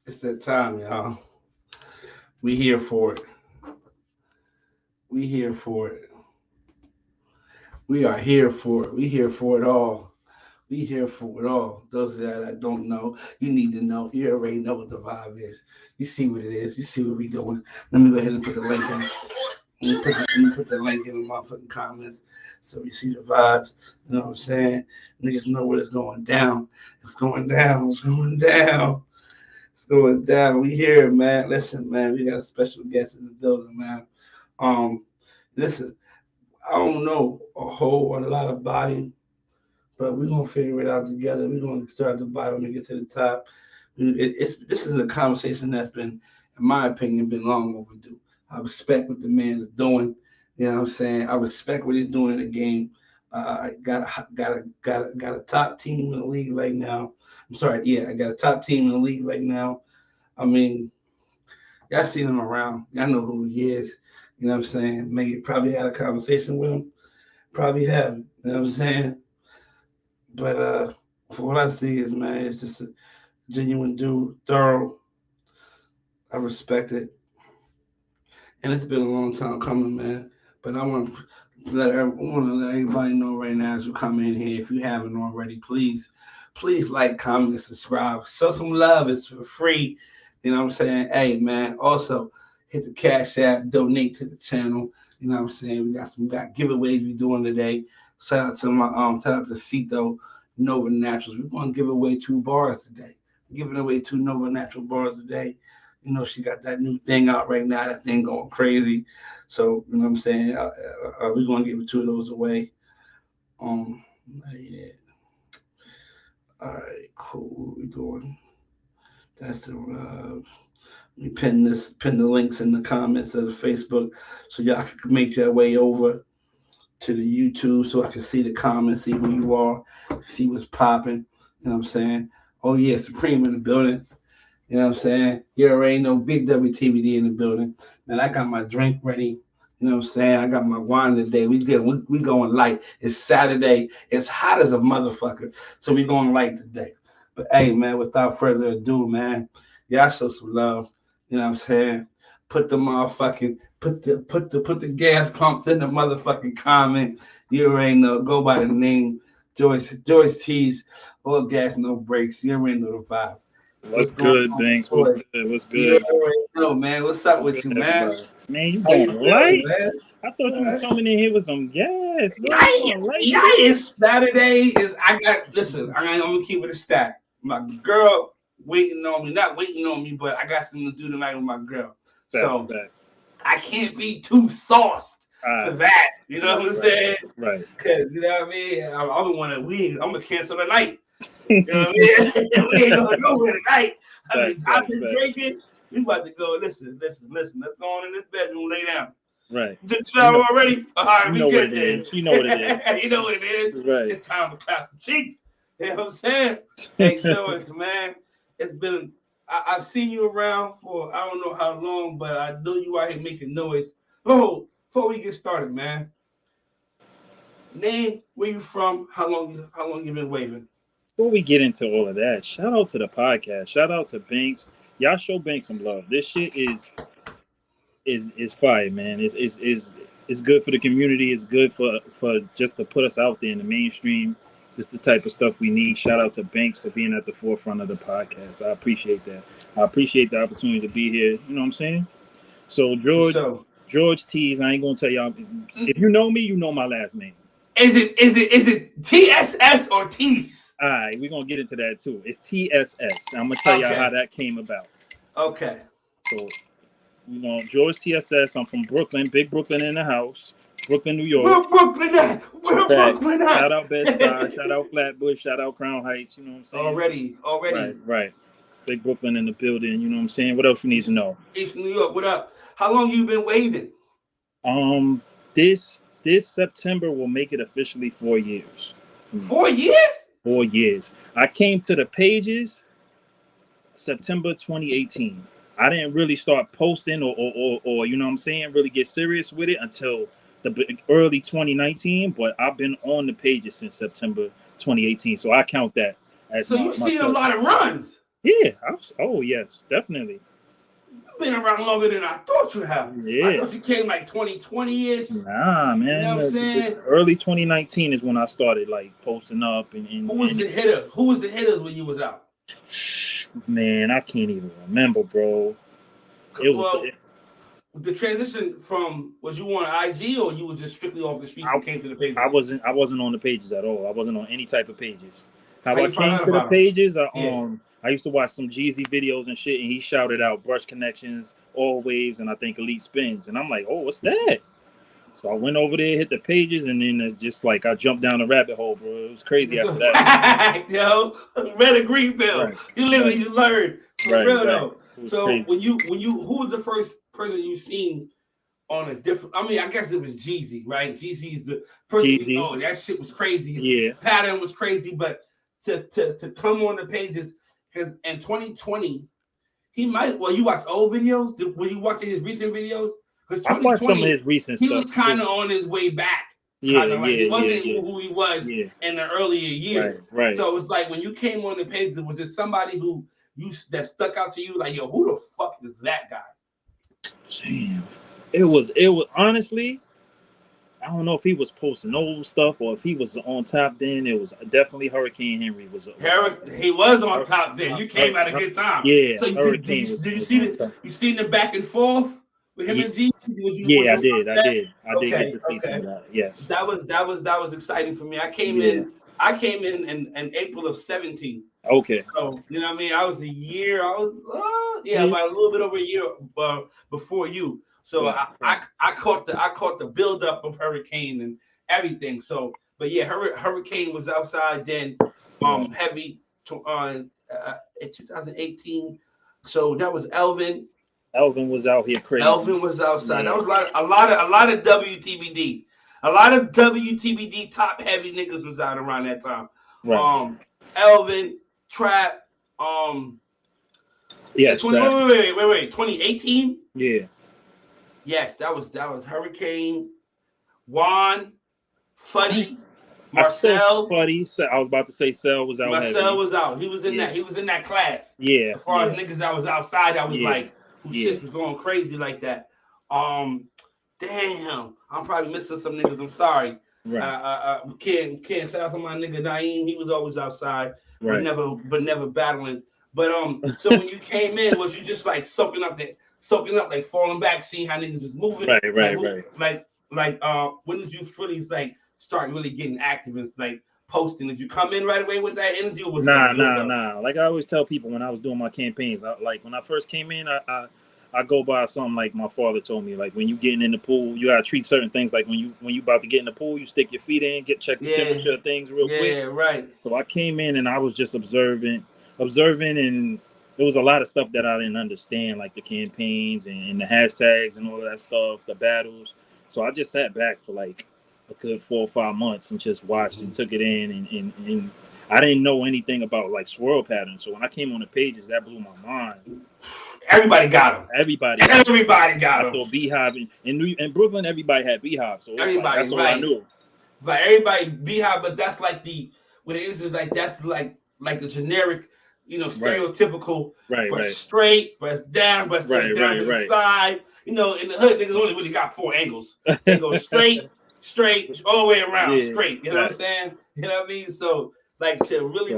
It's that time, y'all. We here for it. We here for it. We are here for it. We here for it all. We here for it all. Those that don't know, you need to know. You already know what the vibe is. You see what it is. You see what we doing. Let me go ahead and put the link in. Let me put the link in the motherfucking comments so we see the vibes. You know what I'm saying? Niggas know what it's going down. It's going down. It's going down. It's going down. We here, man. Listen, man. We got a special guest in the building, man. Um, listen. I don't know a lot about him, but we're gonna figure it out together. We're gonna start at the bottom and get to the top. This is a conversation that's been, in my opinion, been long overdue. I respect what the man is doing. You know what I'm saying? I respect what he's doing in the game. Got a top team in the league right now. I'm sorry, yeah, I got a top team in the league right now. I mean, y'all seen him around. Y'all know who he is. You know what I'm saying? Maybe probably had a conversation with him. Probably haven't. You know what I'm saying? But for what I see is, man, it's just a genuine dude, thorough. I respect it, and it's been a long time coming, man. But I want to let everybody know right now as you come in here, if you haven't already, please like, comment, and subscribe. Show some love. It's for free. You know what I'm saying? Hey, man. Also, hit the Cash App, donate to the channel. You know what I'm saying? We got giveaways we doing today. Shout out to Cito Nova Naturals. We're gonna give away 2 bars today. We're giving away 2 Nova Natural bars today. You know, she got that new thing out right now. That thing going crazy. So, you know what I'm saying? We're gonna give 2 of those away. Yeah. All right, cool. What we doing? That's the we pin the links in the comments of the Facebook so y'all can make your way over to the YouTube so I can see the comments, see who you are, see what's popping. You know what I'm saying? Oh yeah, Supreme in the building. You know what I'm saying? You already know Big WTVD in the building. Man, I got my drink ready. You know what I'm saying? I got my wine today. We going light. It's Saturday. It's hot as a motherfucker. So we going light today. But hey, man, without further ado, man, y'all show some love. You know what I'm saying? Put the motherfucking put the gas pumps in the motherfucking comment. You already know. Go by the name George Tss. All gas, no brakes. You already know the vibe. What's What's going good, on, Banks? What's boy? good? What's You good? already know, man. What's up What's with good, you, man? everybody? Man, you How you going feeling, light? man? I thought you was coming in here with some gas, bro. You Yeah, going light yeah, today? it's Saturday. Is I got listen. I'm gonna keep it a stack. My girl waiting on me, not waiting on me, but I got something to do tonight with my girl. Facts, So facts. I can't be too sauced for Ah, that. You know what right, I'm right, saying? right. Cause you know what I mean. I'm the one that I'm gonna cancel the night. You know what I mean? We ain't going nowhere tonight. Facts, I've facts, been facts. drinking. We about to go. Listen. Let's go on in this bedroom, lay down. Right. You took the You shower know, already? All right, you we know what it good then. is. You know what it is. You know what it is. Right. It's time to clap some cheeks. You know what I'm saying? Hey, George, man, it's been. I've seen you around for I don't know how long, but I know you out here making noise. Oh, before we get started, man, name where you from? How long you been waving? Before we get into all of that, shout out to the podcast. Shout out to Banks. Y'all show Banks some love. This shit is fire, man. It's good for the community. It's good for just to put us out there in the mainstream. Just the type of stuff we need. Shout out to Banks for being at the forefront of the podcast. I appreciate that. I appreciate the opportunity to be here. You know what I'm saying? So For George, sure. George T's. I ain't gonna tell y'all. If you know me, you know my last name. Is it TSS or T's? All right, we're gonna get into that too. It's TSS. I'm gonna tell y'all how Okay. that came about. Okay. So George TSS. I'm from Brooklyn, big Brooklyn in the house, Brooklyn, New York. Where Brooklyn at? Where Facts. Brooklyn Shout at? out Bed-Stuy, shout out Flatbush, shout out Crown Heights. You know what I'm saying? already. Right, right. Big Brooklyn in the building. You know what I'm saying? What else you need to East, know? East New York. What up? How long you been waving? Um, this September will make it officially 4 years. 4 years? 4 years. I came to the pages September 2018. I didn't really start posting or you know what I'm saying, really get serious with it until the early 2019. But I've been on the pages since September 2018, so I count that as So you my seen a start. lot of runs. Yeah. Oh yes, definitely. You've been around longer than I thought you have. I Yeah. thought you came like 2020-ish. Nah, You know man. what I'm The saying? early 2019 is when I started like posting up Who was the hitter? Who was the hitters when you was out? Man, I can't even remember, bro. It was. Well, the transition from, was you on IG or you was just strictly off the streets and came to the pages? I wasn't on the pages at all. I wasn't on any type of pages. How How I you find came out to the about them? pages, Yeah. I used to watch some Jeezy videos and shit, and he shouted out Brush Connections, All Waves, and I think Elite Spins, and I'm like, oh, what's that? So I went over there, hit the pages, and then just like I jumped down the rabbit hole, bro. It was crazy It's a after that. fact, yo. Red or green pill. Right, You live right, and you learn. For right, real right. though. It was So crazy. who was the first person you seen on a different? I mean, I guess it was Jeezy, right? Jeezy is the person. Jeezy, Oh, that shit was crazy. His yeah. pattern was crazy, but to come on the pages, because in 2020 he might. Well, you watch old videos. Were you watching his recent videos? Because I watched some of 2020 his recent he stuff. was kind of on his way back. Yeah, Kind of like he wasn't yeah. who he was Yeah. in the earlier years. Right. So it was like when you came on the page, was there somebody who you that stuck out to you? Like, yo, who the fuck is that guy? Damn. It was honestly, I don't know if he was posting old stuff or if he was on top then. It was definitely Hurricane Henry He was on top then. You came at a good time. Yeah. So did you see the back and forth with him and G? I did. I did get to see some of that. Yes. That was exciting for me. I came in April of 17. Okay. So you know what I mean? I was a year. About a little bit over a year before you. So I caught the build up of Hurricane and everything. So, but yeah, Hurricane was outside then, heavy in 2018. So that was Elvin. Elvin was out here crazy. Elvin was outside. Yeah. That was a lot of WTBD. A lot of WTBD top heavy niggas was out around that time. Right. Elvin, Trap. Yeah. 2018. Yeah. Yes, that was Hurricane, Juan, Fuddy, Marcel. Fuddy. I was about to say Cell was out. Marcel was out. He was in that. He was in that class. Yeah. As far as niggas that was outside, I was like, who shit was going crazy like that. Damn, I'm probably missing some niggas. I'm sorry. Right. Can't shout out to my nigga Naeem. He was always outside, but never battling. But so when you came in, was you just like soaking up, like falling back, seeing how niggas is moving? Right. Like when did you really like start really getting active and like posting? Did you come in right away with that energy? Or was nah. Like I always tell people when I was doing my campaigns, like when I first came in, I go by something like my father told me, like when you getting in the pool, you gotta treat certain things like when you about to get in the pool, you stick your feet in, check the temperature of things real quick. Yeah, right. So I came in and I was just observing, and there was a lot of stuff that I didn't understand, like the campaigns and the hashtags and all of that stuff, the battles. So I just sat back for like a good 4 or 5 months and just watched and took it in, and I didn't know anything about like swirl patterns. So when I came on the pages, that blew my mind. Everybody got them. Everybody got them. I saw Beehive in Brooklyn. Everybody had Beehive, so that's all I knew. But everybody Beehive, but that's like what it is like that's like the generic, stereotypical, but straight, but down, but down to the side. In the hood, niggas only really got 4 angles. They go straight, all the way around, straight. You know what I'm saying? You know what I mean? So like to really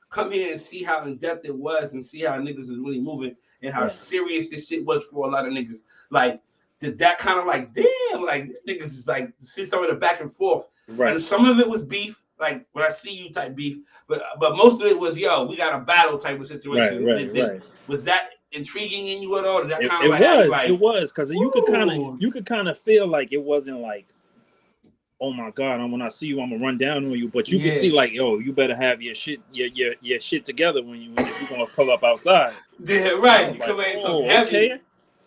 come here and see how in depth it was and see how niggas is really moving and how serious this shit was for a lot of niggas. Like, did that kind of like, damn, like these niggas is like see some of the back and forth. Right. And some of it was beef, like when I see you type beef, but most of it was we got a battle type of situation. Right. Was that intriguing in you at all? Did that kind of it was because you could kind of feel like it wasn't like, oh my God, when I see you, I'm gonna run down on you. But you can see like, yo, you better have your shit together when you're gonna pull up outside. Yeah, right. Like, okay.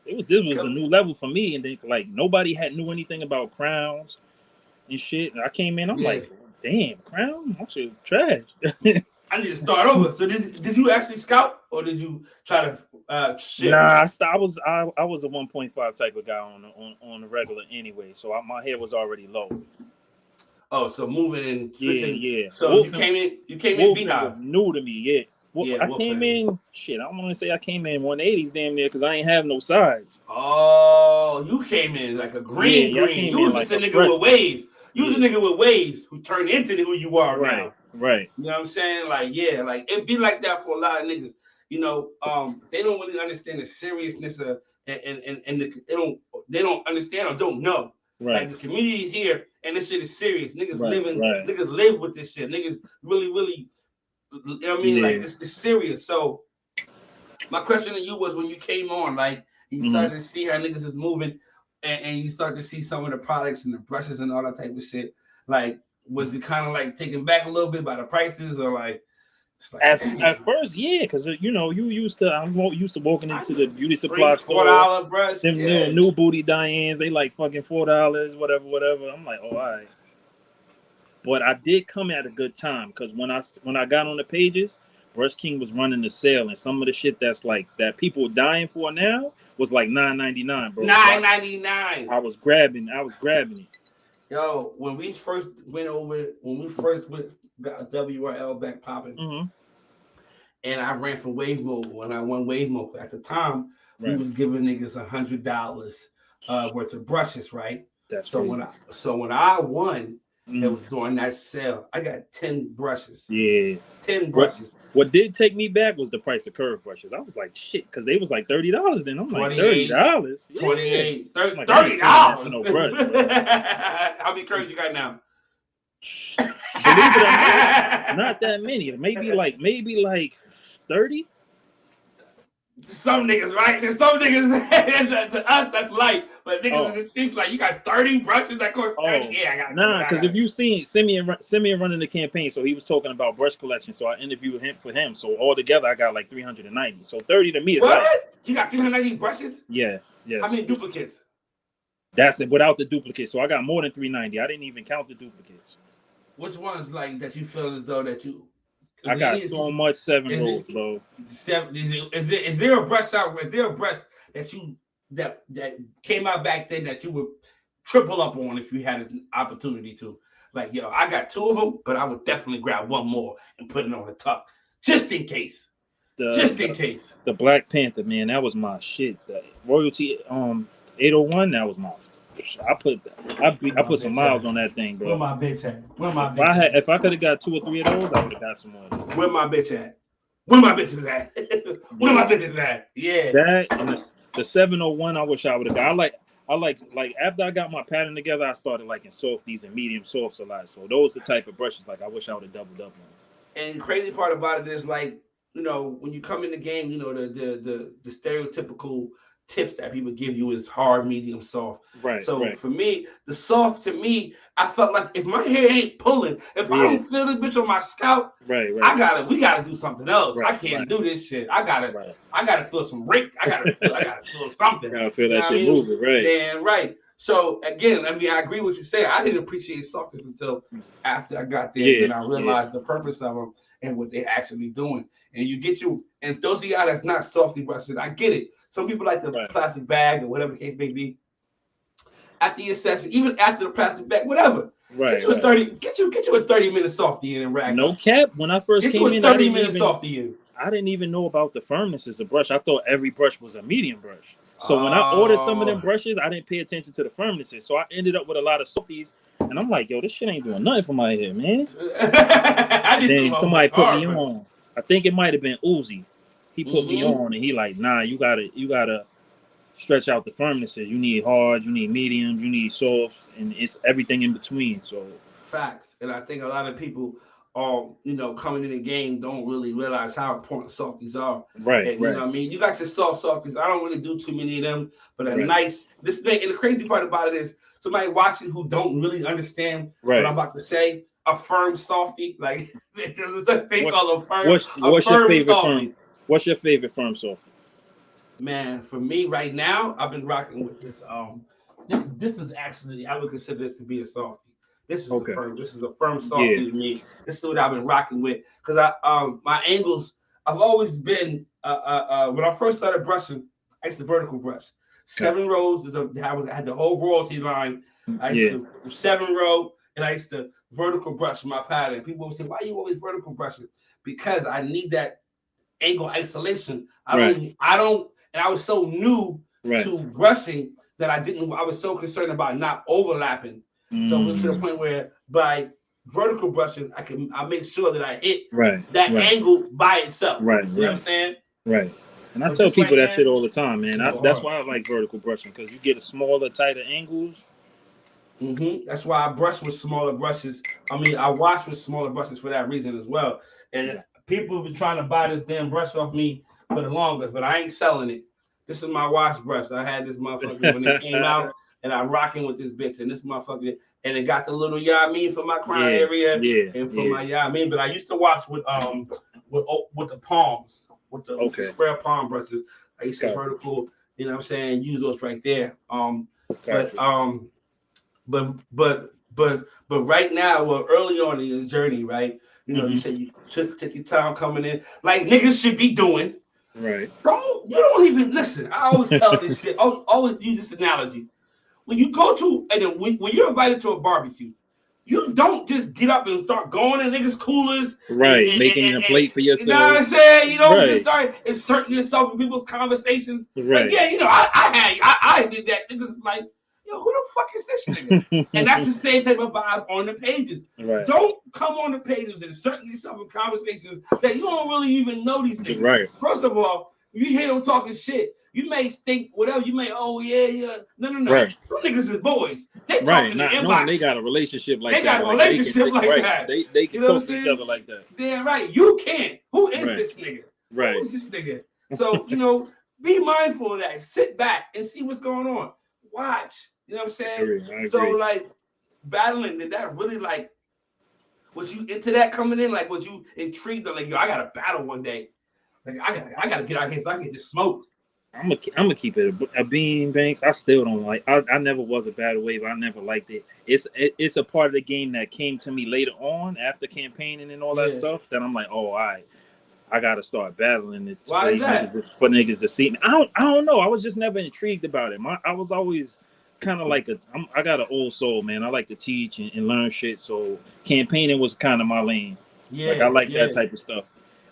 This was a new level for me, and then like nobody knew anything about crowns and shit. And I came in, I'm like, damn, crown, that shit trash. I need to start over. So did you actually scout or did you try to ship? Nah, I was a 1.5 type of guy on the regular anyway, so my head was already low. Oh, so moving and switching. Yeah. So you came in Beehive. New to me, Well, Yeah, I what came flavor? in. Shit, I don't want to say I came in 180s damn near because I ain't have no sides. Oh, you came in like a Yeah, green y'all green. came You in was just like a a nigga fresh. with waves. You was a Yeah. nigga with waves who turned into who you are Right. now. Right. You know what I'm saying? Like, yeah, like it be like that for a lot of niggas. You know, they don't really understand the seriousness of and they don't understand or don't know. Right. Like the community is here and this shit is serious. Right. Right. Niggas live with this shit. Niggas really, you know what I mean? Yeah. Like it's serious. So my question to you was when you came on, like you Mhm. started to see how niggas is moving and you start to see some of the products and the brushes and all that type of shit. Like, was it kind of like taken back a little bit by the prices or like it's like At first, yeah, because you know I'm used to walking into the beauty supply store. $3-4 brush? Them Yeah. new booty Dianes, they like fucking $4, whatever. I'm like, oh, all right. But I did come at a good time because when I got on the pages, Brush King was running the sale, and some of the shit that's like that people dying for now was like $9.99, bro. So $9.99. I was grabbing it. Yo, when we first got WRL back popping, Mm-hmm. and I ran for Wave Mobile, and I won Wave Mobile. At the time, we Right. was giving niggas $100 worth of brushes, right? That's So crazy. when I won, it was during that sale. I got 10 brushes. Yeah. 10 brushes. What did take me back was the price of curve brushes. I was like, shit, because they was like $30 then. I'm like, $30? Yeah. $28, I'm like, I ain't paying that for $30. no brush, bro. How many curves you got now? Believe it or not, not that many. Maybe like 30. Some niggas, right? There's some niggas to us that's light, but niggas in the streets like you got 30 brushes that cost 30. Yeah, I got nah. Because if you seen Simeon running the campaign, so he was talking about brush collection. So I interviewed him for him. So altogether, I got like 390. So 30 to me is what? light. You got 390 brushes? Yeah. Yes. How many duplicates? That's it without the duplicates. So I got more than 390. I didn't even count the duplicates. Which ones like that you feel as though that you? I got so much 7 rolls, bro. Is there a brush out? Is there a brush that came out back then that you would triple up on if you had an opportunity to? Like, yo, I got 2 of them, but I would definitely grab one more and put it on the top, just in case. The Black Panther, man, that was my shit. The Royalty 801, that was my. I put some miles on that thing, bro. Where my bitch at? If I could have got 2 or 3 of those, I would have got some more. Where my bitch at? Where my bitches at? Where my bitches at? Yeah. That and the 701, I wish I would have got. I like after I got my pattern together, I started liking softies and medium softs a lot. So those are the type of brushes like I wish I would have doubled up on. And the crazy part about it is like, you know, when you come in the game, you know, the stereotypical tips that people give you is hard, medium, soft. Right. So for me, the soft to me, I felt like if my hair ain't pulling, if I don't feel this bitch on my scalp, right. we gotta do something else. I can't do this shit. I gotta feel some rake. I gotta feel something. I gotta feel that shit moving, right? Damn right. So again, I mean, I agree with what you say. I didn't appreciate softness until after I got there, and I realized the purpose of them and what they're actually doing. And and those of y'all that's not softy brushes, I get it. Some people like the plastic bag or whatever the case may be. After your session, even after the plastic bag, whatever. Right. Get you a 30-minute softy in and rag. No cap. When I first came in, 30-minute softy in. I didn't even know about the firmness as a brush. I thought every brush was a medium brush. So when I ordered some of them brushes, I didn't pay attention to the firmnesses. So I ended up with a lot of softies, and I'm like, yo, this shit ain't doing nothing for my hair, man. And then somebody put me on. I think it might have been Uzi. He put me on, and he like, nah, you gotta stretch out the firmnesses. You need hard, you need mediums, you need soft, and it's everything in between. So facts, and I think a lot of people coming in the game don't really realize how important softies are. Right. And you know what I mean? You got your softies. I don't really do too many of them, but and the crazy part about it is somebody watching who don't really understand what I'm about to say. A firm softie, like there's a thing called a firm. What's your favorite softie? What's your favorite firm softie? Man, for me right now, I've been rocking with this. This is actually, I would consider this to be a softie. This is a firm softie to me. This is what I've been rocking with because my angles. I've always been when I first started brushing, I used to vertical brush 7 rows. I had the whole royalty line. I used to 7 row, and I used to vertical brush my pattern. People would say, "Why are you always vertical brushing?" Because I need that angle isolation. I don't, and I was so new to brushing that I was so concerned about not overlapping. So it was to the point where by vertical brushing, I make sure that I hit that angle by itself. You know what I'm saying? Right. And I tell people that shit all the time, man. That's why I like vertical brushing, because you get smaller, tighter angles. That's why I brush with smaller brushes. I mean, I wash with smaller brushes for that reason as well. And people have been trying to buy this damn brush off me for the longest, but I ain't selling it. This is my wash brush. I had this motherfucker when it came out, and I'm rocking with this bitch. And this motherfucker, and it got the little for my crown area, and for my But I used to wash with the palms, with the square palm brushes. I used to vertical, you know what I'm saying, use those right there. But right now, well, early on in the journey, right? You know, you said you took your time coming in, like niggas should be doing. Right. You don't even listen. I always tell this shit. I always use this analogy. When you go to, and then when you're invited to a barbecue, you don't just get up and start going in niggas' coolers. Making a plate for yourself. You know what I'm saying? You don't just start inserting yourself in people's conversations. Like, yeah, you know, I did that. Niggas like, yo, who the fuck is this nigga? And that's the same type of vibe on the pages. Don't come on the pages and insert yourself in conversations that you don't really even know these niggas. First of all, you hear them talking shit. You may think whatever. You may, no. Them niggas is boys. They talking in the inbox. They got a relationship like that. They got a relationship like that. They can talk to each other like that. Damn right. You can't. Who is this nigga? Who is this nigga? So, you know, be mindful of that. Sit back and see what's going on. Watch. You know what I'm saying? I agree. So, like, battling, did that really, like, was you into that coming in? Like, was you intrigued? Like, yo, I got to battle one day. Like, I got to get out here so I can get this smoke. I'm gonna keep it a bean, Banks. I still don't like. I never was a battle wave. I never liked it. It's a part of the game that came to me later on after campaigning and all that stuff. That I'm like, oh, all right, I gotta start battling it. Why is that? For niggas to see me. I don't know. I was just never intrigued about it. I was always kind of like I got an old soul, man. I like to teach and learn shit. So campaigning was kind of my lane. Like I like that type of stuff.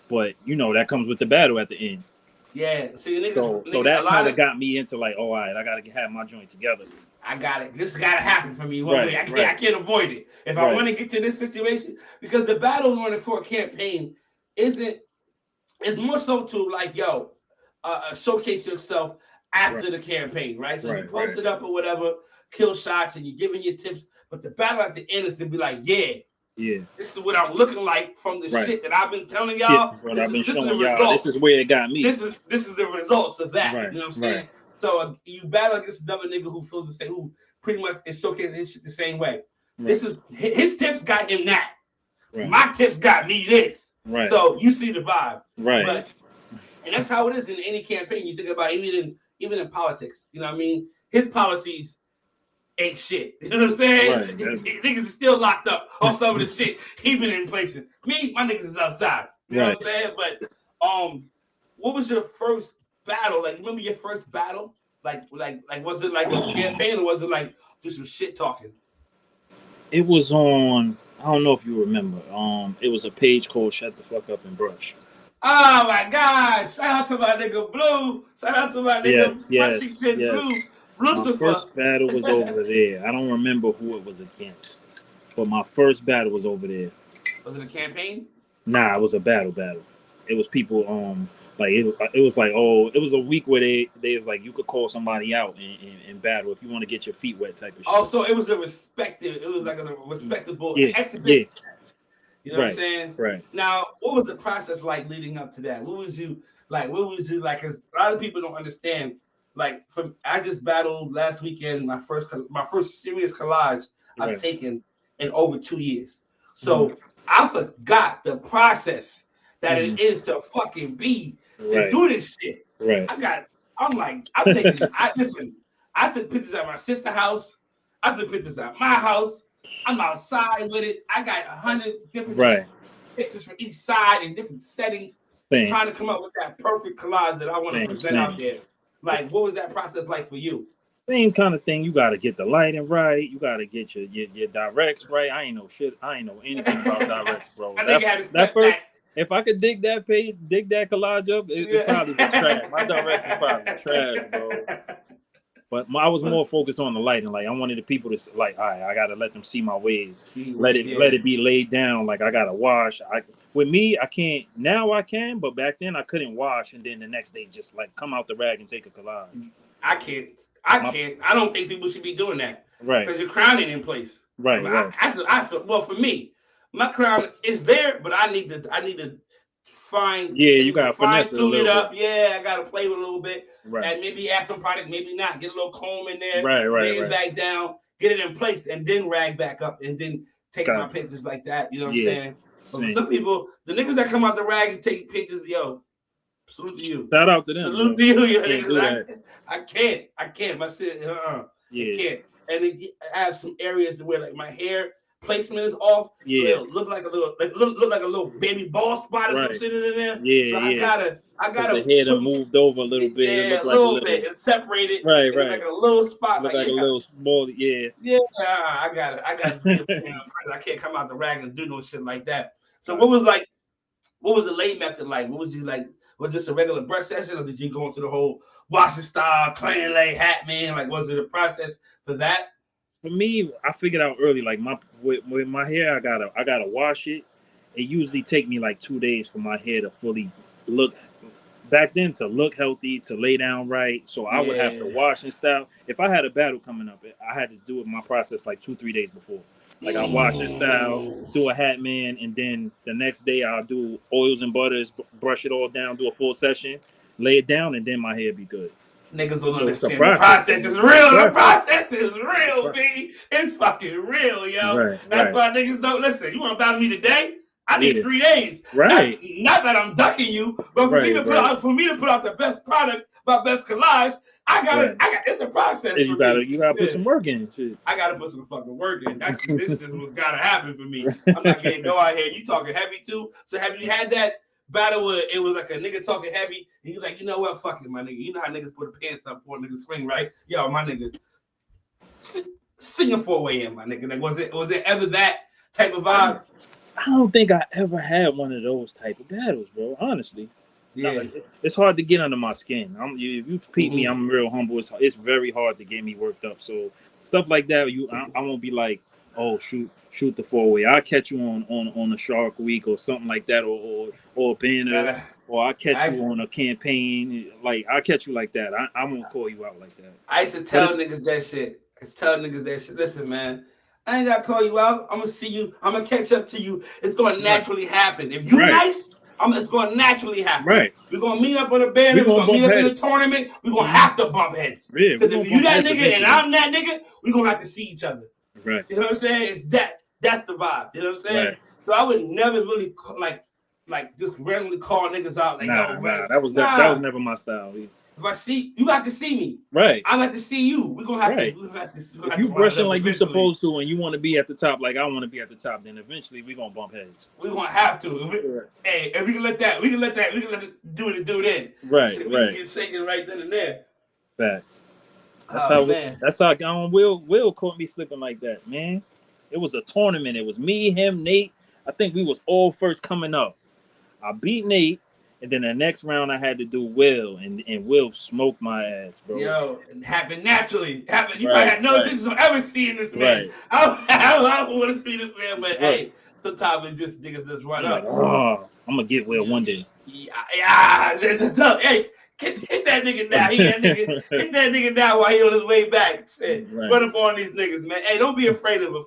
But you know that comes with the battle at the end. Yeah, see, so that kind of got me into like, all right, I gotta have my joint together. I got it. This gotta happen for me one way. I can't avoid it if I want to get to this situation, because the battle running for a campaign it's more so to like, showcase yourself after the campaign, right? So you post it up or whatever, kill shots, and you're giving your tips, but the battle at the end is to be like, this is what I'm looking like from the shit that I've been telling y'all. This is where it got me. This is the results of that. You know what I'm saying? So you battle against another nigga who feels the same, who pretty much is showcasing his shit the same way. This is his tips got him that. My tips got me this. So you see the vibe. And that's how it is in any campaign. You think about even in politics. You know what I mean? His policies ain't shit. You know what I'm saying? Niggas is still locked up on some of the shit he been in places. Me, my niggas is outside. You know what I'm saying? But what was your first battle? Like, remember your first battle? Like was it like a campaign, or was it like just some shit talking? It was on, I don't know if you remember. It was a page called Shut the Fuck Up and Brush. Oh my God! Shout out to my nigga Blue. Shout out to my nigga Washington Blue. My first battle was over there. I don't remember who it was against, but my first battle was over there. Was it a campaign? Nah, it was a battle. It was people. It was a week where they was like, you could call somebody out and battle if you want to get your feet wet type of shit. Oh, so it was like a respectable exhibition. You know what I'm saying? Right. Now, what was the process like leading up to that? What was you like? Because a lot of people don't understand. Like, I just battled last weekend my first serious collage I've taken in over 2 years. So I forgot the process that it is to fucking be to do this shit. I took pictures at my sister's house. I took pictures at my house. I'm outside with it. I got 100 different pictures from each side in different settings, trying to come up with that perfect collage that I want to present out there. Like, what was that process like for you? Same kind of thing. You got to get the lighting right. You got to get your directs right. I ain't know shit. I ain't know anything about directs, bro. if I could dig that page, dig that collage up, it probably was trash. My direction probably trash, bro. But I was more focused on the lighting. Like I wanted the people to like, all right, I gotta let them see my waves. Let it be laid down. Like I gotta wash. With me, I can't now. I can, but back then I couldn't wash, and then the next day just like come out the rag and take a collage. I can't. I don't think people should be doing that. Right. Because your crown ain't in place. Right. I feel well for me. My crown is there, but I need to find. Yeah, you gotta fine tune it up. Yeah, I gotta play with it a little bit. Right. And maybe add some product, maybe not. Get a little comb in there. Right. Lay it back down. Get it in place, and then rag back up, and then take my pictures like that. You know what I'm saying? But some people, the niggas that come out the rag and take pictures, yo, salute to you. Shout out to them. Salute to you, yo. I can't. My shit, I can't. And it has some areas where like my hair placement is off. Yeah. So it'll look like a little baby ball spot or some shit in there. Yeah. So I gotta the head moved over a little bit. Yeah, a little bit. It's separated. Right. Like a little spot. Look like a little small. Yeah. Yeah. I got it. I can't come out the rag and do no shit like that. So what was the lay method like? What was you like? Was this a regular brush session, or did you go into the whole washing style, clean lay, hat man? Like, was it a process for that? For me, I figured out early, like with my hair, I gotta wash it. It usually take me like 2 days for my hair to fully look. Back then, to look healthy, to lay down right, so I would have to wash and style. If I had a battle coming up, I had to do it my process like 2-3 days before. Like I wash and style, do a hat man, and then the next day I'll do oils and butters, brush it all down, do a full session, lay it down, and then my hair be good. Niggas don't understand. The process is real. The process is real, B. It's fucking real, yo. That's why niggas don't listen. You want to battle me today? I need 3 days. Right. Not that I'm ducking you, but for me to put out the best product, my best collage, I got it's a process. You gotta put some work in. Shit. I gotta put some fucking work in. This is what's gotta happen for me. I'm not gonna go out here. You talking heavy too? So have you had that battle where it was like a nigga talking heavy and he's like, you know what, fuck it, my nigga. You know how niggas put a pants up for a nigga swing, right? Yo, my nigga, sing a 4-way in, my nigga. Like, was it ever that type of vibe? I don't think I ever had one of those type of battles, bro. Honestly, it's hard to get under my skin. If you peep me, I'm real humble. It's very hard to get me worked up. So stuff like that, I won't be like, oh shoot the 4-way. I'll catch you on a Shark Week or something like that, or a banner, or I catch you on a campaign. Like I catch you like that. I won't call you out like that. I used to tell niggas that shit. Listen, man. I ain't gotta call you out. I'm gonna see you. I'm gonna catch up to you. It's gonna naturally happen. If you nice, it's gonna naturally happen. Right. We're gonna meet up on a banner. We're gonna meet up in a tournament. We're gonna have to bump heads. Because if you that nigga and I'm that nigga, we're gonna have to see each other. Right. You know what I'm saying? That's the vibe. You know what I'm saying? Right. So I would never really like just randomly call niggas out. Like, that was never my style. If I see you, got to see me. Right. I like to see you. We're gonna have to. If you brushing like you're supposed to, and you want to be at the top, like I want to be at the top, then eventually we're gonna bump heads. We're gonna have to. Hey, if we can let it do it in. Right. We can get shaking right then and there. Facts. That's how Will caught me slipping like that, man. It was a tournament. It was me, him, Nate. I think we was all first coming up. I beat Nate. And then the next round I had to do Will, and Will smoked my ass, bro. Yo, it happened naturally. You probably had no intentions of ever seeing this man. I don't want to see this man, but hey, sometimes it just niggas just run up. Oh, I'm gonna get Will one day. Yeah, there's a tough. Hey, hit that nigga down. Hit that nigga down while he on his way back. Shit, run up on these niggas, man. Hey, don't be afraid of a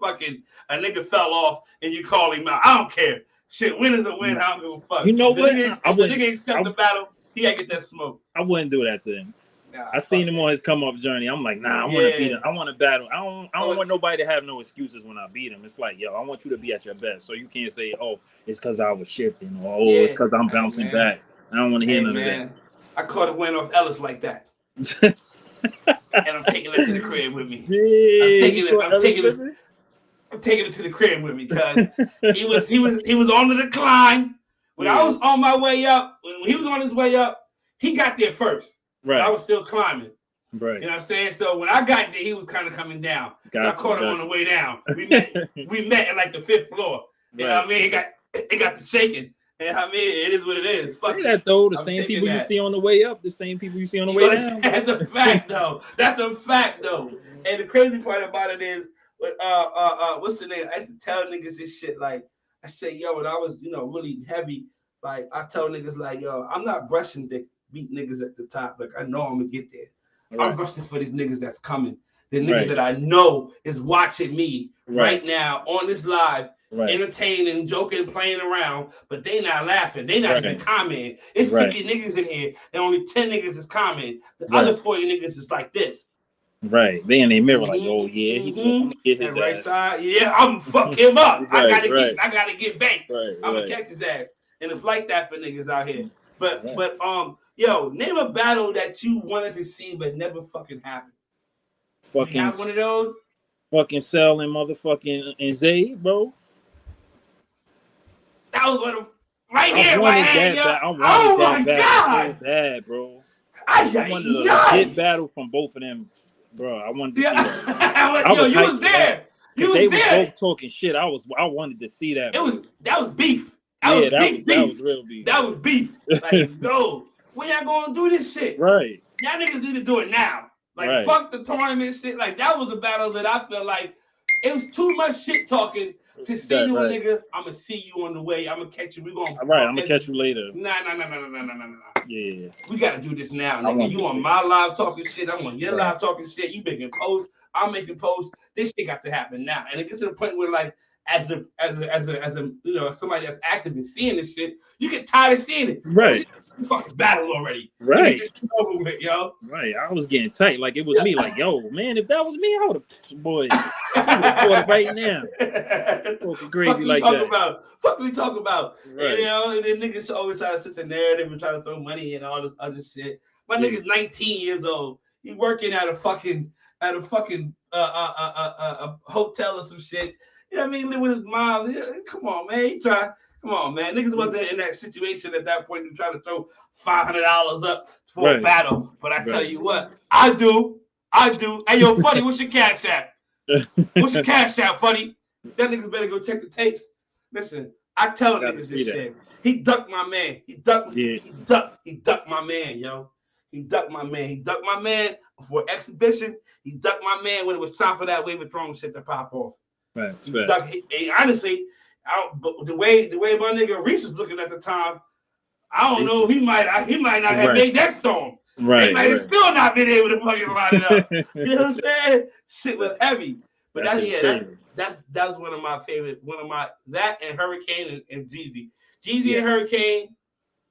nigga fell off and you call him out. I don't care. Shit, win is a win. I don't give a fuck. You know what? If the nigga accept the battle, he gotta get that smoke. I wouldn't do that to him. I seen him on his come up journey. I'm like, nah, I want to beat him. I want to battle. I don't want nobody to have no excuses when I beat him. It's like, yo, I want you to be at your best. So you can't say, oh, it's because I was shifting, or it's because I'm bouncing back. I don't want to hear none of that. I caught a win off Ellis like that. And I'm taking it to the crib with me. I'm taking it to the crib with me because he was on the decline. When I was on my way up, when he was on his way up, he got there first. Right. I was still climbing. Right. You know what I'm saying? So when I got there, he was kind of coming down. So I caught him on the way down. We met at like the 5th floor. You know what I mean? It got the shaking. And I mean, it is what it is. Say that though. The I'm same taking people you that. see on the way up, the same people you see on the way down. That's a fact, though. That's a fact, though. And the crazy part about it is, what's the name? I used to tell niggas this shit. Like, I say, yo, when I was, really heavy, like, I tell niggas, like, yo, I'm not rushing to beat niggas at the top. Like, I know I'm gonna get there. Right. I'm rushing for these niggas that's coming. The niggas that I know is watching me right now on this live, entertaining, joking, playing around, but they not laughing. They not even commenting. It's 50 niggas in here, and only 10 niggas is commenting. The other 40 niggas is like this. Right. They in their mirror like, oh yeah, he took get his right ass. side. Yeah, I'm fuck him up. I gotta get banked. I'm gonna catch his ass. And it's like that for niggas out here. But yo, name a battle that you wanted to see but never fucking happened. Fucking you have one of those? Fucking Cell and motherfucking and Zay, bro. That was one of right here. I wanted that battle so bad, bro. I wanted a legit battle from both of them, bro. I wanted to see that. You was there. They was both talking shit. I wanted to see that. That was beef. That was real beef. That was beef. Like, yo, when y'all gonna do this shit? Right. Y'all niggas need to do it now. Like, fuck the tournament shit. Like, that was a battle that I felt like it was too much shit talking to say to a nigga, I'm gonna see you on the way. I'm gonna catch you. We gonna I'm gonna catch you later. Nah. Yeah. We gotta do this now, nigga. You on my live talking shit. I'm on your live talking shit. You making posts. I'm making posts. This shit got to happen now. And it gets to the point where, like, as a somebody that's active and seeing this shit, you get tired of seeing it. Right. You fucking battle already. Right. Over with, yo. Right. I was getting tight. Like, it was me. Like, yo, man, if that was me, I would have, boy, I would have fought it right now. Fucking crazy like that. Fuck we talk about. Right. And then niggas always try to switch the narrative and try to throw money and all this other shit. My nigga's 19 years old. He working at a fucking hotel or some shit. You know what I mean? Live with his mom. Come on, man. Come on, man. Niggas wasn't in that situation at that point to try to throw $500 up for a battle. But I tell you what, I do. Hey, yo, Funny, what's your cash app? What's your cash app, Funny? That niggas better go check the tapes. Listen, I tell niggas this shit. He ducked my man. He ducked my man, yo. He ducked my man for exhibition. He ducked my man when it was time for that Wave of Thrones shit to pop off. Right. Honestly, but the way my nigga Reese was looking at the time, I don't know. He might not have made that storm. Right. He might have still not been able to fucking line it up. You know what I'm saying? Shit was heavy. But that was one of my favorite. That and Hurricane and Jeezy. Jeezy and Hurricane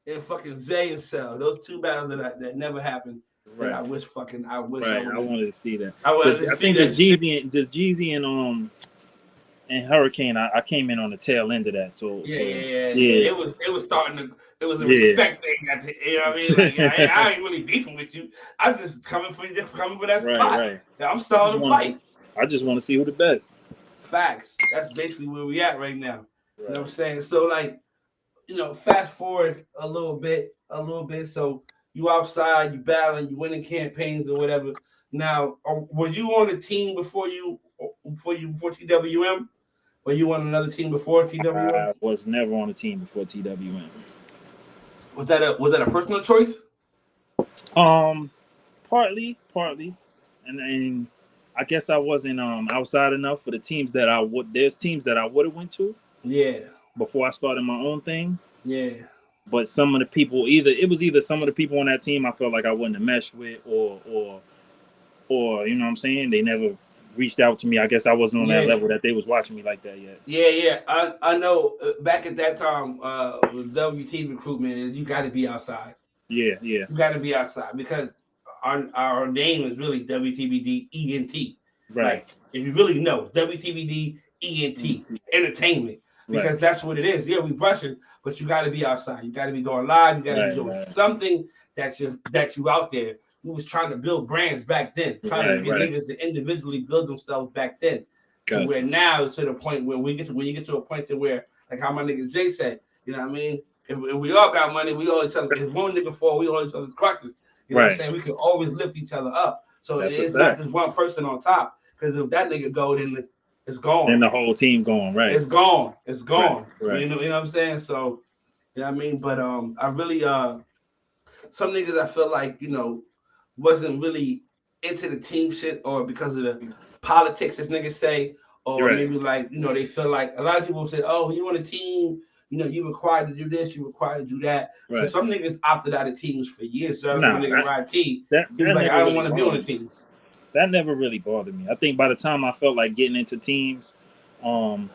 and fucking Zay and Cell. Those two battles that never happened. Right. I wish. Right. I wanted to see that. I think the Jeezy and Hurricane, I came in on the tail end of that. So it was starting to. It was a respect thing. You know what I mean? Like, I ain't really beefing with you. I'm just coming for that spot. Right. I'm starting to fight. I just want to see who the best. Facts. That's basically where we at right now. Right. You know what I'm saying? So, like, fast forward a little bit. So you outside, you battling, you winning campaigns or whatever. Now, were you on a team before TWM? Were you on another team before TWM? I was never on a team before TWM. Was that a personal choice? Partly, and I guess I wasn't outside enough for the teams that I would. There's teams that I would have went to. Yeah. Before I started my own thing. Yeah. But some of the people, either some of the people on that team I felt like I wouldn't have meshed with, or you know what I'm saying, they never reached out to me. I guess I wasn't on that level that they was watching me like that yet. Yeah. I know back at that time with WT recruitment, you got to be outside. Yeah. You got to be outside because our name is really WTBD ENT. Right. Like, if you really know, WTBD ENT, entertainment. Because that's what it is. Yeah, we brushing, but you got to be outside. You got to be going live. You got to be doing something that you out there. We was trying to build brands back then, trying to get niggas to individually build themselves back then. To where now it's to the point where when you get to a point to where, like how my nigga Jay said, you know what I mean? If we all got money, we all each other. If one nigga fall, we all each other's crutches. You know what I'm saying? We can always lift each other up. So it's not just one person on top. Because if that nigga go, then it's gone. And the whole team going, right? It's gone. Right. You know what I'm saying? So You know what I mean? But I really some niggas I feel like, wasn't really into the team shit, or because of the politics, as niggas say, or Right. maybe like, they feel like a lot of people say, oh, you on a team, you required to do this, you required to do that. So Right. some niggas opted out of teams for years. So every time a Nah, nigga ride team, that he was like, never I don't really want to be on a bothered me. team. That never really bothered me. I think by the time I felt like getting into teams, um,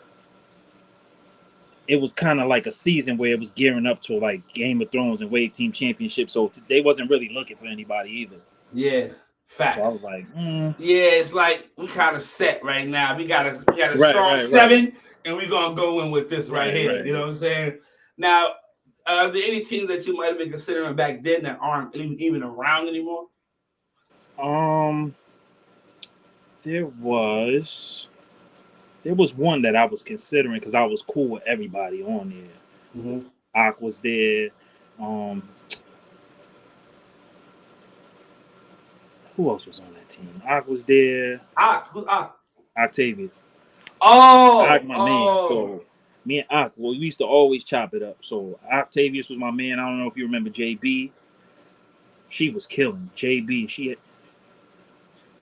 it was kind of like a season where it was gearing up to like Game of Thrones and Wave Team Championship, so they wasn't really looking for anybody either. Yeah, So I was facts. like, Yeah, it's like we kind of set right now. We got a strong right, 7, and we're gonna go in with this right here. You know right. what I'm saying? Now, are there any teams that you might have been considering back then that aren't even around anymore? Um, there was one that I was considering because I was cool with everybody on there. Mm-hmm. Ak was there. Who else was on that team? Ak was there. Who's Ak? Octavius. Ak, Oh, my man. oh. So me and Ak, well, we used to always chop it up. So Octavius was my man. I don't know if you remember JB. She was killing JB.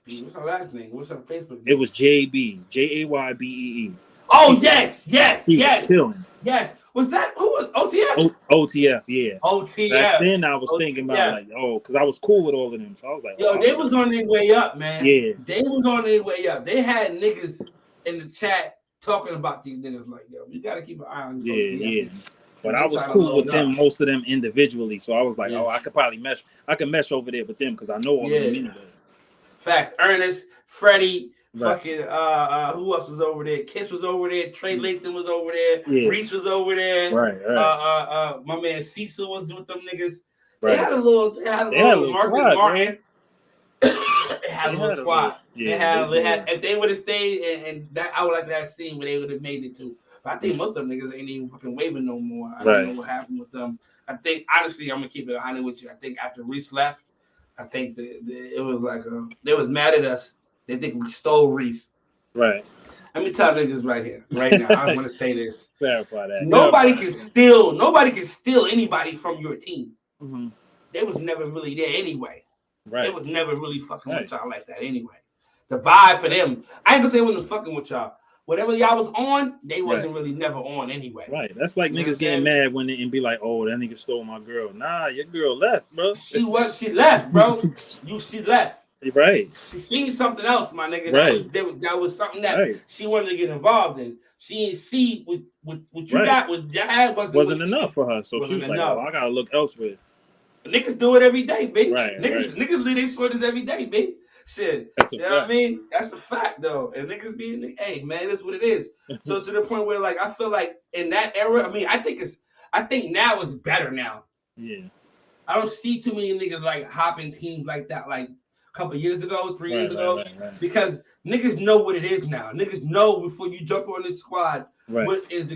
What's her last name? What's her Facebook name? It was JB, JAYBEE. Oh, yes. He was killing. Yes. Was that who was OTF? OTF, yeah. OTF. Back then I was OTF. Thinking about like, because I was cool with all of them. So I was like, yo, they was on their way up, man. Yeah. They was on their way up. They had niggas in the chat talking about these niggas like, yo, we gotta keep an eye on these Yeah. But I was cool with them, most of them individually. So I was like, I could probably mesh over there with them because I know all of them anyway. Facts. Ernest, Freddie, fucking who else was over there? Kiss was over there, Trey Lathan was over there, Reach was over there. Right. My man Cecil was with them niggas. Right. They had a little Marcus squad, Martin. They had a little squad. They had if they would have stayed and that I would like that scene where they would have made it too. But I think most of them niggas ain't even fucking waving no more. I don't know what happened with them. I think honestly, I'm gonna keep it 100 with you. I think after Reese left, I think it was like they was mad at us. They think we stole Reese. Right. Let me tell niggas right now. I'm gonna say this. Verify that. Nobody can steal anybody from your team. Mm-hmm. They was never really there anyway. Right. They was never really fucking with y'all like that anyway. The vibe for them, I ain't gonna say it wasn't fucking with y'all. Whatever y'all was on, they wasn't really never on anyway. Right. That's like niggas getting mad when and be like, "Oh, that nigga stole my girl." Nah, your girl left, bro. She left, bro. She left. Right. She seen something else, my nigga. Right. That was something that she wanted to get involved in. She didn't see what you got. What you had wasn't enough for her. So she was like, "Oh, I gotta look elsewhere." Niggas do it every day, B. Right. Niggas leave their shoulders every day, B. Shit. You know what I mean? That's a fact, though. And niggas being, hey, man, that's what it is. So to the point where, like, I feel like in that era, I mean, I think now it's better now. Yeah. I don't see too many niggas like hopping teams like that, like a couple years ago, 3 years ago, because niggas know what it is now. Niggas know before you jump on this squad what is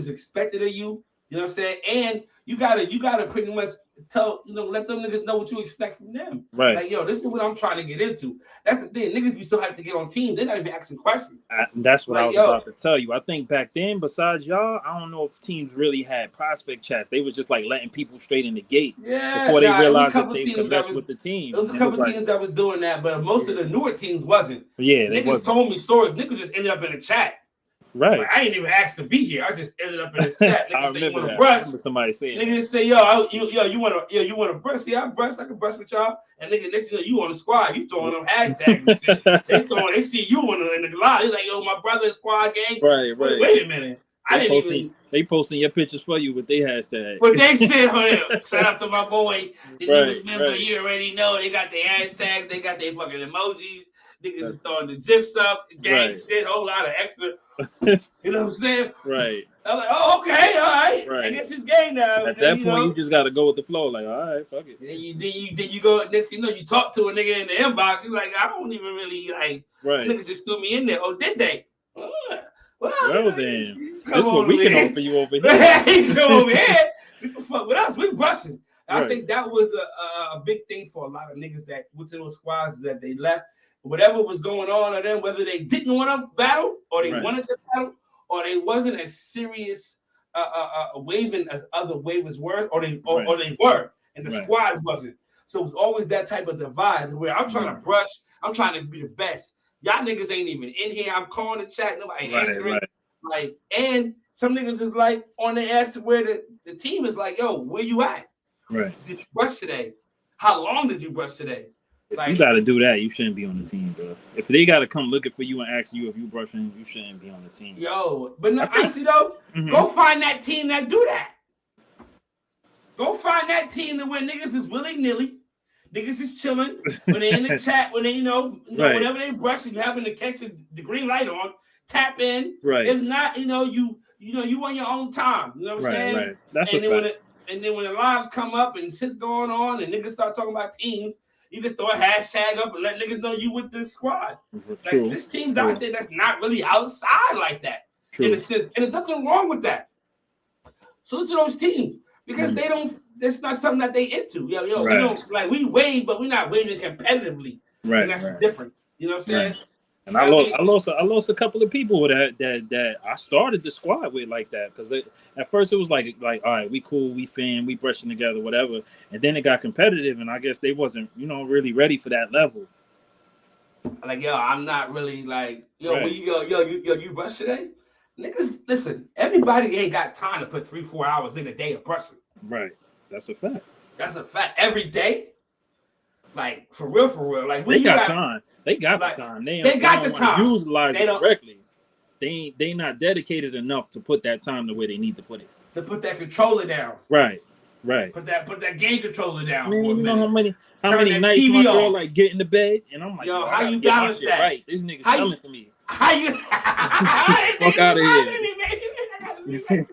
expected of you. You know what I'm saying? And you gotta pretty much let them niggas know what you expect from them. Right. Like, yo, this is what I'm trying to get into. That's the thing. Niggas be still have to get on teams. They're not even asking questions. That's what I was about to tell you. I think back then, besides y'all, I don't know if teams really had prospect chats. They was just like letting people straight in the gate before they realized that they could mess with the team. There was a couple teams that was doing that, but most of the newer teams wasn't. Yeah, niggas told me stories. Niggas just ended up in the chat. Right. Like, I ain't even asked to be here. I just ended up in this chat. I Niggas say you want to I brush. remember somebody saying Niggas say, you want to brush? Yeah, I brush. I can brush with y'all. And nigga, next thing you on the squad, you throwing them hashtags and shit. They see you in the live. They're like, yo, my brother's squad gang. Right. Wait a minute. They posting your pictures for you with their hashtag. But they shit on him. Shout out to my boy. The niggas member, you already know they got their hashtags, they got their fucking emojis. Niggas is throwing the gifs up, gang shit, whole lot of extra. You know what I'm saying? Right. I'm like, oh, okay, all right. I guess it's game now. At that point, you just gotta go with the flow. Like, all right, fuck it. Then you go next. You talk to a nigga in the inbox. He's like, I don't even really like. Niggas just threw me in there. Oh, did they? Well then, this is what we can offer you over here. You come over here. You can fuck with us. We brushing. I think that was a big thing for a lot of niggas that went to those squads that they left. Whatever was going on or them, whether they didn't want to battle or they wanted to battle or they wasn't as serious waving as other waivers were, or they Right. were, and the Right. squad wasn't. So it was always that type of divide where I'm trying to brush, I'm trying to be the best. Y'all niggas ain't even in here. I'm calling the chat, nobody answering. Right. Like, and some niggas is like on the ass to where the team is like, yo, where you at? Right. Did you brush today? How long did you brush today? If like, you got to do that, you shouldn't be on the team, bro. If they got to come looking for you and ask you if you brushing, you shouldn't be on the team. Yo, but no, honestly though, go find that team that do that. Go find that team that where niggas is willy-nilly. Niggas is chilling when they in the chat, when they, you know whenever they brushing, you having to catch the green light on, tap in. Right. If not, you on your own time. You know what I'm saying? Right. That's and a then fact. when the lives come up and shit's going on and niggas start talking about teams, you just throw a hashtag up and let niggas know you with this squad. True. Like, this team's out there that's not really outside like that. True. And there's nothing wrong with that. So to those teams, because they don't. That's not something that they into. Yo, we don't like we wave, but we're not waving competitively. Right. And that's the difference. You know what I'm saying? Right. And I lost a couple of people with that I started the squad with like that, because at first it was like all right, we cool, we fan, we brushing together, whatever, and then it got competitive, and I guess they wasn't really ready for that level. Like, yo, I'm not really like, yo, you brush today? Niggas, listen, everybody ain't got time to put 3-4 hours in a day of brushing. Right. That's a fact. That's a fact. Every day? Like, for real. Like, they got time. They got the time. They got the time. Utilize it correctly. They not dedicated enough to put that time the way they need to put it. To put that controller down. Right. Put that game controller down. Man, you know how many nights TV my girl on. Like get in the bed and I'm like, yo, how you balance that? Right. This nigga's coming for me. How you fuck out of here.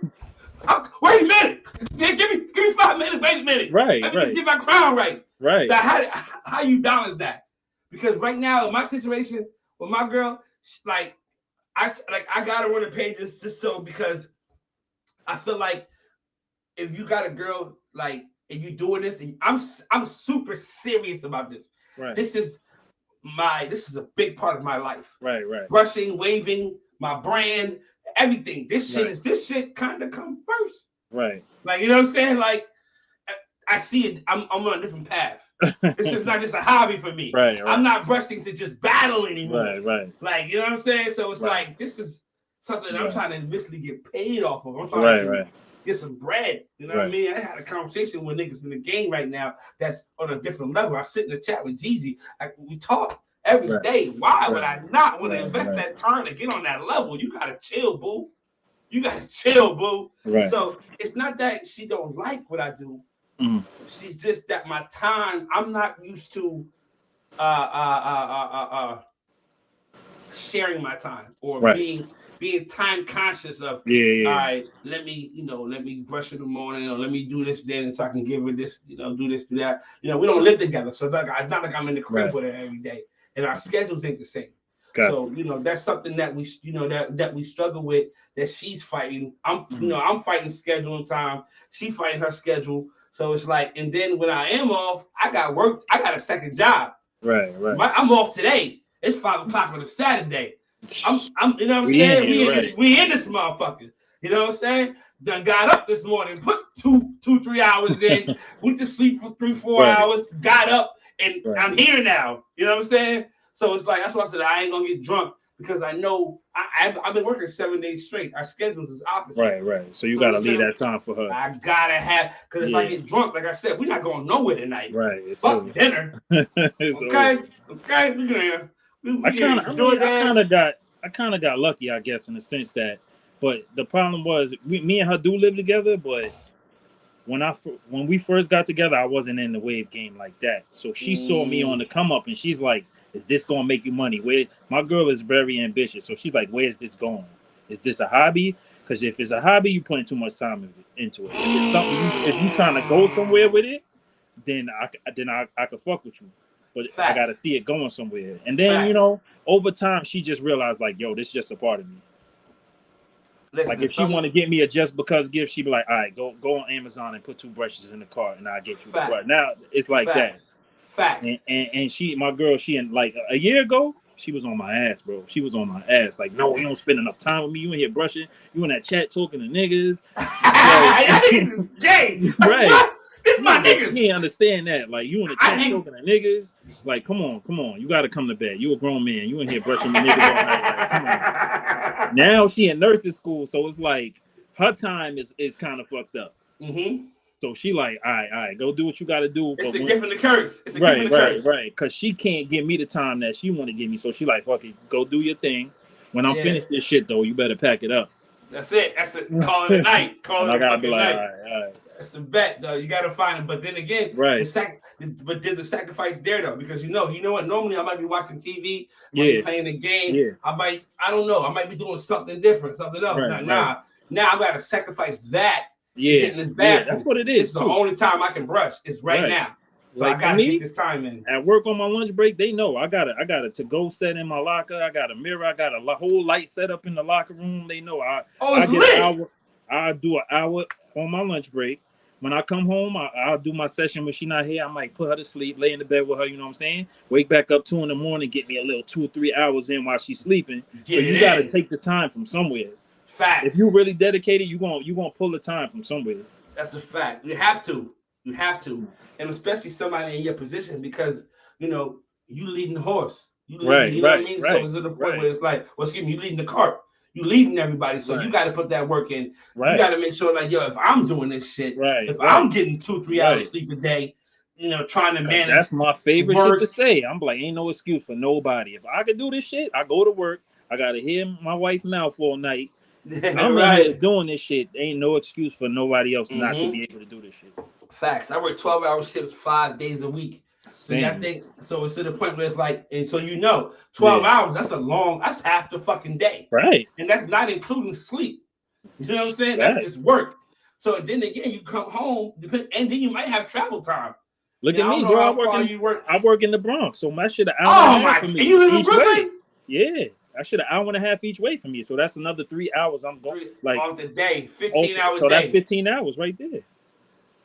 Wait a minute. Give me 5 minutes. Wait a minute. Right. Let me just get my crown right. Right. Now, how you balance that? Because right now in my situation with my girl, I gotta run the pages just so, because I feel like if you got a girl like and you doing this, and I'm super serious about this. Right. This is a big part of my life. Right. Brushing, waving, my brand, everything. This shit kind of come first. Right. Like, you know what I'm saying? Like, I see it. I'm on a different path. This is not just a hobby for me. Right. I'm not brushing to just battle anymore. Right. Like, you know what I'm saying? So it's like, this is something that I'm trying to eventually get paid off of. I'm trying to get some bread. You know what I mean? I had a conversation with niggas in the game right now that's on a different level. I sit in the chat with Jeezy. We talk every day. Why would I not want to invest that time to get on that level? You gotta chill, boo. Right. So it's not that she don't like what I do. She's just that my time, I'm not used to sharing my time or being time conscious of all right, let me brush in the morning, or let me do this then so I can give her this, do this, do that. We don't live together, so it's not like I'm in the crib with her every day, and our schedules ain't the same. So that's something that we that we struggle with, that she's fighting. I'm fighting scheduling time, she fighting her schedule. So it's like, and then when I am off, I got work. I got a second job. Right. I'm off today. It's 5 o'clock on a Saturday. I'm you know what I'm saying? We in this motherfucker. You know what I'm saying? Done got up this morning, put 2-3 hours in, went to sleep for 3-4 hours, got up, and I'm here now. You know what I'm saying? So it's like, that's why I said I ain't gonna get drunk, because I know I've been working 7 days straight. Our schedules is opposite. Right. So you gotta leave that time for her. I gotta have, because if I get drunk, like I said, we're not going nowhere tonight. Right. It's fuck over. Dinner. Okay. I kind of got lucky, I guess, in the sense that, but the problem was me and her do live together, but when we first got together, I wasn't in the wave game like that. So she saw me on the come up, and she's like, is this gonna make you money? My girl is very ambitious, so she's like, where's this going? Is this a hobby? Because if it's a hobby, you're putting too much time into it. If it's something, if you trying to go somewhere with it, then I could fuck with you. But I gotta see it going somewhere. And then over time, she just realized, like, yo, this is just a part of me. Listen, like, if she want to get me a just because gift, she'd be like, all right, go on Amazon and put 2 brushes in the cart, and I'll get you the brush. Now it's like that. Fact. And my girl, she in like a year ago, She was on my ass, bro. She was on my ass. Like, no, you don't spend enough time with me. You in here brushing. You in that chat talking to niggas. Y'all niggas is gay. Like, right. what? This my Like, niggas. she ain't understand that. Like, you in the chat talking to niggas. Like, come on. You got to come to bed. You a grown man. You in here brushing with niggas all night. Like, come on. Now she in nursing school, so it's like her time is kind of fucked up. Mm-hmm. So she like, all right, go do what you got to do. It's the gift and the curse. It's the gift and the curse. Right. Because she can't give me the time that she want to give me. So she like, fuck it, go do your thing. When I'm finished this shit, though, you better pack it up. That's it. That's the call it a night. Call it a fucking night. All right. That's a bet, though. You got to find it. But then again, but there's the sacrifice there, though, because you know what? Normally I might be watching TV, I might be playing the game. I don't know. I might be doing something different, something else. Now I got to sacrifice that. Get in this bathroom. That's what it is. It's the only time I can brush. It's right now. So like I gotta get this time in. At work on my lunch break, they know I got a to-go set in my locker. I got a mirror. I got a whole light set up in the locker room. They know I get an hour. I do an hour on my lunch break. When I come home, I'll do my session when she's not here. I might put her to sleep, lay in the bed with her. You know what I'm saying? Wake back up 2 a.m, get me a little 2 or 3 hours in while she's sleeping. So you got to take the time from somewhere. Fact. If you really dedicated, you gonna pull the time from somewhere. That's a fact. You have to, and especially somebody in your position, because you leading the horse. You know what I mean? So it's to the point where it's like, you leading the cart. You leading everybody, so you got to put that work in. You got to make sure, like, if I'm doing this shit, if I'm getting 2-3 hours sleep a day, trying to manage. That's my favorite shit to say. I'm like, ain't no excuse for nobody. If I could do this shit, I go to work. I gotta hear my wife's mouth all night. I'm here doing this shit. Ain't no excuse for nobody else not to be able to do this shit. Facts. I work 12-hour shifts 5 days a week. So I think so. It's to the point where it's like, and so 12 hours. That's half the fucking day. Right. And that's not including sleep. You know what I'm saying? That's just work. So then again, you come home, and then you might have travel time. Look at me, bro. I work in the Bronx, so my shit an hour and a half for me. And you live in Brooklyn? Yeah. I should an hour and a half each way from you. So that's another 3 hours I'm going off the day, 15 hours. So that's 15 hours right there.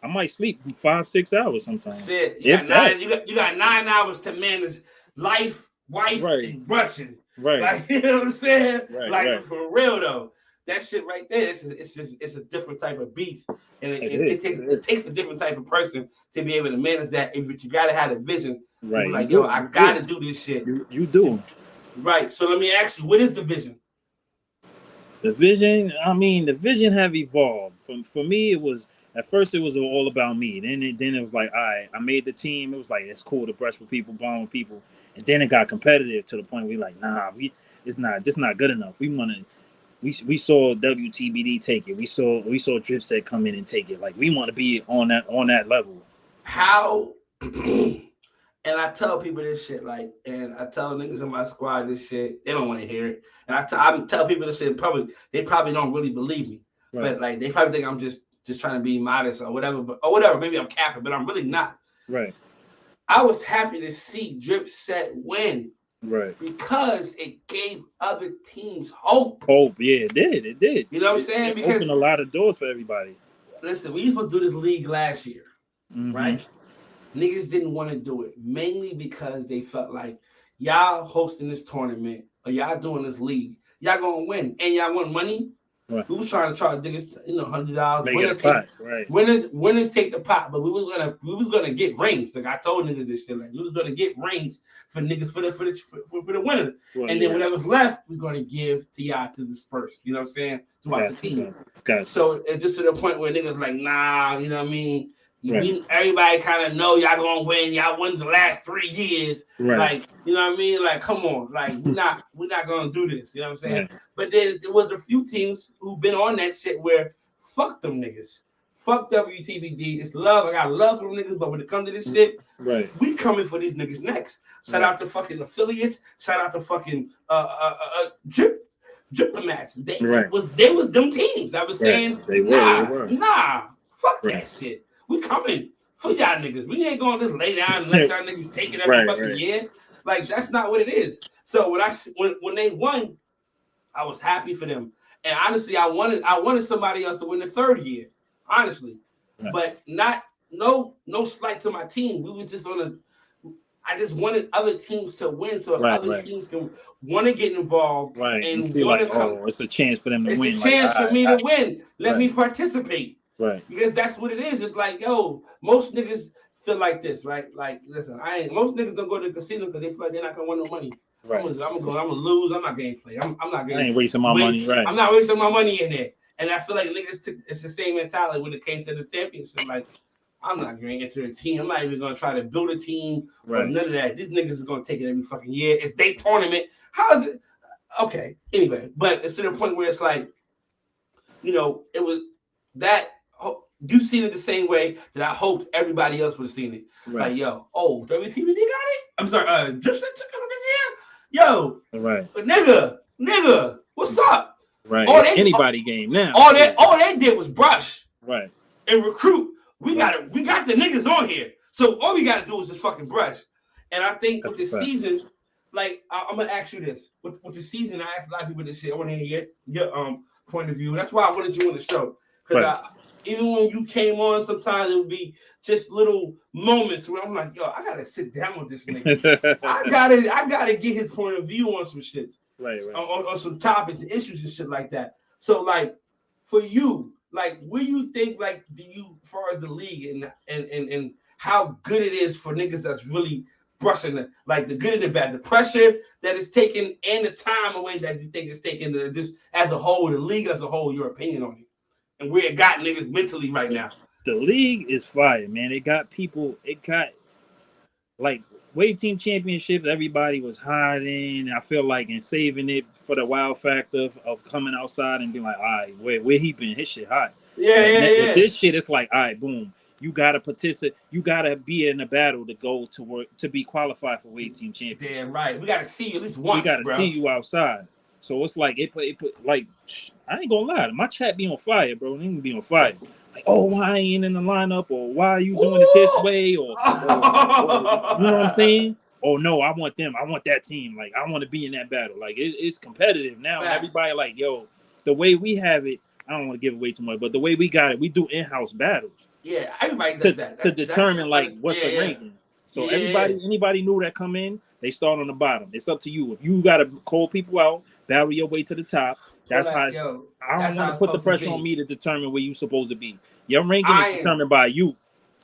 I might sleep 5-6 hours sometimes. That's it. You got 9 hours to manage life, wife, and brushing. Right. Like, you know what I'm saying? Right. For real though. That shit right there, it's a different type of beast. And it takes a different type of person to be able to manage that. If you gotta have a vision. Right. Like, I gotta do this shit. You do. Right. So let me ask you, what is the vision? The vision have evolved. For me, at first it was all about me. Then it was like, all right, I made the team. It was like, it's cool to brush with people, bond with people. And then it got competitive to the point where we're like, nah, it's not good enough. We saw WTBD take it. We saw Drip Set come in and take it. Like, we want to be on that level. How? And I tell people this shit, like, and I tell niggas in my squad this shit. They don't want to hear it. And I tell people this shit. They probably don't really believe me, but like, they probably think I'm just trying to be modest or whatever. Maybe I'm capping, but I'm really not. Right. I was happy to see Drip Set win. Right. Because it gave other teams hope. Yeah, it did. You know what I'm saying? Because opened a lot of doors for everybody. Listen, we supposed to do this league last year, right? Niggas didn't want to do it, mainly because they felt like y'all hosting this tournament or y'all doing this league, y'all gonna win, and y'all want money. Right. We was trying to charge niggas, $100. Winners take the pot, but we was gonna get rings. Like I told niggas this shit, like we was gonna get rings for niggas for the winners, and then whatever's left, we're gonna give to y'all to disperse. You know what I'm saying? Throughout the team. Gotcha. So it's just to the point where niggas like, nah, you know what I mean? Everybody kind of know y'all gonna win. Y'all won the last 3 years. Right. Like, you know what I mean? Like, come on. Like, we're not gonna do this. You know what I'm saying? Yeah. But then there was a few teams who've been on that shit where fuck them niggas. Fuck WTBD. It's love. I got love for them niggas, but when it comes to this shit, we coming for these niggas next. Shout out to fucking affiliates. Shout out to fucking diplomats. They was them teams. I was saying, they were. Nah, fuck that shit. We coming for y'all niggas. We ain't gonna just lay down and let y'all niggas take it every fucking year. Like, that's not what it is. So when they won, I was happy for them. And honestly, I wanted somebody else to win the 3rd year. Honestly. But no slight to my team. We was just I I just wanted other teams to win, so if Right, other teams can want to get involved right. You and see, want like, to come, it's a chance for them to it's a win. Like, chance for me to win. Let me right, participate. right, Because that's what it is. It's like, yo, most niggas feel like this, right? Like, listen, most niggas don't go to the casino because they feel like they're not gonna win no money. right. I'm gonna lose. I'm not getting played. I'm not I getting ain't wasting my money, right? I'm not wasting my money in there. And I feel like niggas it's the same mentality when it came to the championship. Like, I'm not going to enter a team. I'm not even going to try to build a team or none of that. These niggas is going to take it every fucking year. It's their tournament. How is it? Okay. Anyway, but it's to the point where it's like, you know, it was that you seen it the same way that I hoped everybody else would have seen it. Right. Like, yo, WTVD got it? I'm sorry, just took it this year? Yo, right. Nigga, what's up? Right. It's anybody game now. All they did was brush. Right. And recruit. We got the niggas on here. So all we gotta do is just fucking brush. And I think with the season, like I'm gonna ask you this. With the season, I asked a lot of people this shit. I want to hear your point of view. That's why I wanted you on the show. Because even when you came on, sometimes it would be just little moments where I'm like, yo, I gotta sit down with this nigga. I gotta get his point of view on some shit. Right. On some topics and issues and shit like that. So like for you, like what do you think, like as far as the league and how good it is for niggas that's really brushing it, like the good and the bad, the pressure that is taken and the time away that you think is taken, just as a whole, the league as a whole, your opinion on it and where it got niggas mentally right now. The league is fire, man. It got like Wave Team Championships, everybody was hiding. I feel like and saving it for the wow factor of coming outside and being like, all right, where he been? His shit hot. Yeah. This shit, it's like, all right, boom. You gotta participate. You gotta be in the battle to go to work to be qualified for Wave Team Championships. Damn right. We gotta see you at least once. We gotta see you outside. So it's like it put like I ain't gonna lie. My chat be on fire, bro. It ain't be on fire. Like, why I ain't in the lineup, or why are you doing it this way, or you know what I'm saying? Oh no, I want them. I want that team. Like I want to be in that battle. Like it's competitive now. And everybody like, yo, the way we have it. I don't want to give away too much, but the way we got it, we do in-house battles. Yeah, everybody does that to determine like what's the ranking. So anybody new that come in, they start on the bottom. It's up to you. If you gotta call people out, battle your way to the top. That's how. I don't want to put the pressure on me to determine where you're supposed to be. Your ranking is determined by you.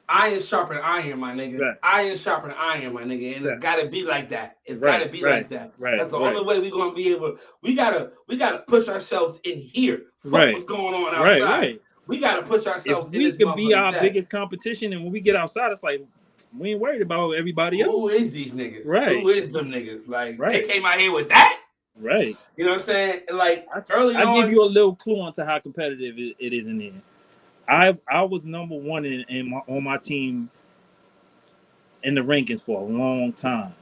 Iron sharpen iron, my nigga. Right. Iron sharpen iron, my nigga. And it's gotta be like that. It's gotta be like that. Right. That's the only way we're gonna be able. We gotta push ourselves in here. Fuck what's going on outside. Right. We gotta push ourselves in this. We can be our biggest competition, and when we get outside, it's like we ain't worried about everybody else. Who is these niggas? Right. Who is them niggas? Like they came out here with that. Right. You know what I'm saying? Like early on, I give you a little clue onto how competitive it is in there. I was number one on my team in the rankings for a long time.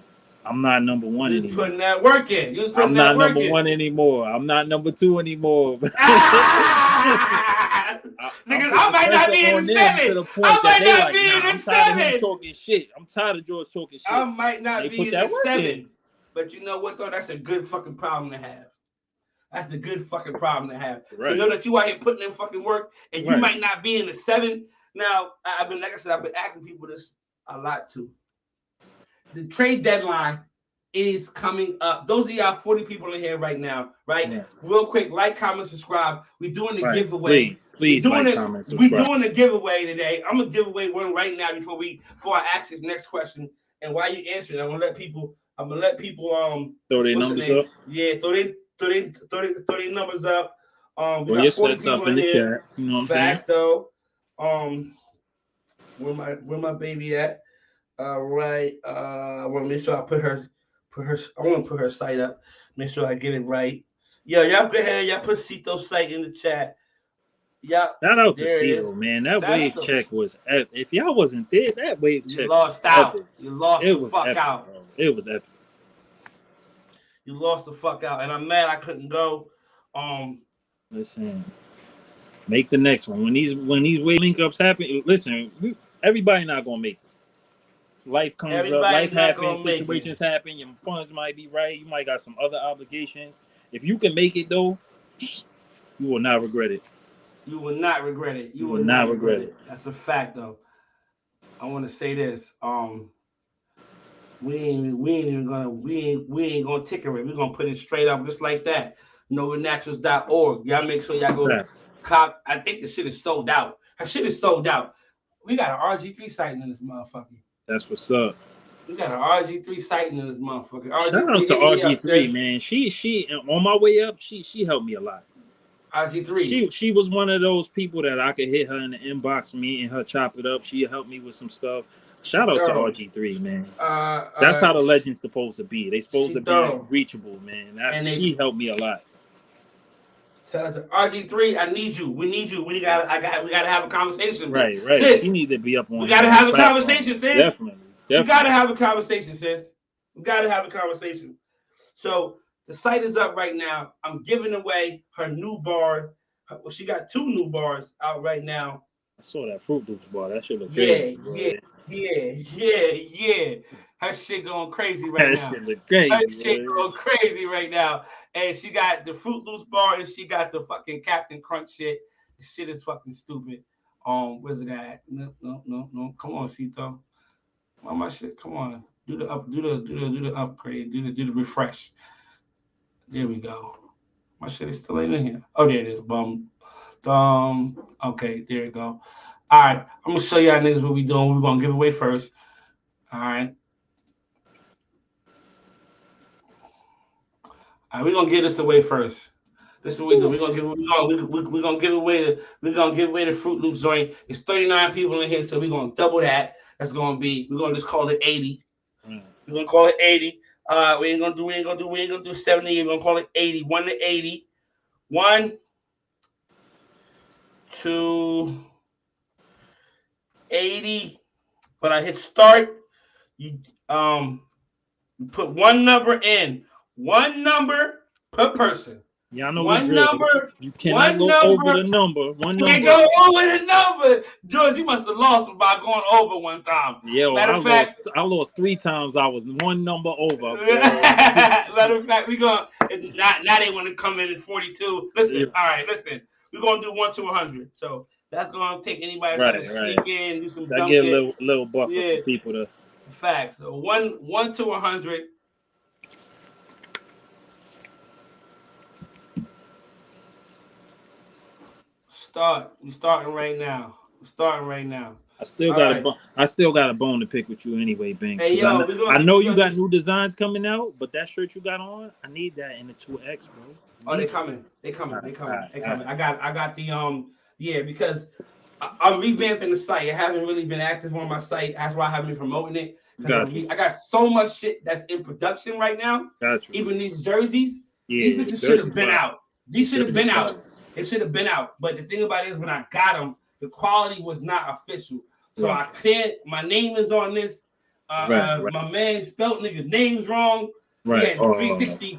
I'm not number one anymore. You putting that work in. I'm not number one anymore. I'm not number two anymore. Niggas, I might not be in the 7. To the point I might not be in the 7. I'm tired of him talking shit. I'm tired of George talking shit. I might not be in the 7. But you know what, though? That's a good fucking problem to have. That's a good fucking problem to have. Right. To know that you out here putting in fucking work and you might not be in the 7. Now, I've been asking people this a lot too. The trade deadline is coming up. Those of y'all 40 people in here right now, right? Yeah. Real quick, like, comment, subscribe. We're doing the giveaway. Please comment, subscribe. We're doing the giveaway today. I'm gonna give away one right now before I ask this next question. And while you answer it, I'm gonna let people throw their numbers up. Yeah, throw their numbers up. We got 40 people in the chat. You know what I'm saying? Though. Where my baby at? Right. I want to make sure I put her. I want to put her site up. Make sure I get it right. Yeah, y'all go ahead. Y'all put Cito's site in the chat. Yeah. Shout out to Cito, man. That wave check was. If y'all wasn't there, that wave check. You lost out. You lost the fuck out. Bro. It was epic. You lost the fuck out, and I'm mad I couldn't go. Listen, make the next one when these wave link ups happen. Listen, everybody not gonna make it. Life comes up, life happens, situations happen. Your funds might be right. You might got some other obligations. If you can make it though, you will not regret it. You will not regret it. You will not regret it. That's a fact, though. I want to say this. We ain't gonna ticker it. We're gonna put it straight up just like that. NovaNaturals.org. Y'all make sure y'all go cop. I think the shit is sold out. Her shit is sold out. We got an RG3 sighting in this motherfucker. That's what's up. We got an RG3 sighting in this motherfucker. Shout out to RG3, man. She on my way up, she helped me a lot. RG3. She was one of those people that I could hit her in the inbox, me and her chop it up. She helped me with some stuff. Shout out to RG3, man. That's how the legend's supposed to be. They supposed to be reachable, man. She helped me a lot. Shout out to RG3. I need you. We need you. We gotta have a conversation. Right. Sis, she need to be up on. We gotta have a conversation, sis. Definitely. We gotta have a conversation, sis. We gotta have a conversation. So the site is up right now. I'm giving away her new bar. Well, she got 2 new bars out right now. I saw that Fruit Loops bar. That shit look crazy. Yeah. Her shit going crazy right now. Shit look crazy. Her shit going crazy right now. And she got the Fruit Loops bar and she got the fucking Captain Crunch shit. The shit is fucking stupid. Where's it at? No. Come on, Cito. Why my shit? Come on. Do the upgrade. Do the refresh. There we go. My shit is still in here. Oh, there it is. Okay, there you go. All right, I'm gonna show y'all niggas what we doing. We're gonna give away first. All right, we're gonna give this away first. This is what we do. We're gonna give away the Fruit Loops joint. It's 39 people in here, so we're gonna double that. We're gonna just call it 80. We're gonna call it 80. We ain't gonna do 70. We're gonna call it 80. 1 to 80. 1 to 80. When I hit start, you put one number in. One number per person. Yeah, I know one number. You cannot go over the number. One number. Can't go over the number. George, you must have lost by going over one time. Yeah, I lost 3 times. I was one number over. Matter of fact, we gonna now they want to come in at 42. Listen, all right, listen. We're gonna do 1 to 100. So that's gonna take anybody trying to sneak in, do some dumb shit. Get a little buffer for people to. Facts. So 1 to 100. We're starting right now. I still got a bone to pick with you anyway, Banks. Hey, yo, I know you got new designs coming out, but that shirt you got on, I need that in the 2X, bro. Oh, they coming. They coming. I got the because I'm revamping the site. I haven't really been active on my site. That's why I haven't been promoting it. I got so much shit that's in production right now. Even these jerseys, these bitches should have been out. These should have been out. It should have been out. But the thing about it is when I got them, the quality was not official. So I can't. My name is on this. My man spelled niggas' names wrong. He had 360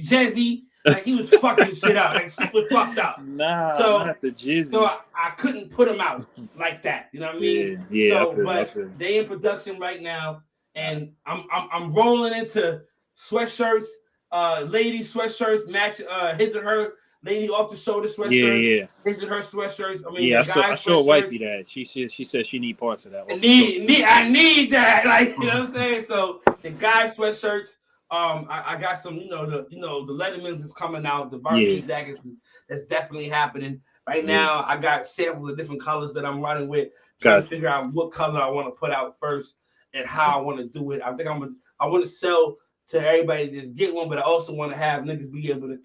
Jazzy. Like he was fucking shit up. Like shit was fucked up. Not the Jizzy. So I couldn't put them out like that. You know what I mean? But they in production right now, and I'm rolling into sweatshirts, lady sweatshirts, match his and her. Lady off the shoulder sweatshirts. His and her sweatshirts. I mean, I showed wifey that. She said she need parts of that. I need that. Like you know what I'm saying. So the guy sweatshirts. I got some. The Letterman's is coming out. The varsity jackets that's definitely happening right now. I got samples of different colors that I'm running with. Trying to figure out what color I want to put out first and how I want to do it. I think I want to sell to everybody just get one, but I also want to have niggas be able to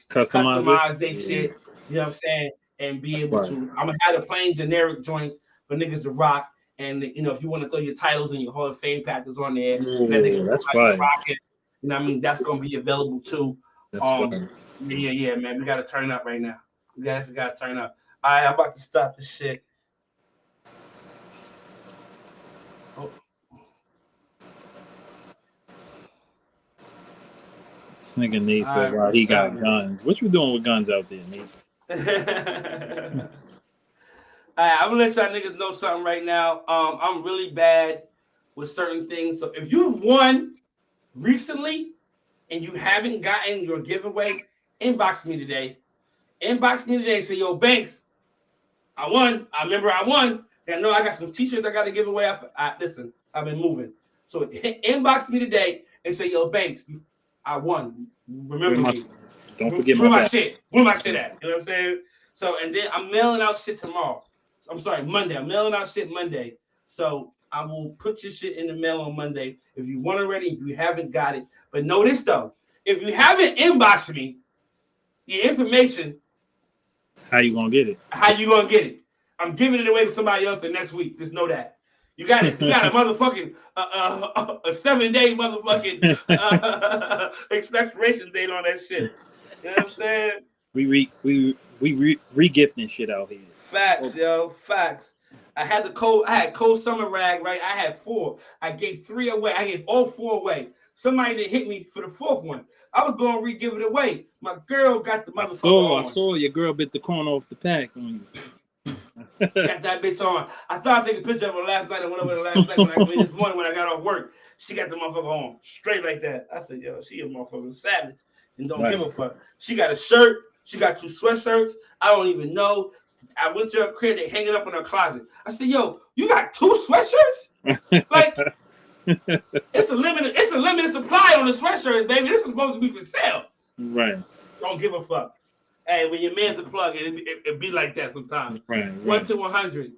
customize their shit. You know what I'm saying? And be able to. I'm gonna have the plain generic joints for niggas to rock. And if you want to throw your titles and your Hall of Fame packets on there, that's fine. You know what I mean? That's gonna be available too. Yeah, man. We gotta turn up right now. We gotta turn up. All right, I'm about to stop this shit. Oh. Nigga Nate said, "Wow, he got guns. What you doing with guns out there, Nate?" All right, I'm gonna let y'all niggas know something right now. I'm really bad with certain things. So if you've won recently and you haven't gotten your giveaway, inbox me today. Say, yo, Banks, I won. I remember I won. And I know I got some t-shirts I got to give away. Listen, I've been moving. So inbox me today and say, yo, Banks, I won. Remember me. Don't forget Where my my shit. Where my shit at? You know what I'm saying? So, and then I'm mailing out shit tomorrow. I'm sorry, Monday. I'm mailing out shit Monday. So I will put your shit in the mail on Monday. If you want it ready, if you haven't got it. But know this though. If you haven't inboxed me, your information. How you gonna get it? How you gonna get it? I'm giving it away to somebody else for next week. Just know that. You got it. You got a motherfucking a 7-day motherfucking expiration date on that shit. You know what I'm saying? We re-gifting shit out here. Facts, yo, facts. I had cold summer rag, right? I had 4. I gave 3 away. I gave all 4 away. Somebody didn't hit me for the 4th one. I was going to re-give it away. My girl got the motherfucker on. I saw your girl bit the corn off the pack on you. Got that bitch on. I thought I'd take a picture of her last night. I went over the last night this morning when I got off work. She got the motherfucker on straight like that. I said, yo, she a motherfucking savage and don't give a fuck. She got a shirt. She got 2 sweatshirts. I don't even know. I went to her crib. They hang it up in her closet. I said, yo, you got 2 sweatshirts? Like, it's a limited supply on the sweatshirts, baby. This is supposed to be for sale. Right. Don't give a fuck. Hey, when your man's a plug, it be like that sometimes. Right. 1 to 100.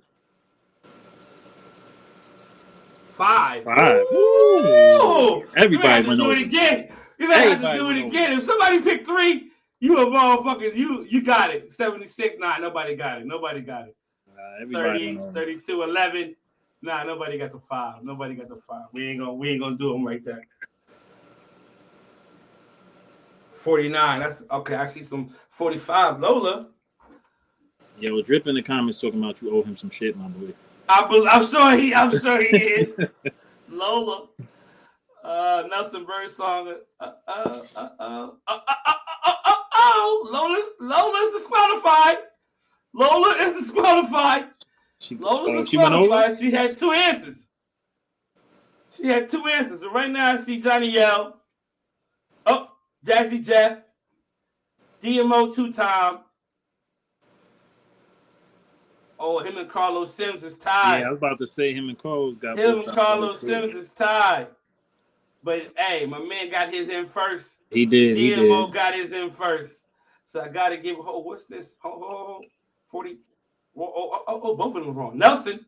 5. Ooh. Everybody went over. Do it again. You might have to do it again. If somebody picked 3, you a motherfucker. You got it. 76. Nah, nobody got it. Nobody got it. 30, 32, 11. Nah, nobody got the 5. Nobody got the 5. We ain't gonna do them like that. 49. That's okay. I see some 45. Lola. Yo, Drip in the comments talking about you owe him some shit, my boy. I'm sure he is. Lola. Nelson Birdsong. Lola's disqualified. Lola is disqualified. Lola's disqualified. She had 2 answers. So right now I see Johnny Yell. Oh, Jazzy Jeff. DMO 2-time. Oh, him and Carlos Sims is tied. Yeah, I was about to say him and Carlos got. Him and Carlos Sims is tied. But hey, my man got his in first. He did. DMO got his in first. So I gotta give. Oh, what's this? 40. Oh, both of them were wrong. Nelson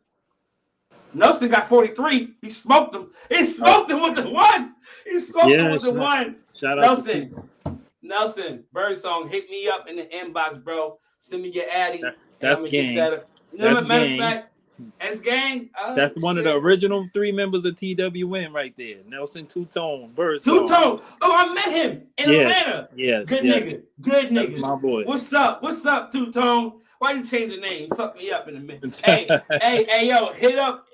got 43. He smoked him. He smoked him with the 1. He smoked him with the 1. Shout out Nelson, Birdsong, hit me up in the inbox, bro. Send me your addy. That's gang. Matter of fact, that's gang. That's one of the original 3 members of TWN right there. Nelson Two-Tone, Oh, Birdsong. I met him in Atlanta. Yes. Good nigga. That's my boy. What's up, Two-Tone? Why you change the name? You fuck me up in a minute. hey, yo, hit up,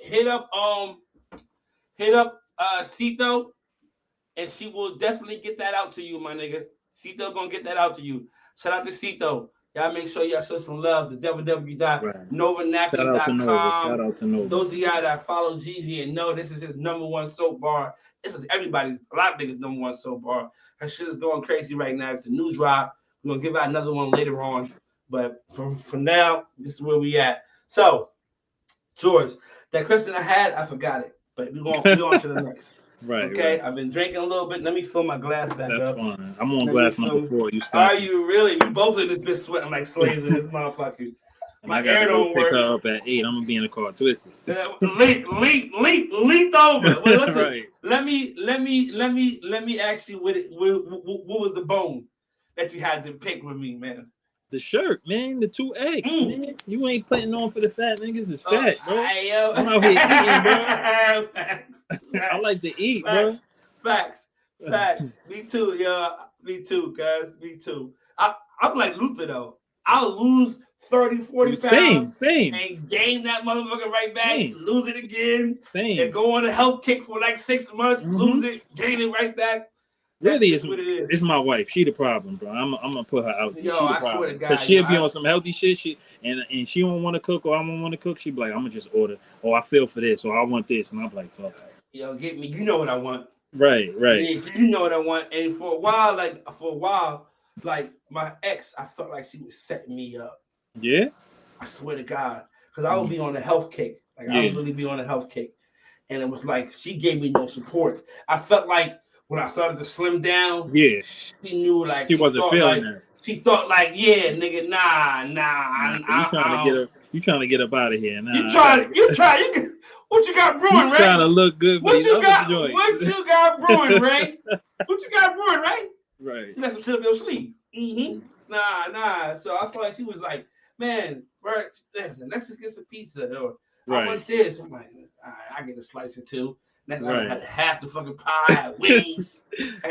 Cito, and she will definitely get that out to you, my nigga. Cito gonna get that out to you. Shout out to Cito. Y'all make sure y'all show some love to www.novanaki.com. Shout out to Nova. Those of y'all that follow Gigi and know this is his #1 soap bar. This is a lot of niggas' #1 soap bar. Her shit is going crazy right now. It's the new drop. We're gonna give out another one later on. But for now, this is where we at. So, George, that question I had, I forgot it. But we're going to the next. Right. Okay, I've been drinking a little bit. Let me fill my glass back up. That's fine. I'm on glass number 4. You start. Are you really? We both in this bitch sweating like slaves in this motherfucker. My air don't work. Pick her up at 8. I'm gonna be in the car twisted. Leaped over. Well, listen, right. Let me ask you what was the bone that you had to pick with me, man? The shirt, man. The 2 eggs, man. You ain't putting on for the fat niggas. It's fat, bro. I'm out here eating, bro. I like to eat, bro. Facts. Me too, yo. Me too, guys. Me too. I'm like Luther, though. I'll lose 30, 40 pounds. Same. And gain that motherfucker right back. Lose it again. Same. And go on a health kick for like 6 months. Lose it. Gain it right back. Really, it's my wife. She the problem, bro. I'm gonna put her out there. Yo, I swear to God. Because she'll be on some healthy shit. And she don't want to cook, or I don't want to cook. She be like, I'm gonna just order. Oh, I feel for this, or I want this, and I'm like, fuck. Yo, get me. You know what I want. Right. Yeah, you know what I want. And for a while, like my ex, I felt like she was setting me up. Yeah. I swear to God, because I would be on a health kick. Like I would really be on a health kick. and it was like she gave me no support. I felt like when I started to slim down, Yeah, she knew like she wasn't feeling that. she thought like, yeah, nigga, nah, Nah, you trying to get her? You trying to get up out of here? Nah, you can. What you got brewing, you Ray? trying to look good for these other joints. What you got brewing, Ray? What you got brewing, Ray? Right. You got some shit up your sleeve. Mm-hmm. Nah. So I feel like she was like, man, Bert, let's just get some pizza. Or I want this. I'm like, all right, I get a slice or two. Next time I had half the fucking pie. I had wings. I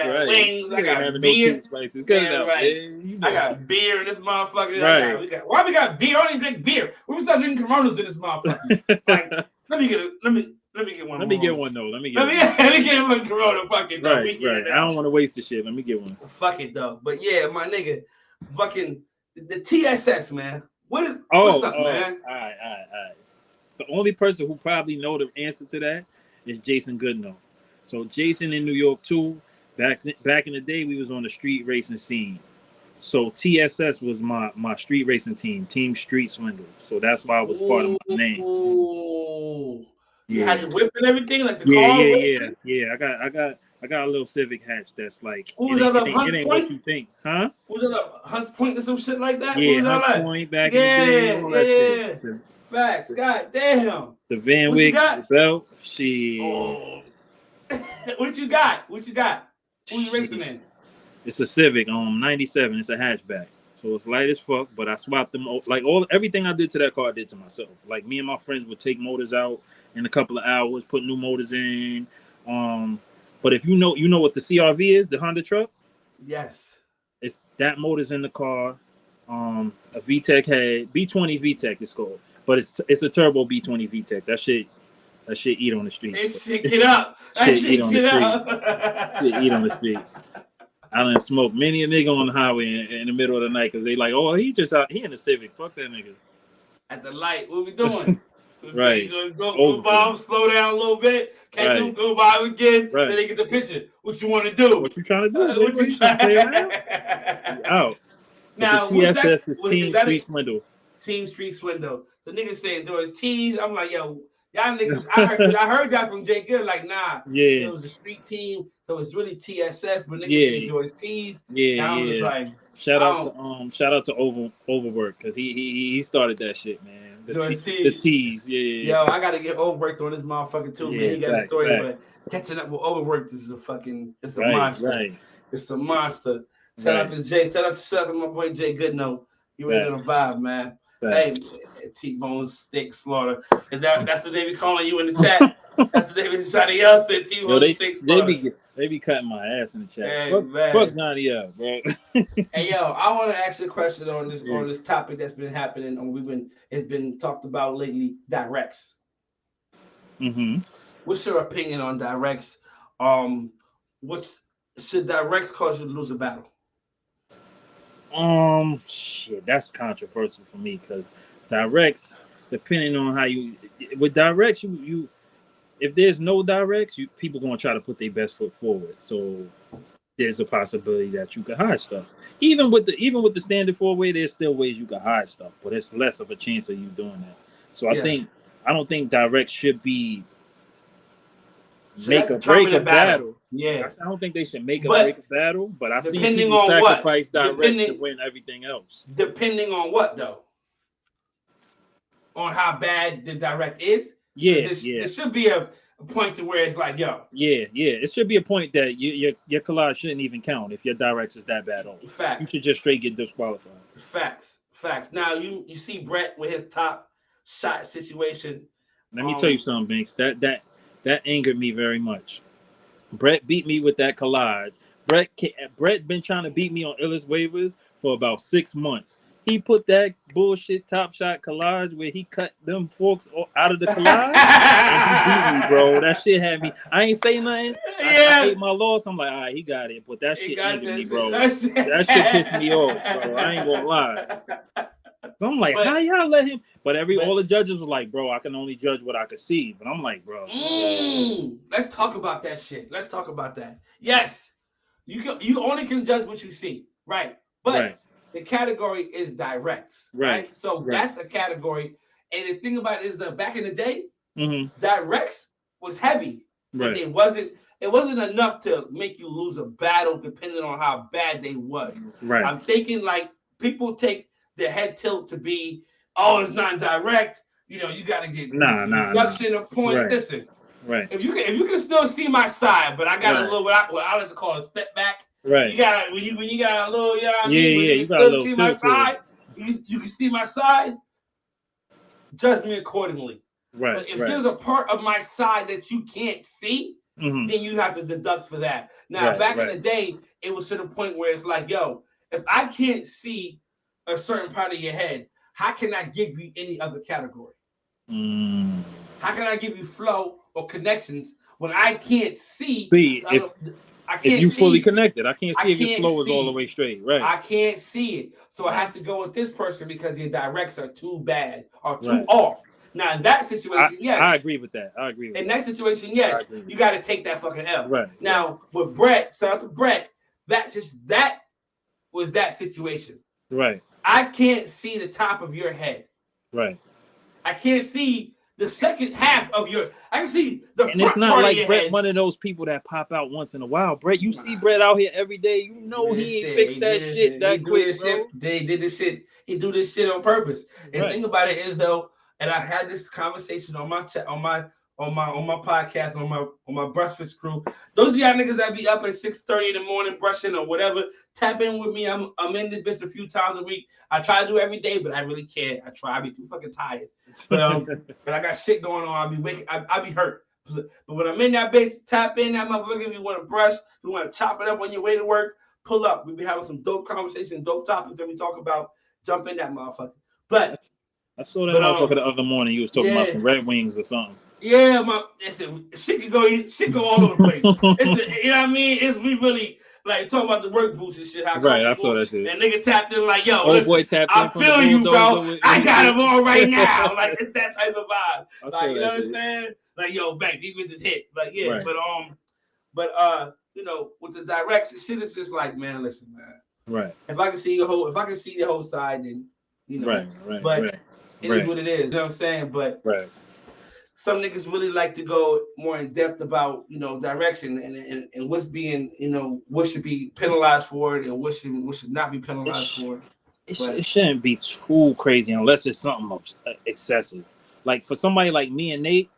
got beer. No slices. Good enough, man. I got beer in this motherfucker. Right. Why we got beer? I don't even drink beer. We start drinking Coronas in this motherfucker. Like, let me get one. Let me get one though. Let me get one Corona. Fucking though. Right. I don't want to waste the shit. Let me get one. Fuck it though. But yeah, my nigga, fucking the TSS, man. What's up, man? All right. The only person who probably know the answer to that is Jason Goodnow. So Jason in New York too. Back in the day, we was on the street racing scene. So TSS was my street racing team, Team Street Swindle. So that's why I was part of my name. Ooh. You had the whip and everything, like the car. Yeah. I got a little Civic hatch that's like it ain't what you think, huh? Was it a Hunts Point or some shit like that? Yeah, Hunts Point back in the day. All that shit. Facts. God damn. The Van Wyck, the belt. Shit. Oh. What you got? Who you racing in? It's a Civic 97. It's a hatchback. So it's light as fuck, but I swapped them like everything I did to that car I did to myself. Like me and my friends would take motors out in a couple of hours, put new motors in. But if you know what the CRV is, the Honda truck? Yes. It's that motor's in the car. A VTEC head, B20 VTEC is called. But it's a turbo B20 VTEC. That shit eat on the streets. It shit get up. Shit eat on the streets. Shit eat on the street. I done smoked many a nigga on the highway in the middle of the night because they like, oh, he in the Civic. Fuck that nigga. At the light, what we doing? Right. You gonna go by him, slow down a little bit, catch him, go by him again, then they get the picture. What you want to do? What you trying to do? What you trying to play around? Out. Now, the TSS is Team Street Swindle. Team Street Swindle. The niggas saying George Tss. I'm like, yo, y'all niggas. I heard that from Jay Good. Like, nah, it was a street team, so it's really TSS. But niggas say George Tss. Yeah, I was like, shout out to Overwork because he started that shit, man. The T's, yeah. Yo, I gotta get Overworked on this motherfucker too, man. He got a story, but catching up with Overworked is a monster. Right. It's a monster. Shout out to Jay. Shout out to my boy Jay Goodnow. You ain't gonna vibe, man. Hey, T-Bone Steak Slaughter. That's what they be calling you in the chat. That's what they be trying to say. T-Bone Steak Slaughter. They be cutting my ass in the chat. Hey, fuck Johnny up, bro. Hey, yo, I want to ask you a question on this topic that's been happening and it's been talked about lately. Directs. Mm-hmm. What's your opinion on directs? Should directs cause you to lose a battle? Shit, that's controversial for me because directs, depending on how you with directs, you if there's no directs, people gonna try to put their best foot forward. So there's a possibility that you can hide stuff. Even with the standard 4-way, there's still ways you can hide stuff, but it's less of a chance of you doing that. So I don't think directs should be make or break a battle. Yeah, I don't think they should make or break a battle, but I see people sacrifice directs to win everything else. Depending on what though? On how bad the direct is? Yeah, there should be a point to where it's like, yo. Yeah. It should be a point that your collage shouldn't even count if your directs is that bad. Facts. You should just straight get disqualified. Facts. Now you see Brett with his top shot situation. Let me tell you something, Binks. That angered me very much. Brett beat me with that collage. Brett been trying to beat me on Illis waivers for about 6 months. He put that bullshit Top Shot collage where he cut them forks out of the collage and he beat me, bro. That shit had me. I ain't say nothing. I hate my loss. I'm like, all right, he got it. But that shit angered me, bro. That shit pissed me off, bro. I ain't gonna lie. So I'm like, how y'all let him? But all the judges was like, bro, I can only judge what I can see. But I'm like, bro. Let's talk about that shit. Let's talk about that. Yes, you only can judge what you see, right? But the category is directs, right? So that's the category. And the thing about it is that back in the day, directs was heavy, but it wasn't enough to make you lose a battle depending on how bad they was. Right. I'm thinking like people take the head tilt to be, oh, it's not direct. You know, you got to get reduction of points. Right. Listen, right. If you can still see my side, but I got a little what I like to call a step back. Right. You got when you got a little, you know what I mean? Yeah, you can still see my side. You can see my side. Judge me accordingly. Right. But if there's a part of my side that you can't see, then you have to deduct for that. Now, back in the day, it was to the point where it's like, yo, if I can't see a certain part of your head, how can I give you any other category? How can I give you flow or connections when I can't see? If you fully connected, I can't see if your flow is all the way straight. Right. I can't see it. So I have to go with this person because your directs are too bad or too off. Now, in that situation, yes. I agree with that. In that situation, yes. You got to take that fucking L. Right. Now, with Brett, shout out to Brett, that was that situation. Right. I can't see the top of your head. Right. I can't see the second half of your. I can see the front. And it's not like Brett, head. one of those people that pop out once in a while. Brett, you see Brett out here every day. You know he ain't fixed that shit that quick, bro. They did this shit. He do this shit on purpose. And the thing about it is though, and I had this conversation on my podcast on my breakfast crew. Those of y'all niggas that be up at 6:30 in the morning brushing or whatever, tap in with me. I'm in this bitch a few times a week. I try to do every day, but I really can't. I be too fucking tired. But I got shit going on. I be hurt. But when I'm in that bitch, tap in that motherfucker. If you want to brush, if you want to chop it up on your way to work, pull up. We be having some dope conversations, dope topics that we talk about. Jump in that motherfucker. But I saw that motherfucker the other morning. He was talking about some Red Wings or something. Yeah, shit can go all over the place. You know what I mean? We really like talking about the work boots and shit. Right, I saw that shit. And nigga tapped in like, yo, old boy tapped in. I feel you, bro. I got him on right now. Like it's that type of vibe. Like you know what I'm saying? Like yo, bang, these bitches hit. Like yeah, but you know, with the directs, shit is just like, man, listen, man. Right. If I can see the whole side, then you know. Right. But it is what it is. You know what I'm saying? But some niggas really like to go more in depth about, you know, direction and what's being, you know, what should be penalized for it and what should not be penalized for it. It shouldn't be too crazy unless it's something excessive. Like for somebody like me and Nate,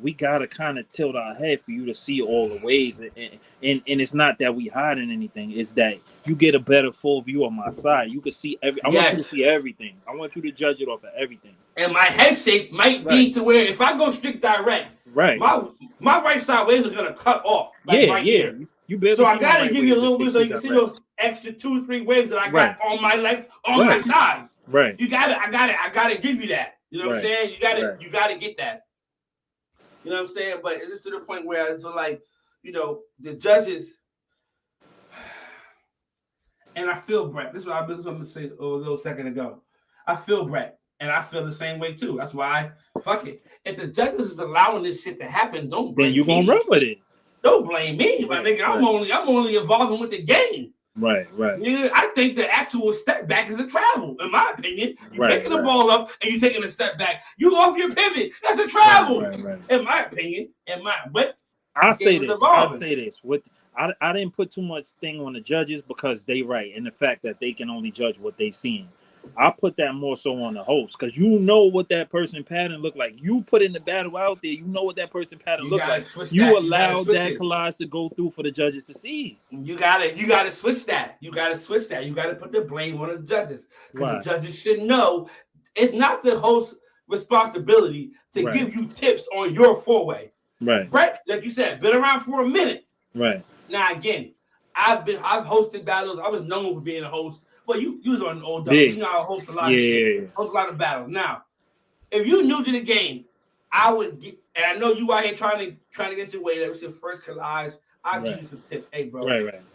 we gotta kind of tilt our head for you to see all the waves, and it's not that we hiding anything. It's that you get a better full view on my side. You can see I want you to see everything. I want you to judge it off of everything. And my head shape might be to where if I go strict direct, my right side waves are gonna cut off. Like here. So I gotta give you a little bit so you can see those extra 2-3 waves that I got on my my side. Right. I gotta give you that. You know what I'm saying? You gotta get that. You know what I'm saying? But it's just to the point where it's like, you know, the judges, and I feel Brett. This is what I'm going to say a little second ago. I feel Brett, and I feel the same way too. That's why, fuck it. If the judges is allowing this shit to happen, don't blame me. Then you're going to run with it. Don't blame me, my nigga. I'm only involved with the game. Right. Yeah, I think the actual step back is a travel, in my opinion. You're taking the ball up and you're taking a step back. You off your pivot. That's a travel, in my opinion. But I'll say this. I didn't put too much thing on the judges because they right, and the fact that they can only judge what they seen. I put that more so on the host because you know what that person pattern look like. You put in the battle out there, you know what that person pattern look like. You allowed that collage to go through for the judges to see. You gotta switch that. You gotta put the blame on the judges. Because the judges should know it's not the host's responsibility to give you tips on your four-way. Right. Like you said, been around for a minute. Right. Now again, I've hosted battles. I was known for being a host. Well, you was on old dog. You know I host a lot of shit. Host a lot of battles. Now, if you're new to the game, I would get, and I know you out here trying to get your way. That was your first collage. I'll give you some tips. Hey, bro.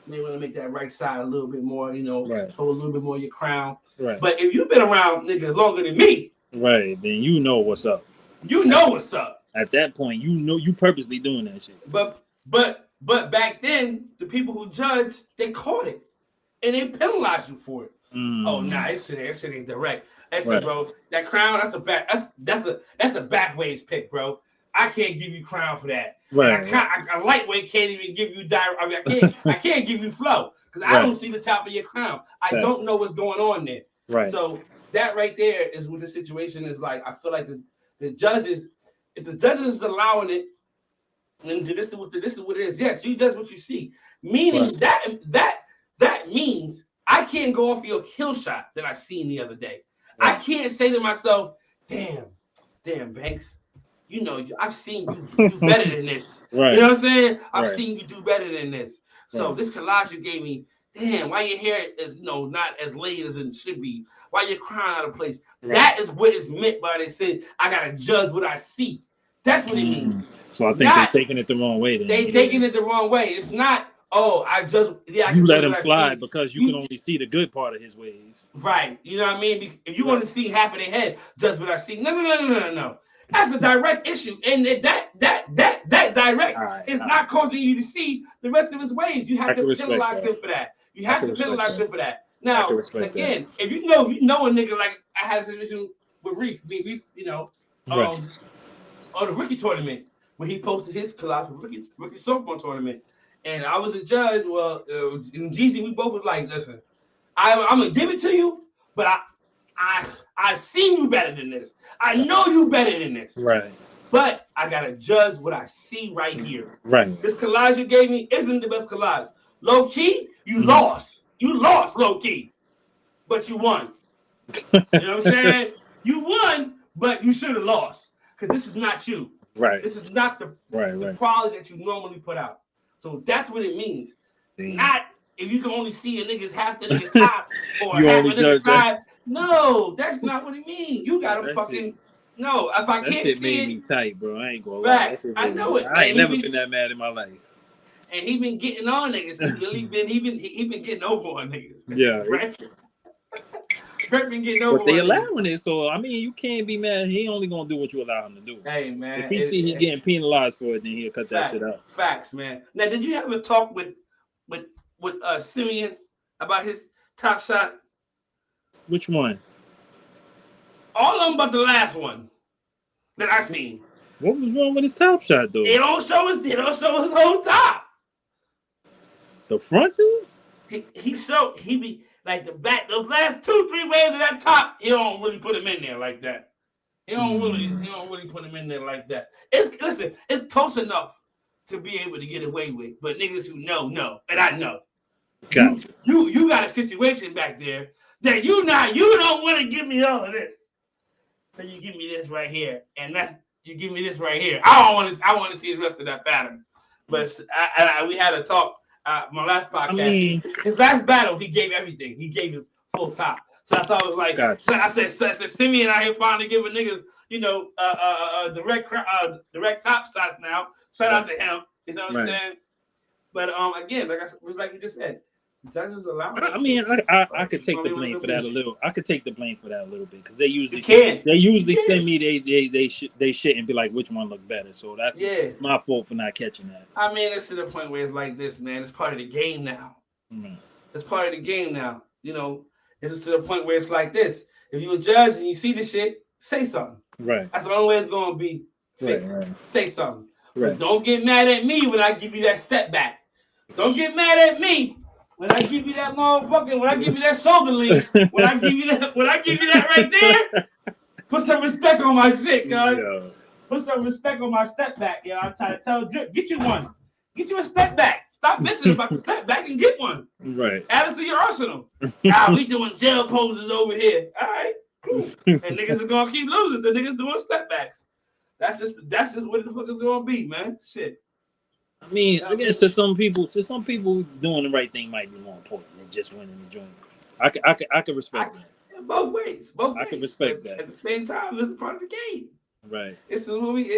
Maybe want to make that right side a little bit more, you know, show a little bit more of your crown. Right. But if you've been around niggas longer than me, then you know what's up. You know what's up. At that point, you know you purposely doing that shit. But back then, the people who judged, they caught it. And they penalized you for it. Oh nah, that shit ain't direct. That shit, bro. That crown, that's a back waves pick, bro. I can't give you crown for that. Right. A lightweight can't even give you direct. I mean, I can't give you flow because I don't see the top of your crown. I don't know what's going on there. Right. So that right there is what the situation is like. I feel like the judges, if the judges is allowing it, and this is what it is. Yes, you judge what you see. Meaning that means I can't go off your kill shot that I seen the other day. Right. I can't say to myself, damn, Banks, you know, I've seen you do better than this. Right. You know what I'm saying? I've seen you do better than this. So this collage you gave me, damn, why your hair is, not as laid as it should be? Why your crown out of place? Right. That is what is meant by they said, I gotta judge what I see. That's what it means. So I think they're taking it the wrong way. They're taking it the wrong way. It's not, I you let him slide because you can only see the good part of his waves. Right. You know what I mean? If you want to see half of their head, judge what I see. No. That's a direct issue. And that direct is not causing you to see the rest of his waves. You have to penalize him for that. You have to penalize him for that. Now, again, if you know a nigga like I had a situation with Reef, on the rookie tournament when he posted his collage for rookie softball tournament, and I was a judge. Well, in GZ, we both was like, listen, I'm gonna give it to you, but I seen you better than this. I know you better than this. Right. But I gotta judge what I see right here. Right. This collage you gave me isn't the best collage. Low key, you lost. You lost low key, but you won. You know what I'm saying? You won, but you should have lost because this is not you. Right. This is not the quality that you normally put out. So that's what it means. Not if you can only see a nigga's half the nigga top or half a nigga's side. No, that's not what it means. You gotta no. If I can't see made it, me tight, bro. I ain't gonna lie. I know it. I ain't never been that mad in my life. And he been getting on niggas. He been getting over on niggas. Yeah. Right. Brett been getting over. But they allowing it, so I mean, you can't be mad. He only gonna do what you allow him to do. Hey man, if he see he getting penalized for it, then he'll cut that shit out. Facts, man. Now, did you have a talk with Simeon about his top shot? Which one? All of them, but the last one that I seen. What was wrong with his top shot, though? It don't show his whole top. The front, dude? He be like the back, those last 2-3 waves of that top, he don't really put him in there like that. He don't really put him in there like that. It's close enough to be able to get away with, but niggas who know, and I know. Gotcha. You got a situation back there that you don't want to give me all of this. So you give me this right here, and you give me this right here. I want to see the rest of that pattern. But we had a talk. My last podcast, his last battle, he gave everything. He gave his full top. So I thought it was like, so I said, Simeon out here finally giving niggas, direct top shots now. Shout out to him. You know what I'm saying? But again, like you just said, the judges allow. I mean, I could take the blame for that a little. I could take the blame for that a little bit because they usually send me they shit and be like, which one look better. So that's my fault for not catching that. I mean, it's to the point where it's like this, man. It's part of the game now. It's part of the game now. It's to the point where it's like this. If you a judge and you see the shit, say something. Right. That's the only way it's gonna be fixed. Right. Say something. Right. But don't get mad at me when I give you that step back. Don't get mad at me when I give you that motherfucking, when I give you that shoulder lean, when I give you that right there, put some respect on my shit, guys. Yeah. Put some respect on my step back, yo. I'm trying to tell Drip, get you one. Get you a step back. Stop bitching about the step back and get one. Right. Add it to your arsenal. We doing jail poses over here. All right, cool. And niggas are gonna keep losing. So niggas doing step backs. That's just what the fuck is gonna be, man. Shit. I mean, I guess to some people, doing the right thing might be more important than just winning the joint. I can respect that. Both ways. I can respect that. At the same time, it's part of the game. Right. It's a movie.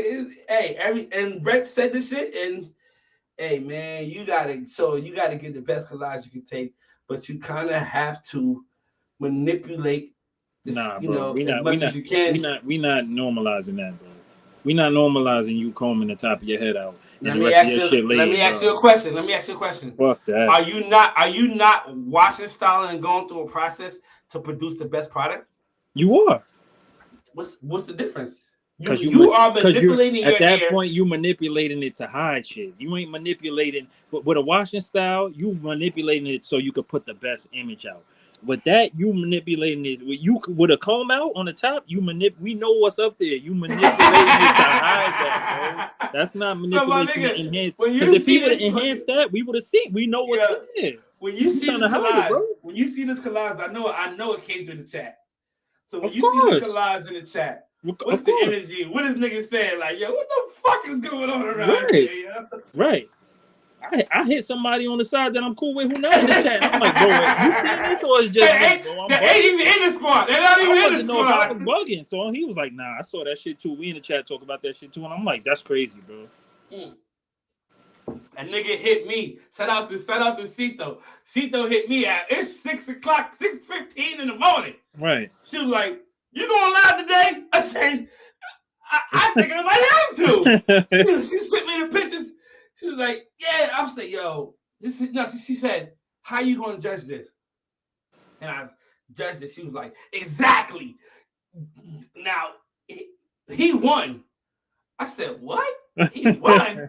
And Brett said this shit, and hey, man, you gotta get the best collage you can take, but you kind of have to manipulate this, as much as you can. We not normalizing that, bro. We not normalizing you combing the top of your head out. Let me ask you a question. Fuck that. Are you not washing, styling, and going through a process to produce the best product? You are. What's the difference? You are manipulating your at that hair. point you manipulating it to hide shit. You ain't manipulating with a washing style. You manipulating it so you could put the best image out. With that, you manipulating it. With a comb out on the top, we know what's up there. You manipulating it to hide that, bro. That's not manipulation to enhance. Because if he would have enhanced that, we would have seen. We know what's there. When you see this collage, I know it came through the chat. So when you see this collage in the chat, what's the energy? What is niggas saying? Like, yo, what the fuck is going on around here? Yo? Right. I hit somebody on the side that I'm cool with who not in the chat. I'm like, bro, you seeing this or is just they ain't even in the squad. They're not even in the squad. I was bugging. So he was like, nah, I saw that shit too. We in the chat talk about that shit too. And I'm like, that's crazy, bro. A nigga hit me. Shout out to Cito. Cito hit me at 6:15 in the morning. Right. She was like, "You going live today?" I said, "I think I might have to." She sent me the pictures. She was like, "Yeah." I was like, "Yo, she said, how you gonna judge this?" And I judged it. She was like, "Exactly." Now he won. I said, "What? He won?"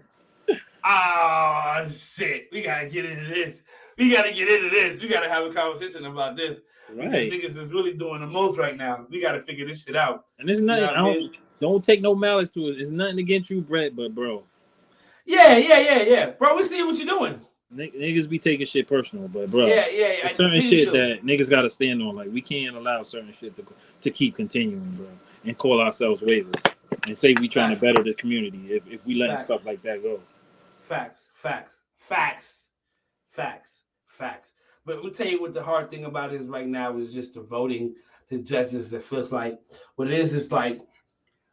Oh shit! We gotta get into this. We gotta have a conversation about this. Right. These niggas is really doing the most right now. We gotta figure this shit out. And there's nothing. Don't take no malice to it. There's nothing against you, Brett, but bro. Yeah. Bro, we see what you're doing. Niggas be taking shit personal, but bro. Yeah. There's certain shit that niggas gotta stand on. Like we can't allow certain shit to keep continuing, bro, and call ourselves waivers and say we trying to better the community if we letting stuff like that go. Facts. But we'll tell you what the hard thing about it is right now is just the voting, the judges. That feels like what it is like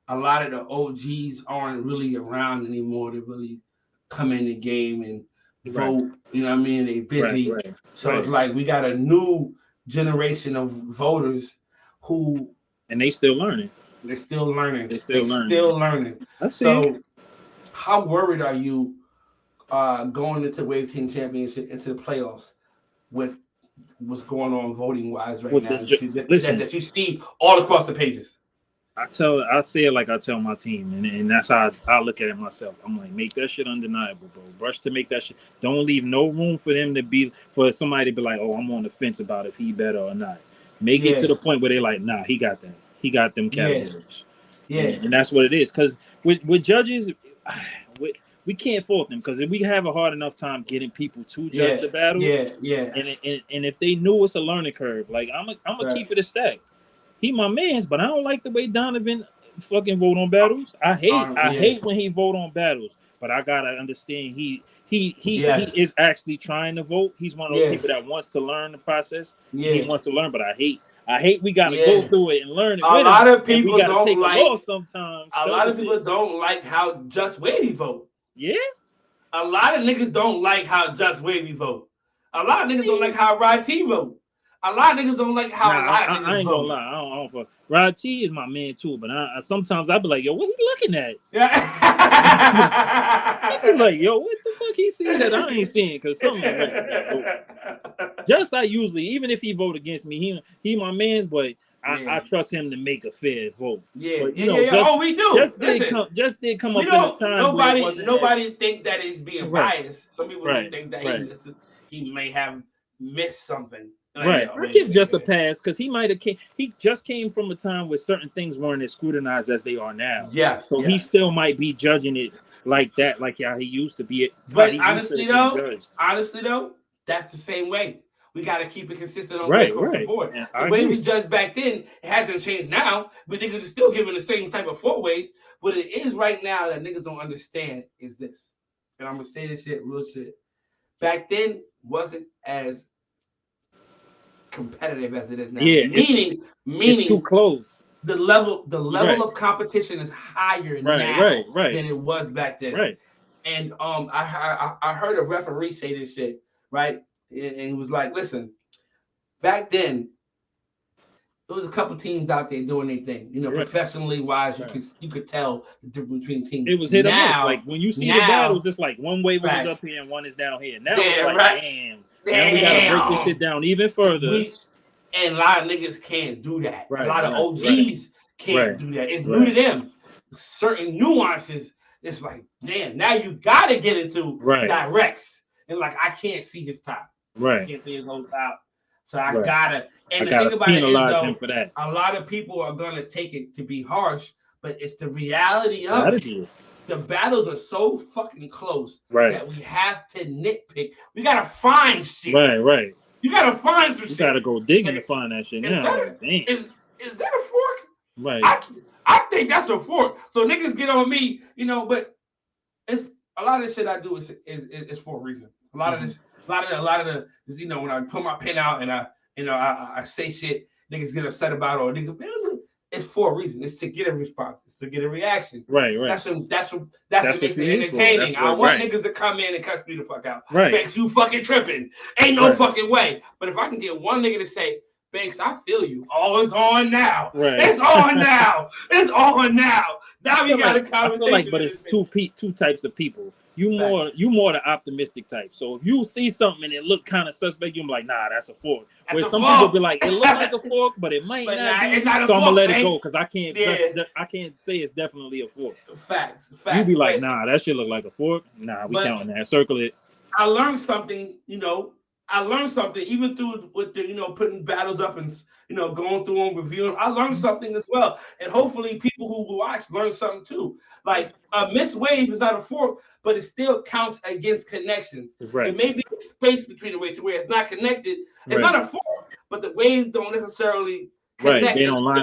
a lot of the OGs aren't really around anymore to really come in the game and vote. You know what I mean? They busy. So it's like we got a new generation of voters who and they still learning. They're still learning. That's so how worried are you going into Wave Team Championship into the playoffs with what's going on voting wise right now that you see all across the pages? I say it like I tell my team, and that's how I look at it myself. I'm like, make that shit undeniable, bro. Rush to make that shit. Don't leave no room for somebody to be like, oh, I'm on the fence about if he better or not. Make it to the point where they're like, nah, he got that. He got them categories. Yeah. And that's what it is. Because with judges, we can't fault them because we have a hard enough time getting people to judge the battle. Yeah. And if they knew it's a learning curve, like I'm gonna keep it a stack. He my man's, but I don't like the way Donovan fucking vote on battles. I hate when he vote on battles, but I gotta understand he is actually trying to vote. He's one of those people that wants to learn the process. He wants to learn, but I hate we gotta go through it and learn it. A lot of people don't like sometimes. A lot of people don't like how Just Wavy vote. Yeah. A lot of niggas don't like how Just Wavy vote. A lot of niggas don't like how Rod T vote. A lot of niggas don't like how I ain't gonna lie. I don't Rod T is my man too, but sometimes I be like, yo, what he looking at? I be like, yo, what the fuck he seeing that I ain't seeing? Because something just I usually, even if he vote against me, he my man's, but I trust him to make a fair vote. But, we do. Just did come up in a time. Nobody think that he's being biased. Some people just think that he may have missed something. Right. I give just a pass because he just came from a time where certain things weren't as scrutinized as they are now. So he still might be judging it like that, like how he used to be it. But honestly though, that's the same way. We got to keep it consistent on the board. The way we judged back then, it hasn't changed now, but niggas are still giving the same type of 4 ways. What it is right now that niggas don't understand is this. And I'm going to say this shit, real shit. Back then wasn't as competitive as it is now. Meaning it's too close. The level of competition is higher now than it was back then. Right. And I heard a referee say this shit, right? And he was like, listen, back then there was a couple teams out there doing their thing. Professionally wise, you could tell the difference between teams. It was hit or miss. Like when you see the battles, it's like one waiver is up here and one is down here. Now it's like, damn. Now we gotta break this shit down even further. And a lot of niggas can't do that. A lot of OGs can't do that. It's new to them. certain nuances, it's like, damn, now you gotta get into directs. And like, I can't see his top. Right. I can't see his whole top. So I gotta, and the gotta thing about it is, though, him for that. A lot of people are gonna take it to be harsh, but it's the reality of it. The battles are so fucking close that we have to nitpick. We gotta find shit. Right. You gotta find some shit. You gotta go digging to find that shit now. Is that a fork? Right. I think that's a fork. So niggas get on me, but it's a lot of the shit I do is for a reason. A lot of the when I put my pen out and I say shit, niggas get upset about, or niggas, it's for a reason. It's to get a response. It's to get a reaction. Right. That's what makes it entertaining. I want niggas to come in and cuss me the fuck out. Right. Banks, you fucking tripping. Ain't no fucking way. But if I can get one nigga to say, Banks, I feel you. Oh, it's on now. Right. It's on now. It's on now. Now we got a conversation. I feel but it's two types of people. You more the optimistic type. So if you see something and it look kind of suspect, you're like, nah, that's a fork. Where some people be like, it look like a fork, but it might not be. So I'm gonna let it go because I can't say it's definitely a fork. Facts. You be like, nah, that shit look like a fork. Nah, we counting that. Circle it. I learned something, even through with the, putting battles up and, going through and reviewing. I learned something as well. And hopefully people who watch learn something too. Like a missed wave is not a fork, but it still counts against connections. Right. It may be a space between the waves to where it's not connected. It's not a fork, but the waves don't necessarily connect. Right. They don't align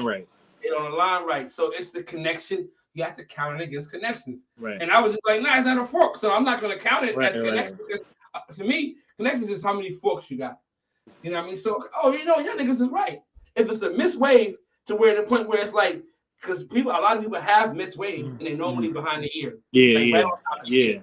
right. They don't align right. So it's the connection. You have to count it against connections. Right. And I was just like, nah, it's not a fork. So I'm not going to count it as connections. Because to me, connections is how many forks you got. You know what I mean? So, y'all niggas is right. If it's a missed wave to where the point where it's like, because a lot of people have missed waves and they're normally behind the ear. Yeah.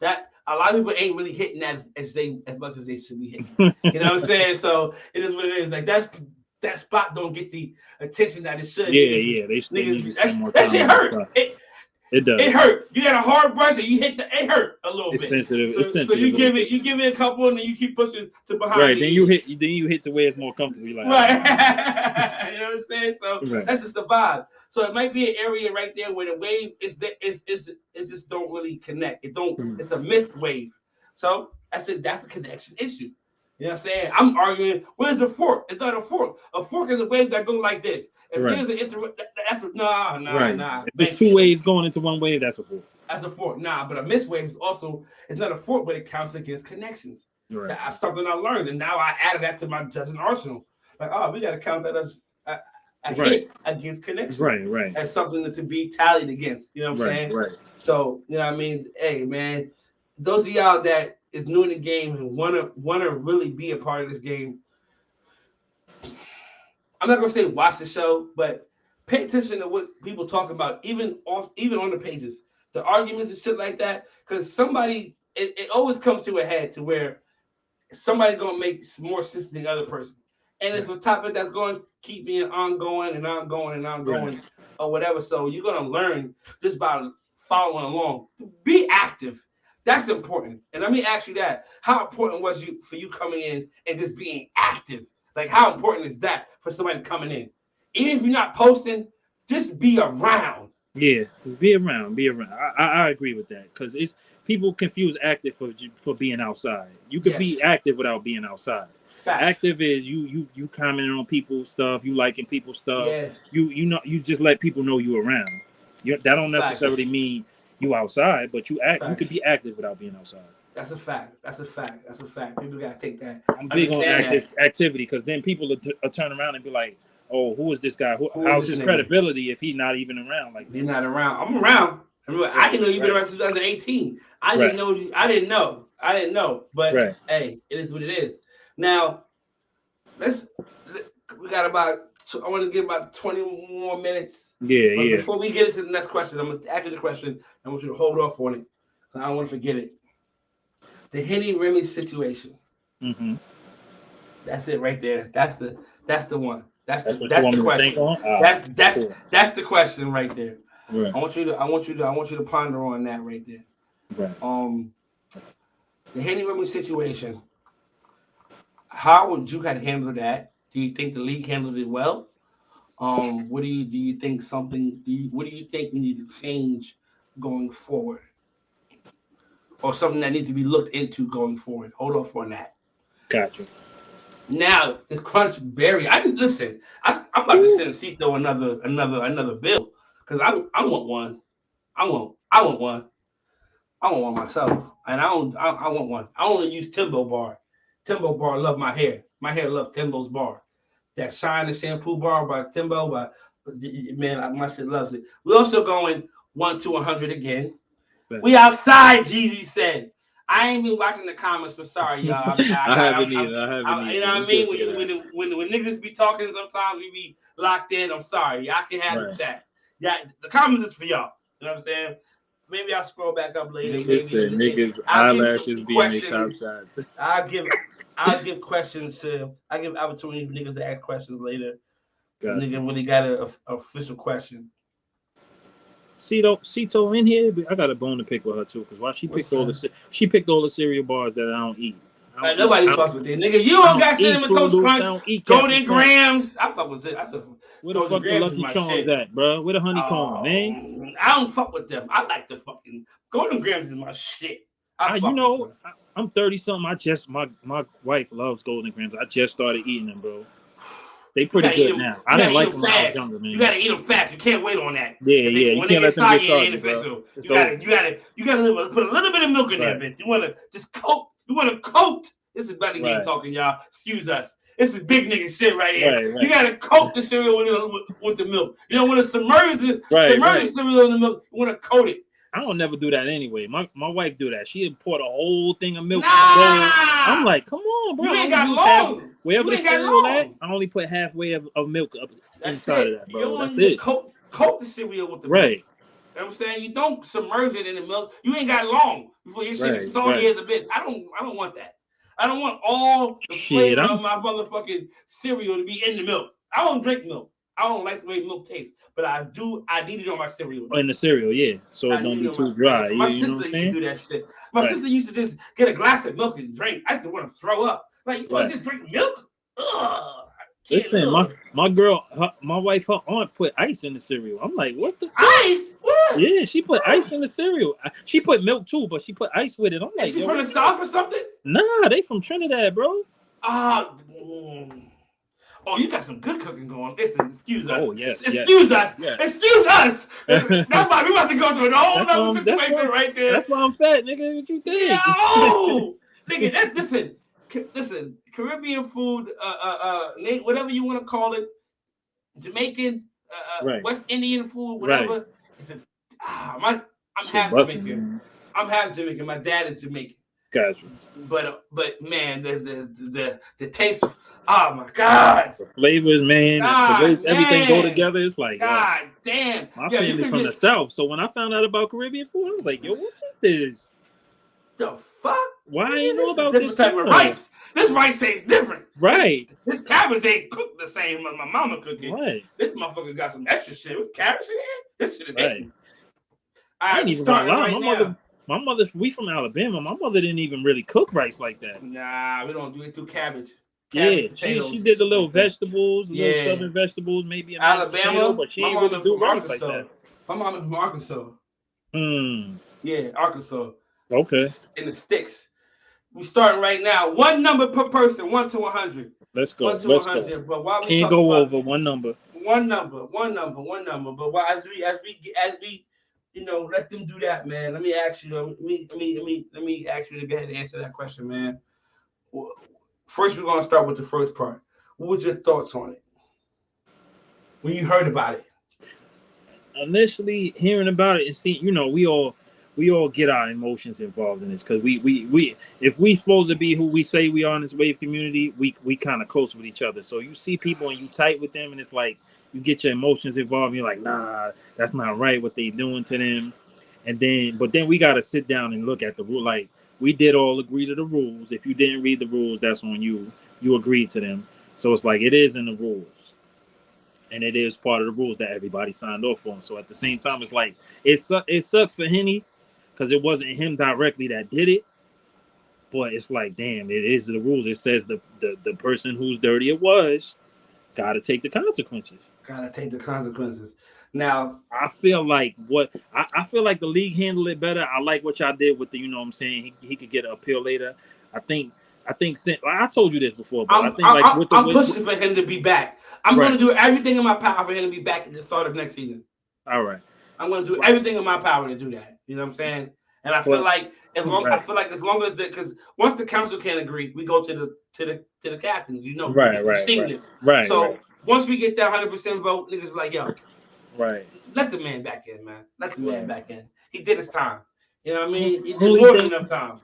That a lot of people ain't really hitting that as much as they should be hitting. You know what I'm saying? So it is what it is. Like that spot don't get the attention that it should. Yeah. They need to spend more time. That shit hurt. It does. It hurt. You got a hard brush and you hit it hurt a little bit. Sensitive. So you give it a couple and then you keep pushing to behind. Right. Then you hit the way it's more comfortable. You're like, right. You know what I'm saying? So that's just the vibe. So it might be an area right there where the wave is just don't really connect. It don't. It's a missed wave. So that's a connection issue. You know what I'm saying? I'm arguing, where's the fork? It's not a fork. A fork is a wave that goes like this. If there's an nah. If there's two waves going into one wave, that's a fork. That's a fork. Nah, but a missed wave is also, it's not a fork, but it counts against connections. Right. That's something I learned, and now I added that to my judging arsenal. Like, we got to count that as a hit against connections. Right. As something to be tallied against. You know what I'm saying? Right. So, you know what I mean? Hey, man, those of y'all that is new in the game and wanna really be a part of this game, I'm not gonna say watch the show, but pay attention to what people talk about, even on the pages, the arguments and shit like that. Because it always comes to a head to where somebody's gonna make more sense than the other person, and it's a topic that's going to keep being ongoing or whatever. So you're gonna learn just by following along. Be active. That's important. And let me ask you that. How important was for you coming in and just being active? Like, how important is that for somebody coming in? Even if you're not posting, just be around. Yeah, be around. I agree with that because people confuse active for being outside. You could be active without being outside. Facts. Active is you commenting on people's stuff, you liking people's stuff. Yeah. You just let people know you around. That don't necessarily mean you outside, but you could be active without being outside. That's a fact. People gotta take that. I'm big on activity because then people will turn around and be like, "Oh, who is this guy? How's his credibility if he's not even around?" Like, he's not around. I'm around. I didn't know you've been around since 2018. I didn't know. But hey, it is what it is. Now, we got about. I want to give about 20 more minutes. Yeah. Before we get into the next question, I'm going to ask you the question. I want you to hold off on it. I don't want to forget it. The Henny Remy situation. Mm-hmm. That's it right there. That's the one. That's the question. That's the question right there. Right. I want you to ponder on that right there. Right. The Henny Remy situation. How would you have handled that? Do you think the league handled it well? What do you think what do you think we need to change going forward, or something that needs to be looked into going forward? Hold off on that. Gotcha. Now the crunch berry. I didn't listen. I'm about to send Cito another bill because I want one. I want one. I want one myself, and I want one. I only use Timbo bar. Timbo bar love my hair. My hair love Timbo's bar. That Shine and Shampoo bar by Timbo, man, my shit loves it. We also going 1 to 100 again. Right. We outside, Jeezy said. I ain't been watching the comments, so sorry, y'all. I haven't either. You know what I mean? When niggas be talking, sometimes we be locked in. I'm sorry. Y'all can have the chat. Yeah, the comments is for y'all. You know what I'm saying? Maybe I'll scroll back up later. Niggas eyelashes being their top shots. I'll give questions I give opportunity for niggas to ask questions later. Gotcha. Nigga really got an official question. Cito in here, I got a bone to pick with her too, because why she picked all the cereal bars that I don't eat. Nobody fucks with that, nigga. You don't got Cinnamon Toast Crunch, Golden Grams. I fuck with it. Where the fuck the Lucky Charms at, bro? Where the honeycomb, man? I don't fuck with them. I like the fucking Golden Grams is my shit. I'm 30 something. My wife loves Golden Grams. I just started eating them, bro. They pretty good now. I didn't like them when I was younger, man. You gotta eat them fast. You can't wait on that. Yeah. You can't let them get soggy, bro. You gotta put a little bit of milk in there, bitch. You wanna just coat. You wanna coat. This is Buddy Game talking, y'all. Excuse us. This is big nigga shit right here. Right. You gotta coat the cereal with the milk. You don't want to submerge the cereal in the milk. You want to coat it. I don't never do that anyway. My wife do that. She poured a whole thing of milk in the bowl. I'm like, come on, bro. You ain't got long. Wherever the cereal at, I only put halfway of milk up inside of that, bro. That's it. Coat the cereal with the milk. Right. You know what I'm saying? You don't submerge it in the milk. You ain't got long before your shit is soggy as a bitch. I don't want that. I don't want all the flavor of my motherfucking cereal to be in the milk. I don't drink milk. I don't like the way milk tastes, but I need it on my cereal. In the cereal, yeah. So it don't be too dry. My sister used to do that shit. My sister used to just get a glass of milk and drink. I used to want to throw up. Like, you want to just drink milk? Ugh. Listen, my girl, my wife, her aunt put ice in the cereal. I'm like, what the fuck? Ice? What? Yeah, she put ice in the cereal. She put milk too, but she put ice with it. I'm like, is she from the South or something? Nah, they from Trinidad, bro. Oh, you got some good cooking going. Listen, excuse us. Oh, yes. Excuse us. That's why we about to go to an whole other situation right there. That's why I'm fat, nigga. What you think? Yo! Nigga, listen. Caribbean food, whatever you want to call it, Jamaican, West Indian food, whatever. I'm half Jamaican. I'm half Jamaican. My dad is Jamaican. Gotcha. But man, the taste. Oh my God. The flavors, man. The way everything go together. It's like, God damn. My family from the South. So when I found out about Caribbean food, I was like, yo, what is this? The fuck? Why I ain't know about this type of rice? This rice tastes different. Right. This cabbage ain't cooked the same as my mama cooking. Right. This motherfucker got some extra shit with carrots in here. This shit is right. I ain't even gonna lie. My mother, we from Alabama. My mother didn't even really cook rice like that. Nah, we don't do it through cabbage. Yeah, she did the little vegetables, little southern vegetables, maybe a Alabama, potato, but she ain't really do rice like that. My mom is from Arkansas. Yeah, Arkansas. Okay. In the sticks. We starting right now. One number per person, 1 to 100. Let's go. 1 to 100. But while we can't go over one number. One number. But while as we let them do that, man. Let me ask you. Let me ask you to go ahead and answer that question, man. First, we're gonna start with the first part. What was your thoughts on it when you heard about it? Initially, hearing about it and seeing, we all get our emotions involved in this because we if we supposed to be who we say we are in this wave community, we kind of close with each other. So you see people and you tight with them, and it's like you get your emotions involved. And you're like, nah, that's not right what they doing to them. But then we got to sit down and look at the rule. Like, we did all agree to the rules. If you didn't read the rules, that's on you. You agreed to them. So it's like it is in the rules. And it is part of the rules that everybody signed off on. So at the same time, it's like it sucks for Henny because it wasn't him directly that did it. But it's like, damn, it is the rules. It says the person whose dirty it was got to take the consequences. Gotta take the consequences. Now, I feel like I feel like the league handled it better. I like what y'all did with the, you know what I'm saying. He could get an appeal later. I think I told you this before, but I think like with the I'm pushing for him to be back. I'm right. going to do everything in my power for him to be back at the start of next season. All right. I'm going to do everything in my power to do that. You know what I'm saying? And I feel like as long as because once the council can't agree, we go to the captains. You know, you've seen this. So once we get that 100% vote, niggas like, yo, let the man back in, man. Let the man back in. He did his time. You know what I mean? He did more than enough time.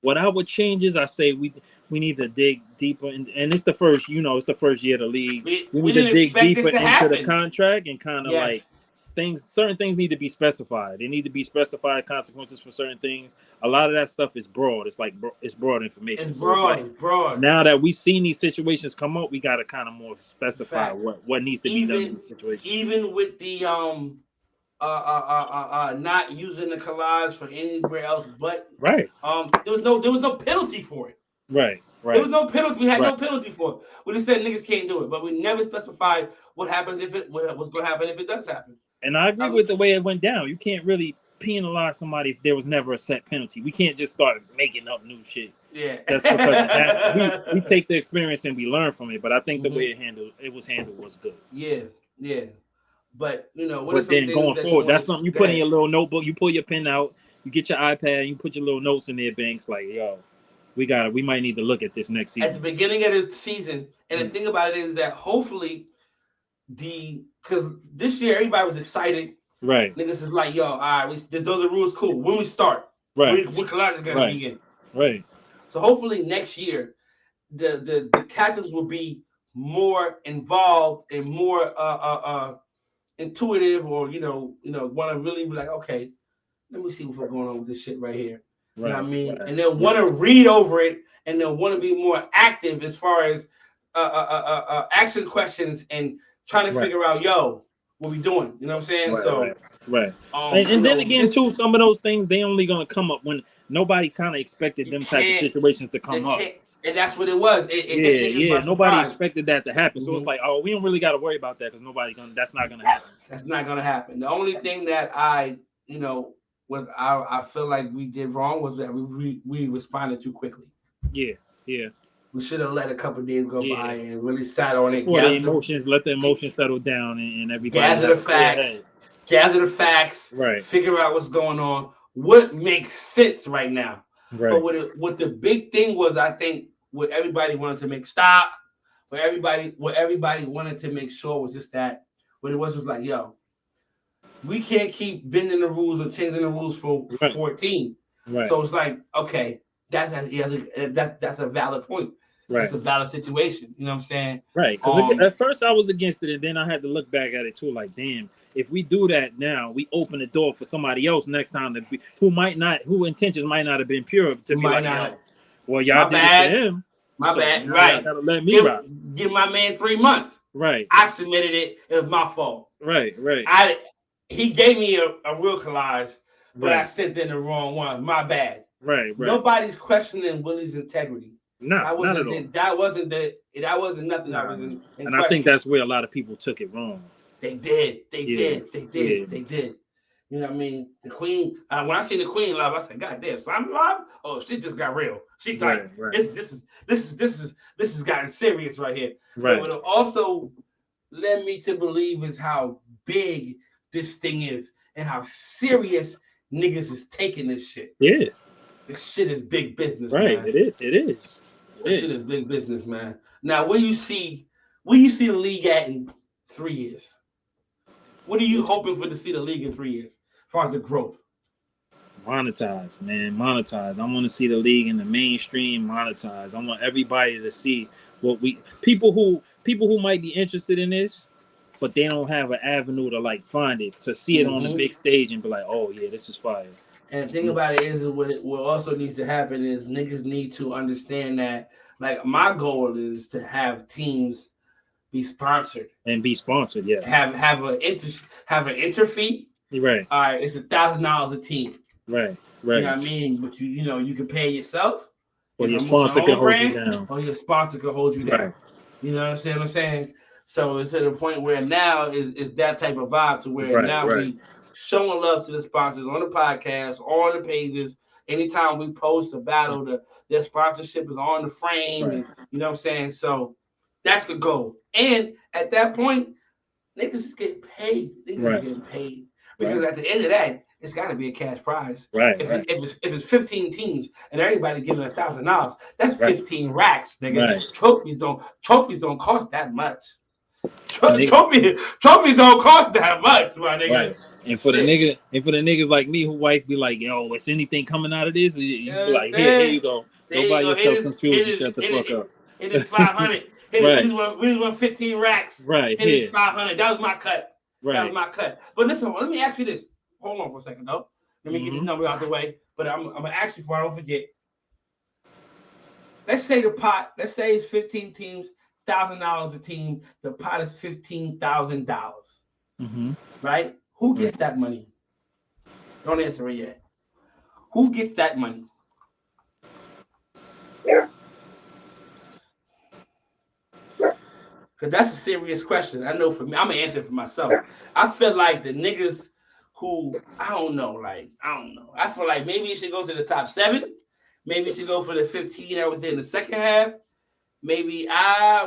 What I would change is I say we need to dig deeper, and it's the first, it's the first year of the league. We need to dig deeper into the contract and kind of like certain things need to be specified. They need to be specified consequences for certain things. A lot of that stuff is broad. It's like it's broad information. It's broad. Now that we've seen these situations come up, we got to kind of more specify what needs to be done in the situation. Even with the not using the collage for anywhere else but there was no penalty for it. Right. There was no penalty. We had no penalty for it. We just said niggas can't do it, but we never specified what happens what's going to happen if it does happen. And I agree with the way it went down. You can't really penalize somebody if there was never a set penalty. We can't just start making up new shit. Yeah, that's because we take the experience and we learn from it. But I think the way it was handled was good. Yeah. But but then going forward, that's something you put in your little notebook. You pull your pen out, you get your iPad, you put your little notes in there. Banks like, yo, we might need to look at this next season. At the beginning of the season, and the thing about it is that hopefully because this year everybody was excited. Right. Niggas is like, yo, all right, those are rules cool. When we start, right? When collage is gonna begin. Right. So hopefully next year, the captains will be more involved and more intuitive, or want to really be like, okay, let me see what's going on with this shit right here. You know what I mean? And they'll want to read over it, and they'll want to be more active as far as action questions and trying to figure out, yo, what we doing? You know what I'm saying? Right. And then again, too, some of those things they only gonna come up when nobody kind of expected them type of situations to come up. And that's what it was. Nobody expected that to happen. So it's like, oh, we don't really got to worry about that because that's not gonna happen. That's not gonna happen. The only thing that I feel like we did wrong was that we responded too quickly. Yeah. We should have let a couple of days go by and really sat on it. Let the emotions settle down and everybody gather the facts. Right. Figure out what's going on. What makes sense right now. Right. But what the big thing was, I think, what everybody wanted to make stop, what everybody wanted to make sure was just that what it was like, yo, we can't keep bending the rules or changing the rules for 14. Right. So it's like, okay, that's a valid point. Right. It's a valid situation. You know what I'm saying? Right. Because at first I was against it, and then I had to look back at it too, like, damn, if we do that now, we open the door for somebody else next time who intentions might not have been pure to be like, no, well, y'all did it to him. My bad. Right. Gotta let me give my man 3 months. Right. I submitted it. It was my fault. Right. He gave me a real collage, but I sent in the wrong one. My bad. Right. Nobody's questioning Willie's integrity. No, not at all. That wasn't nothing. I was in and question. I think that's where a lot of people took it wrong. They did. They did. You know what I mean? The Queen. When I seen the Queen live, I said, "God damn, so I'm live? Oh, she just got real. She like this has gotten serious right here." Right. But what it also led me to believe is how big this thing is and how serious niggas is taking this shit. Yeah. This shit is big business. Right. Man. It is. This shit is big business, man. Now, where you see the league at in 3 years? What are you hoping for to see the league in 3 years, as far as the growth? Monetize, man. Monetize. I want to see the league in the mainstream monetize. I want everybody to see people who might be interested in this, but they don't have an avenue to like find it, to see it on the big stage and be like, oh yeah, this is fire. And the thing about it is what also needs to happen is niggas need to understand that, like, my goal is to have teams be sponsored. Yeah. Have an enter fee. Right. All right, it's $1,000 a team. Right. You know what I mean? But you can pay yourself. Or your sponsor can hold you down. Or your sponsor can hold you down. Right. You know what I'm saying? So it's to the point where now is that type of vibe to where now right. we showing love to the sponsors on the podcast, on the pages. Anytime we post a battle, their sponsorship is on the frame, Right. and you know what I'm saying. So that's the goal. And at that point, niggas is getting paid. Niggas is getting paid because at the end of that, it's got to be a cash prize. Right. If it's 15 teams and everybody giving $1,000, that's 15 racks, nigga. Right. Trophies don't cost that much. Trophies don't cost that much, my nigga. Right. And for the niggas like me who wife be like, yo, is anything coming out of this? You be like, here you go. Go buy yourself some shoes and shut the fuck up. It is 500. We just won 15 racks. Right. It is 500. That was my cut. Right. That was my cut. But listen, let me ask you this. Hold on for a second, though. Let me get this number out the way. But I'm gonna ask you before I don't forget. Let's say the pot. Let's say it's 15 teams, $1,000 a team. The pot is $15,000. Right? Who gets that money? Don't answer it yet. Who gets that money? Because that's a serious question. I know for me, I'm going to answer it for myself. I feel like the niggas who, I don't know. I feel like maybe it should go to the top 7. Maybe it should go for the 15 that was in the second half. Maybe,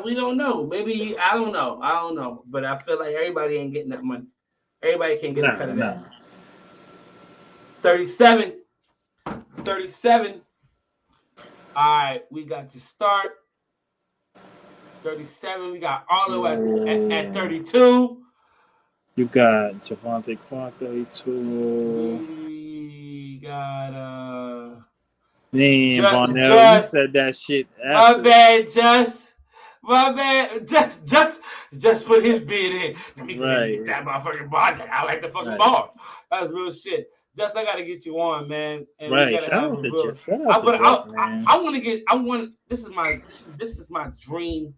we don't know. Maybe, I don't know. But I feel like everybody ain't getting that money. Everybody can't get a cut of that. 37. All right, we got to start. 37. We got Arlo at 32. You got Javante Clark, 32. We got Man, Barnell, you said that shit. My bad, just put his bid in. Let me get that motherfucking bar. I like the fucking bar. That's real shit. Just I gotta get you on, man. And right. Shout out to Jeff. I want. This is my dream.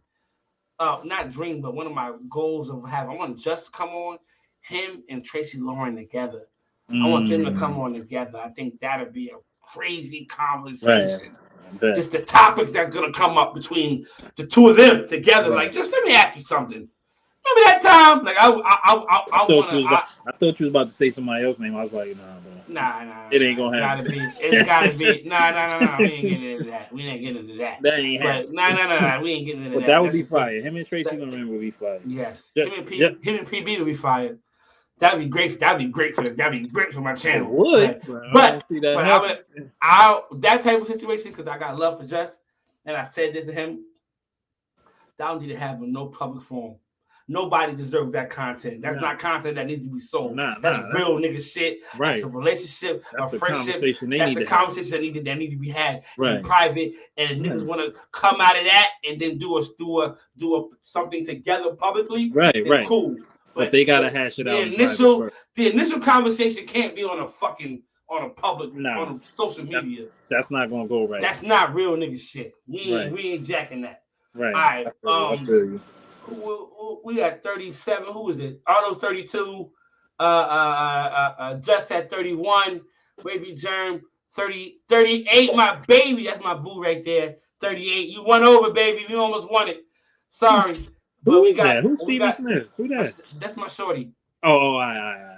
Not dream, but one of my goals of having. I want Just to come on, him and Tracy Lauren together. I want them to come on together. I think that'd be a crazy conversation. Right. Just the topics that's gonna come up between the two of them together. Right. Like, just let me ask you something. Remember that time? Like, I thought you was about to say somebody else's name. I was like, nah, bro. Nah. It ain't gonna happen. It's gotta be. Nah. We ain't getting into that. That ain't happening. Nah. We ain't getting into that. But that would be fire. Him and Tracy Lauren would be fire. Yes. Him and PB would be fire. That'd be great. That'd be great for my channel. It would. But that type of situation, because I got love for Just, and I said this to him. That don't need to happen. No public forum. Nobody deserves that content. That's not content that needs to be sold. That's real nigga shit. Right. That's a relationship, that's a friendship. That's a conversation that need to be had in private. And if niggas want to come out of that and then do something together publicly, then cool. But they gotta hash it out. The initial conversation can't be on a public on social media. That's not gonna go right. That's not real nigga shit. We ain't jacking that. Right. All right. I feel you. We got 37. Who was it? Arnold 32. Just at 31. Baby Germ 38. My baby. That's my boo right there. 38. You won over, baby. We almost won it. Sorry. Who's that? Who's Stevie Smith? Who that? That's my shorty. Oh,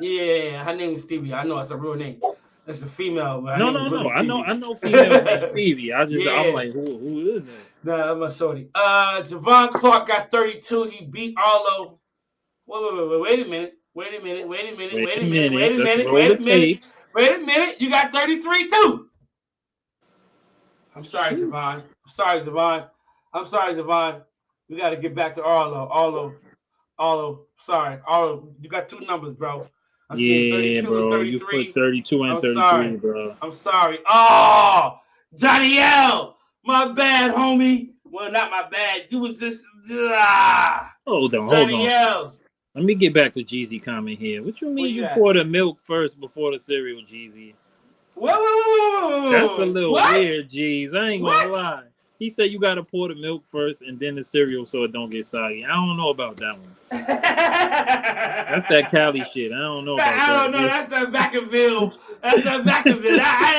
Yeah, her name is Stevie. I know it's a real name. It's a female. But no. I know female named Stevie. I'm like, who is that? Nah, that's my shorty. Javon Clark got 32. He beat Arlo. Wait a minute. You got 33 too. I'm sorry, Javon. We got to get back to Arlo. Sorry. Arlo, you got 2 numbers, bro. Yeah, bro. You put 32 and 33, bro. I'm sorry. Oh, Johnny L. My bad, homie. Well, not my bad. You was just... Hold on. L. Let me get back to Jeezy comment here. What you mean you pour the milk first before the cereal, Jeezy? Whoa. That's a little weird, Jeez. I ain't gonna lie. He said you gotta pour the milk first and then the cereal so it don't get soggy. I don't know about that one. That's that Cali shit. I don't know about that. I don't know. That's that Vacaville. I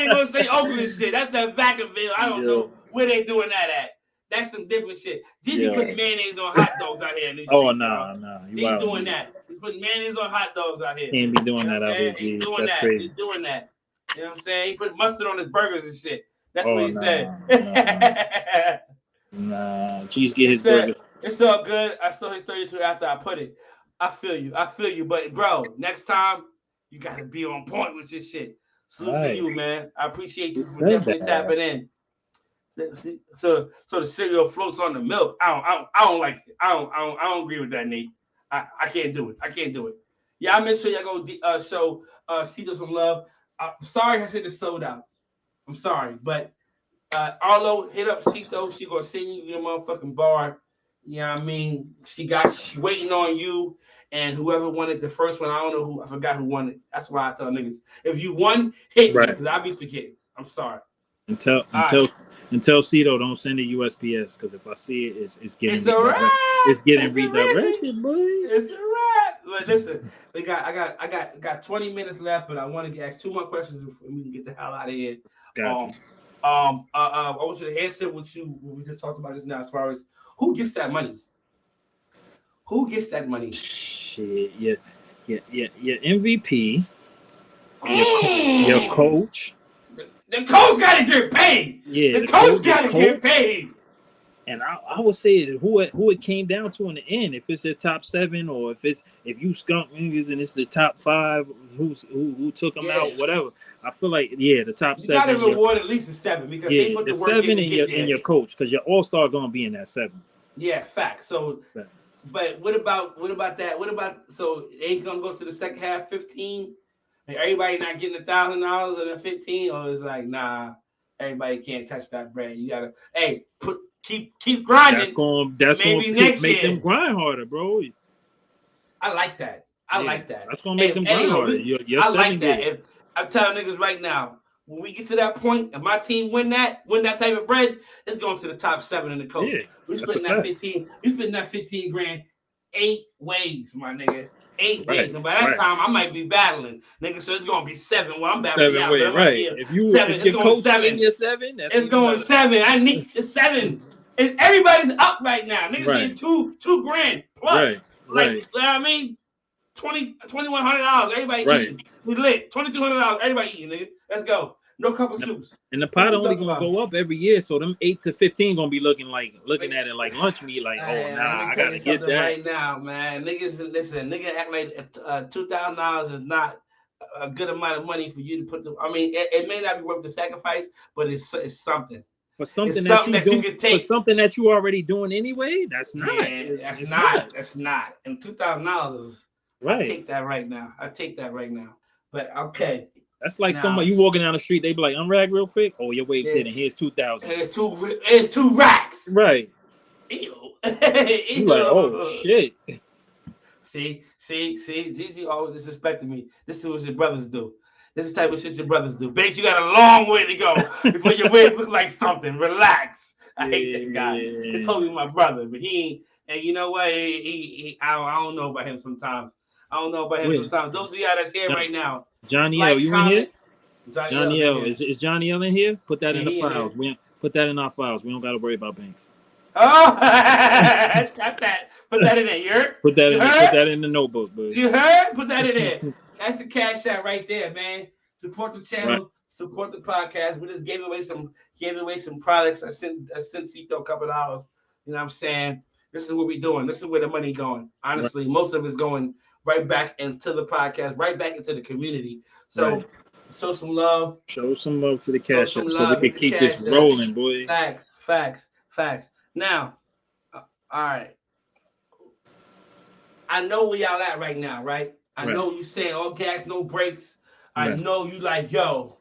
ain't gonna say Oakland shit. That's that Vacaville. I don't know where they doing that at. That's some different shit. Jeezy put mayonnaise on hot dogs out here in these Oh, streets, nah. He's doing that. He's putting mayonnaise on hot dogs out here. Can't be doing that out here, He's G. doing That's that. crazy. He's doing that. You know what I'm saying? He put mustard on his burgers and shit. That's what he said. Nah. Cheese get his burgers. It's all good. I saw his 32 after I put it. I feel you. But, bro, next time, you got to be on point with your shit. Salute to you, man. I appreciate you for definitely tapping in. So the cereal floats on the milk. I don't like it. I don't agree with that, Nate. I can't do it. Yeah, I make sure y'all go show Cito some love. I'm sorry I said it's sold out. I'm sorry, but Arlo, hit up Cito. She gonna send you your motherfucking bar. You know what I mean? She waiting on you and whoever wanted the first one. I don't know who. I forgot who won it. That's why I tell niggas, if you won, hit me because I be forgetting. I'm sorry. Until Cito don't send it USPS because if I see it, it's getting redirected. It's getting redirected, boy. It's a wrap. But listen, I got 20 minutes left, but I want to ask 2 more questions before we can get the hell out of here. Gotcha. I want you to answer what we just talked about just now as far as who gets that money. Who gets that money? Shit, yeah, MVP, your coach. The coach got to get paid. Yeah, the coach got to get paid. And I would say who it came down to in the end. If it's the top 7 or if you skunk niggas and it's the top 5 who took them out, whatever. I feel like the top 7. You got to reward at least the 7 because they put the work 7 in your coach because your all-star gonna be in that 7. Yeah, fact. So, but what about that? What about so they ain't gonna go to the second half 15? Like everybody not getting $1,000 or the 15, or it's like everybody can't touch that bread. You gotta keep grinding. That's gonna make them grind harder, bro. I like that. I like that. That's gonna make them grind harder. I like that. If I'm telling niggas right now, when we get to that point, and my team win that type of bread, it's going to the top 7 in the coach. Yeah, we spending that 15. You spending that 15 grand 8 ways, my nigga. 8 ways, and by that time I might be battling, nigga. So it's gonna be 7. Well, I'm battling 7 ways, right? If your coach 7, your 7, it's going 7. I need the 7. And everybody's up right now. Niggas getting $2 grand plus. Like, you know what I mean? $2,100. Everybody eating. We lit. $2,200. Everybody eating, nigga. Let's go. No cup of soups. And the pot only gonna go up every year, so them 8 to 15 gonna be looking at it like lunch meat. Like, I gotta get that right now, man. Niggas, listen, nigga act like $2,000 is not a good amount of money for you to put. I mean, it may not be worth the sacrifice, but it's something. For something that you can take. For something that you already doing anyway, that's not. Yeah, that's not. And $2,000 right. I take that right now. But okay. That's like somebody you walking down the street, they be like, "Unrag real quick." Oh, your wave's hitting. Here's 2,000. It's 2 racks. Right. Ew. You like, oh shit. See, GZ always disrespecting me. This is what your brothers do. This is the type of shit your brothers do. Banks, you got a long way to go before your wave look like something. Relax. I hate that guy. He told me my brother, but he ain't. And you know what? I don't know about him sometimes. Those of y'all that's here right now. Johnny L, you in here? Johnny L, is Johnny L in here? Put that in the files. Put that in our files. We don't got to worry about Banks. Oh, that's that. Put that in there. You heard? Put that in the notebook, bud. You heard? Put that in there. That's the cash out right there, man. Support the channel. Support the podcast. We just gave away some products. I sent Cito a couple of dollars. You know what I'm saying? This is what we're doing. This is where the money going. Honestly, most of it's going right back into the podcast, right back into the community. So show some love. Show some love to the cash app so we can keep this rolling, boy. Facts. Now, all right. I know where y'all at right now, right? I know you saying all gas, no brakes. I know you like, yo.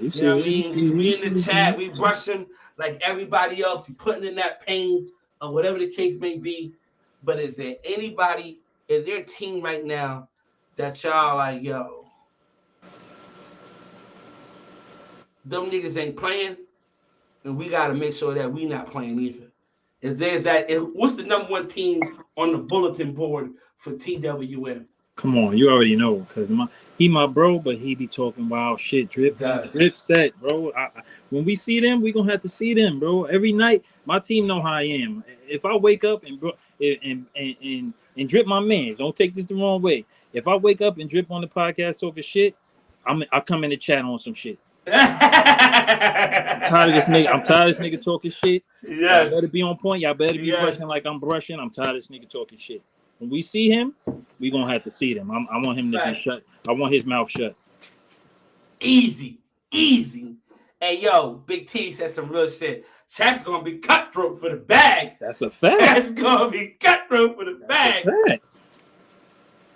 You know what I mean? We in the chat, we brushing like everybody else. We putting in that pain or whatever the case may be. But is there a team right now that y'all like, yo, them niggas ain't playing, and we got to make sure that we not playing either? What's the number 1 team on the bulletin board for TWM? Come on, you already know, because he my bro, but he be talking wild shit. Drip set, bro. When we see them, we gonna have to see them, bro. Every night, My team know how I am. If I wake up and drip my mans, don't take this the wrong way. If I wake up and drip on the podcast talking shit, I come in the chat on some shit. I'm tired of this nigga talking shit. Yes. Y'all better be on point. Y'all better be brushing like I'm brushing. I'm tired of this nigga talking shit. When we see him, we gonna have to see them. I want him to be shut. I want his mouth shut. Easy. Hey, yo, Big T said some real shit. Chat's gonna be cutthroat for the bag. That's a fact. Chat's gonna be cutthroat for the bag. That's a fact.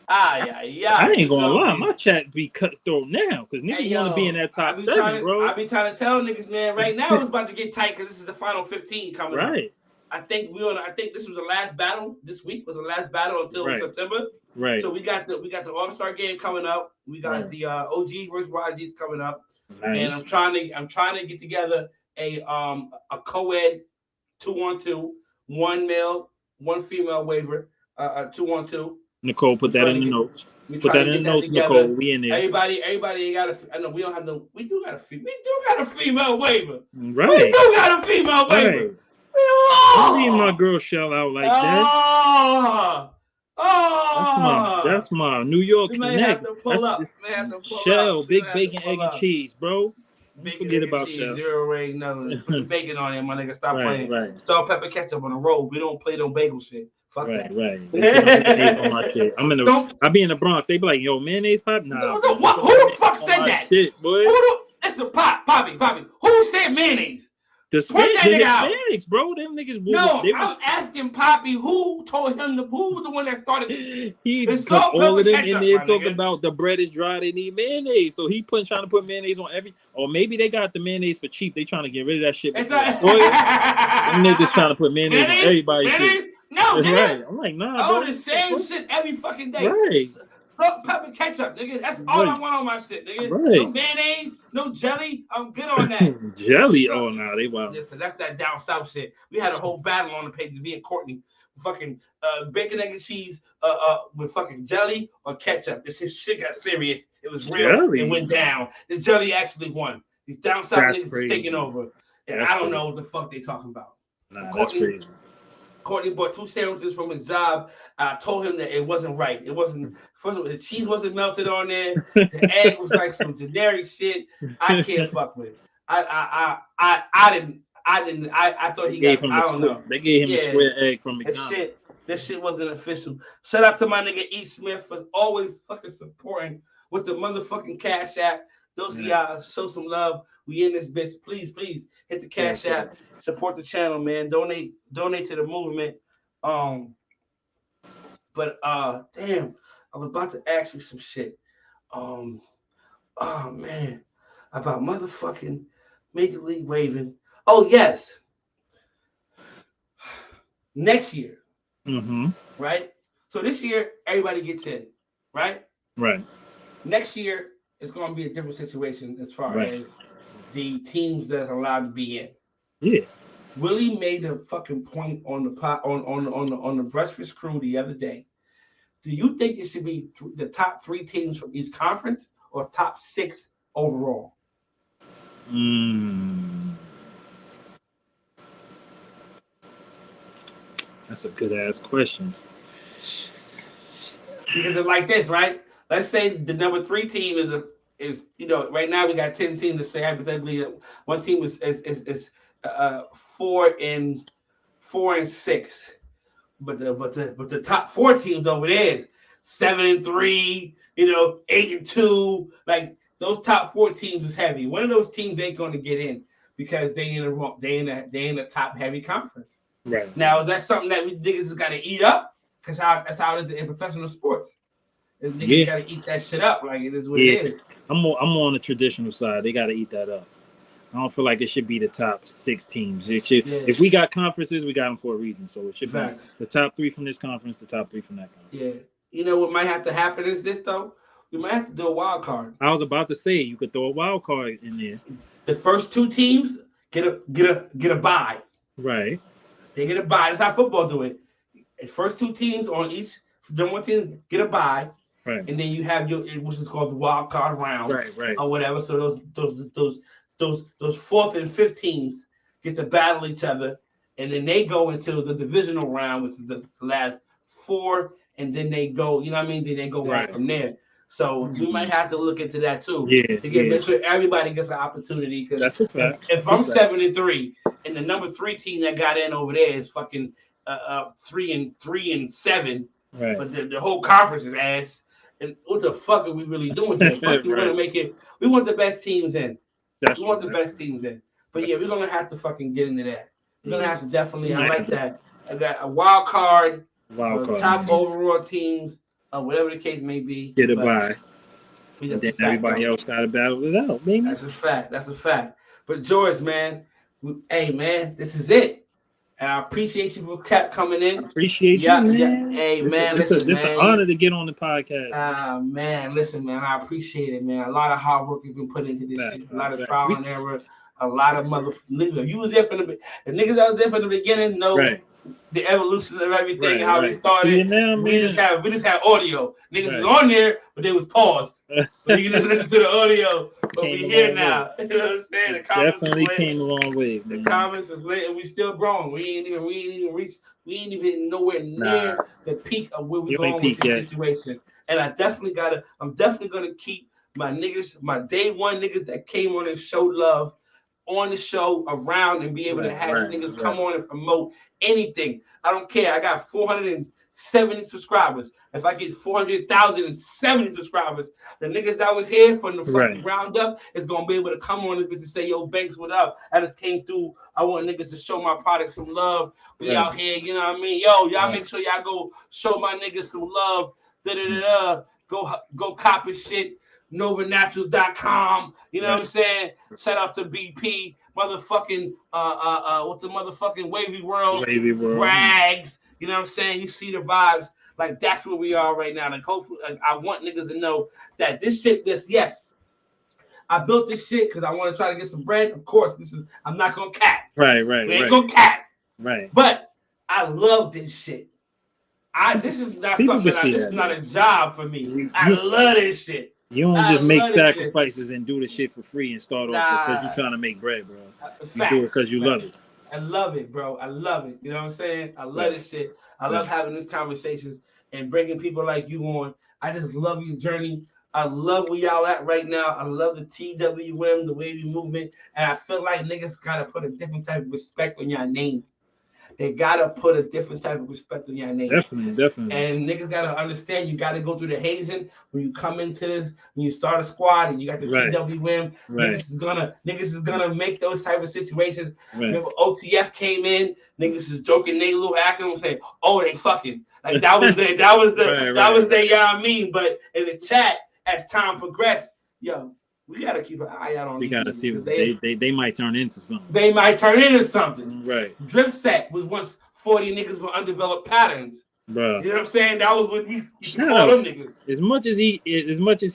I ain't gonna lie, my chat be cutthroat now because niggas want to be in that top 7, bro. I be trying to tell niggas, man. Right now it's about to get tight because this is the final 15 coming up. I think this was the last battle. This week was the last battle until September. Right. So we got the All-Star game coming up. We got the OG versus YGs coming up. Nice. And I'm trying to get together a co-ed 2-on-2, 1 male, 1 female waiver, 2-on-2. Nicole, put that in the notes. Put that in the notes, Nicole. We in there. Everybody got a. I know we don't have no. We do got a female waiver. Right. We do got a female waiver. Right. I need my girl shell out like that. That's my New York connect. Shell, big bacon, egg, and cheese, bro. Forget about that. Zero already know. Put the bacon on it, my nigga. Stop playing. Salt, pepper, ketchup on the roll. We don't play no bagel shit. Fuck that. Right. On my shit. I be in the Bronx. They be like, yo, mayonnaise pop? Nah. Who the fuck said that? Shit, boy. That's the Poppy. Who said mayonnaise? The Hispanics, bro. Them niggas. I'm asking Poppy who told him who was the one that started this. All of them in there talking about the bread is dry. They need mayonnaise, so he trying to put mayonnaise on every. Or maybe they got the mayonnaise for cheap. They trying to get rid of that shit. Them niggas trying to put mayonnaise on everybody's shit. No, that's right. I'm like, nah, bro. The same shit every fucking day. Right. Salt, pepper, ketchup, nigga. That's all I want on my shit, nigga. Right. No mayonnaise, no jelly. I'm good on that. Jelly? Oh, no, they wild. Listen, that's that down south shit. We had a whole battle on the pages. Me and Courtney, fucking bacon, egg, and cheese, with fucking jelly or ketchup. This shit got serious. It was real. Jelly. It went down. The jelly actually won. These down south niggas taking over, and I don't know what the fuck they talking about. Nah, that's crazy. Courtney bought 2 sandwiches from his job. I told him that it wasn't right. It wasn't. First of all, the cheese wasn't melted on there. The egg was like some generic shit. I can't fuck with it. I thought he gave got. Him I don't know. They gave him the square egg from McDonald's. This shit wasn't official. Shout out to my nigga E. Smith for always fucking supporting with the motherfucking Cash App. Those of y'all show some love. We in this bitch. Please hit the Cash App. Support the channel, man. Donate to the movement. Damn, I was about to ask you some shit. Oh man, about motherfucking Major League waving. Oh yes, next year. Mm-hmm. Right. So this year everybody gets in. Right. Right. Next year it's going to be a different situation as far as the teams that are allowed to be in. Yeah. Willie made a fucking point on the on the Breakfast Crew the other day. Do you think it should be the top 3 teams from each conference or top 6 overall? That's a good ass question. Because it's like this, right? Let's say the number 3 team is right now we got 10 teams to say hypothetically that one team is 4 and 6, but the top 4 teams over there is 7 and 3, 8 and 2. Like those top 4 teams is heavy. One of those teams ain't going to get in because they in a top heavy conference. Right now, is that something that we niggas has got to eat up? Because that's how it is in professional sports. Niggas got to eat that shit up. Like it is what it is. I'm more on the traditional side. They got to eat that up. I don't feel like it should be the top 6 teams. It should, if we got conferences, we got them for a reason. So it should be the top 3 from this conference, the top 3 from that conference. Yeah. You know what might have to happen is this though. We might have to do a wild card. I was about to say you could throw a wild card in there. The first 2 teams get a bye. Right. They get a bye. That's how football do it. The first 2 teams on each number 1 team get a bye. Right. And then you have which is called the wild card round. Right. Or whatever. So those 4th and 5th teams get to battle each other, and then they go into the divisional round, which is the last 4, and then they go, you know what I mean? Then they go on from there. So we might have to look into that too. Make sure everybody gets an opportunity. Because that's a fact. If I'm 7-3, and the number 3 team that got in over there is fucking 3-7, right? But the whole conference is ass. And what the fuck are we really doing here? Fuck, we want to make it. We want the best teams in. We want the best teams in. But yeah, we're gonna have to fucking get into that. We're gonna have to definitely. I like that. I got a wild card. Top overall teams, whatever the case may be. Get a bye. And then everybody else got to battle it out, baby. That's a fact. That's a fact. But George, man, hey, man, this is it. And I appreciate you for coming in. Appreciate you, man. Yeah. Hey, man, listen, it's an honor to get on the podcast. Man, listen, man, I appreciate it, man. A lot of hard work has been put into this shit. A lot of trial and error. A lot of niggas. You was there from the niggas that was there from the beginning. No. Right. The evolution of everything, how we started. Now, we just had audio. Niggas was on there, but they was paused. But you can just listen to the audio. But we here now. You know what I'm saying? The comments definitely came a long way. Man. The comments is lit, and we still growing. We ain't even nowhere near the peak of where we going with this situation. And I'm definitely gonna keep my niggas, my day one niggas that came on and showed love on the show around and be able to have niggas come on and promote anything. I don't care. I got 470 subscribers. If I get 400,070 subscribers, the niggas that was here from the fucking ground up is gonna be able to come on this bitch and say, yo, Banks, what up? I just came through. I want niggas to show my product some love. We out here, you know what I mean? Yo, y'all make sure y'all go show my niggas some love. Go copy shit. NovaNaturals.com, you know what I'm saying? Shout out to BP, motherfucking what's the motherfucking Wavy World Rags, you know what I'm saying? You see the vibes, like that's where we are right now. And hopefully, I want niggas to know that this shit, yes, I built this shit because I want to try to get some bread. Of course, I'm not gonna cap. We ain't gonna cap. But I love this shit. This is not something this is not a job for me. I love this shit. You don't just make sacrifices and do the shit for free and start off just because you're trying to make bread, bro. You do it because you love it. I love it, bro. I love it. You know what I'm saying? I love this shit. I love having these conversations and bringing people like you on. I just love your journey. I love where y'all at right now. I love the TWM, the Wavy movement. And I feel like niggas got to put a different type of respect on your name. They gotta put a different type of respect on your name. Definitely. And niggas gotta understand you gotta go through the hazing when you come into this, when you start a squad and you got the TWM. Niggas is gonna make those type of situations. Remember OTF came in, niggas is joking, they little acting and say, oh, they fucking. Like that was their, you know what I mean? But in the chat, as time progressed, yo, we gotta keep an eye out on. We gotta see what they might turn into something. They might turn into something. Right. Drip Set was once 40 niggas with undeveloped patterns. Bro. You know what I'm saying? That was what you call them niggas. As much as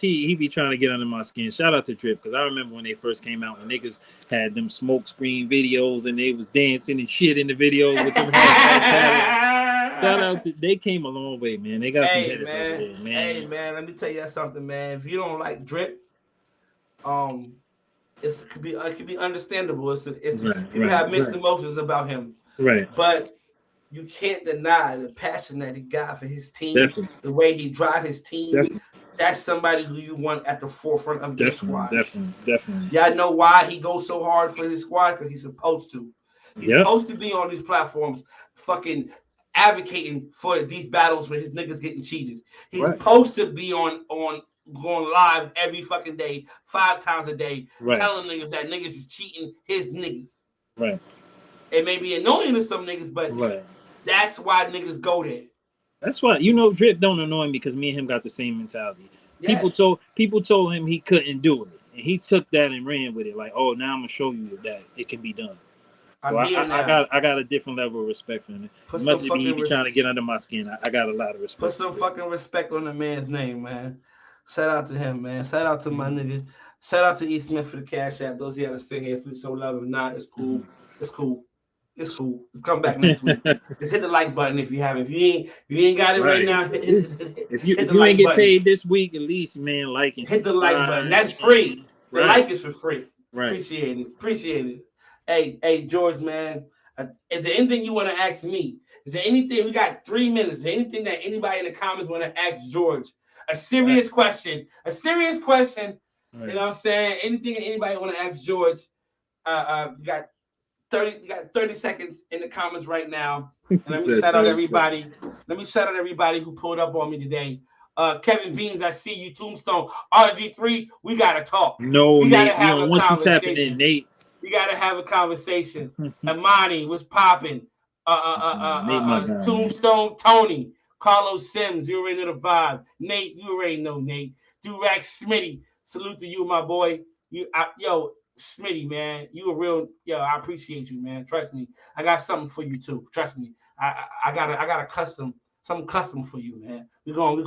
he be trying to get under my skin. Shout out to Drip, because I remember when they first came out and niggas had them smoke screen videos and they was dancing and shit in the videos with them Shout out to they came a long way, man. They got some hitters out there, man. Hey man, let me tell you something, man. If you don't like Drip, it could be understandable. People have mixed emotions about him, but you can't deny the passion that he got for his team. The way he drive his team. That's somebody who you want at the forefront of your squad. Definitely. Y'all know why he goes so hard for his squad? Because he's supposed to. He's supposed to be on these platforms, fucking advocating for these battles where his niggas getting cheated. He's supposed to be on going live every fucking day, 5 times a day, telling niggas that niggas is cheating his niggas. It may be annoying to some niggas, but that's why niggas go there. That's why, Drip don't annoy me because me and him got the same mentality. People told him he couldn't do it, and he took that and ran with it. Like, oh, now I'm gonna show you that it can be done. So I got a different level of respect for him. As much as he be trying to get under my skin, I got a lot of respect. Put some fucking respect on the man's name, man. Shout out to him, man. Shout out to my niggas. Shout out to E. Smith for the Cash App. Those of y'all that sit here for so love. If not, it's cool. It's cool. Let's come back next week. Just hit the like button if you haven't. If you ain't got it right now, if you ain't get paid this week, at least, man, like and hit the like button. That's free. The like is for free. Appreciate it. Hey, George, man. Is there anything you want to ask me? Is there anything? We got 3 minutes. Is there anything that anybody in the comments want to ask George? A serious question. A serious question. Right. You know what I'm saying? Anything anybody want to ask George? You got 30 seconds in the comments right now. And let me shout out everybody. Let me shout out everybody who pulled up on me today. Kevin Beans, I see you. Tombstone, RG3, we gotta talk. No, we Nate, gotta have a once you conversation. tapping in, Nate. We gotta have a conversation. Amani, what's popping? Tombstone, Tony, Carlos Sims, you already know the vibe. Nate, you already know Nate. Durag Smitty, salute to you, my boy. Yo, Smitty, man, you a real I appreciate you, man. Trust me, I got something for you too. Trust me, I got a something custom for you, man. We're gonna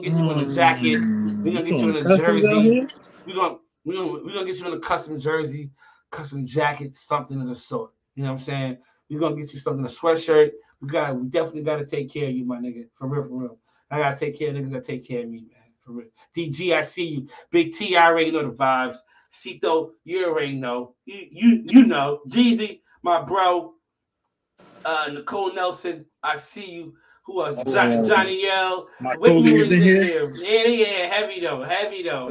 get you in a jacket. We're gonna get you in a jersey. We're gonna get you in a custom jersey, custom jacket, something of the sort. You know what I'm saying? We're gonna get you something, a sweatshirt. We definitely gotta take care of you, my nigga. For real. I gotta take care of niggas that take care of me, man. For real. DG, I see you. Big T, I already know the vibes. Cito, you already know. You know. Jeezy, my bro. Nicole Nelson, I see you. Who else? Johnny L. Whitney is in here. Yeah, heavy though.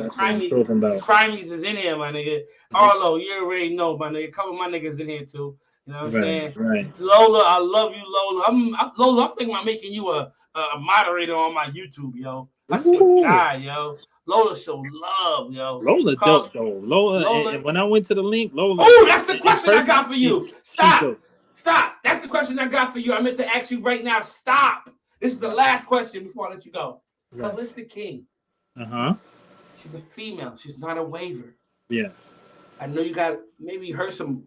Crimies is in here, my nigga. Mm-hmm. Arlo, you already know, my nigga. A couple of my niggas in here too. You know what I'm saying? Right. Lola, I love you, Lola. Lola, I'm thinking about making you a moderator on my YouTube, yo. I swear to God, yo. Lola show love, yo. Lola dope though. Lola. And when I went to the link, Lola. Oh, that's the question I got for you. Stop. That's the question I got for you. I meant to ask you right now. Stop. This is the last question before I let you go. Right. Callista King. She's a female. She's not a waiver. Yes. I know you maybe heard some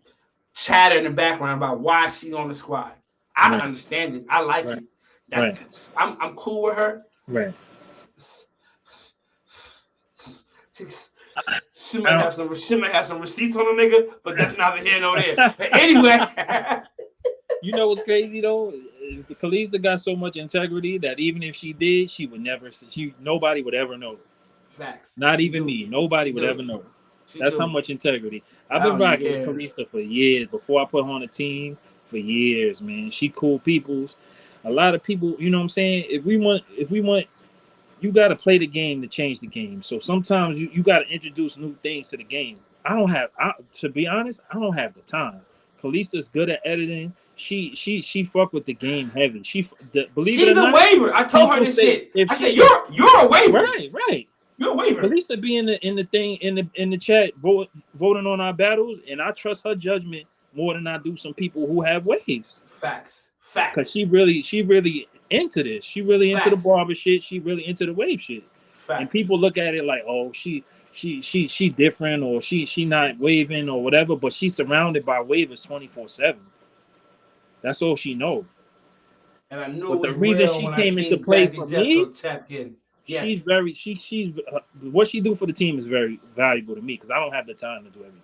chatter in the background about why she's on the squad. I don't understand it. I like it. I'm cool with her. Right. She might have some receipts on the nigga, but that's neither here nor there. But anyway. You know what's crazy though? Kalista got so much integrity that even if she did, she would never. Nobody would ever know. Facts. Not even me. Nobody would ever know. That's how much integrity. I've been rocking with Kalista for years. Before I put her on the team, for years, man. She cool peoples. A lot of people. You know what I'm saying? If we want, you got to play the game to change the game. So sometimes you got to introduce new things to the game. To be honest, I don't have the time. Kalista's good at editing. She fuck with the game heavy. She's a waiver. I told her this shit. I said you're a waiver. Right. You're a waiver. Kalista be in the chat voting on our battles, and I trust her judgment more than I do some people who have waves. Facts. Because she really into this. She really into the barber shit. She really into the wave shit. Facts. And people look at it like, oh, she different, or she not waving or whatever, but she's surrounded by wavers 24/7. That's all she knows. And I knew but the reason she came into play for me, yes. she's what she do for the team is very valuable to me because I don't have the time to do everything.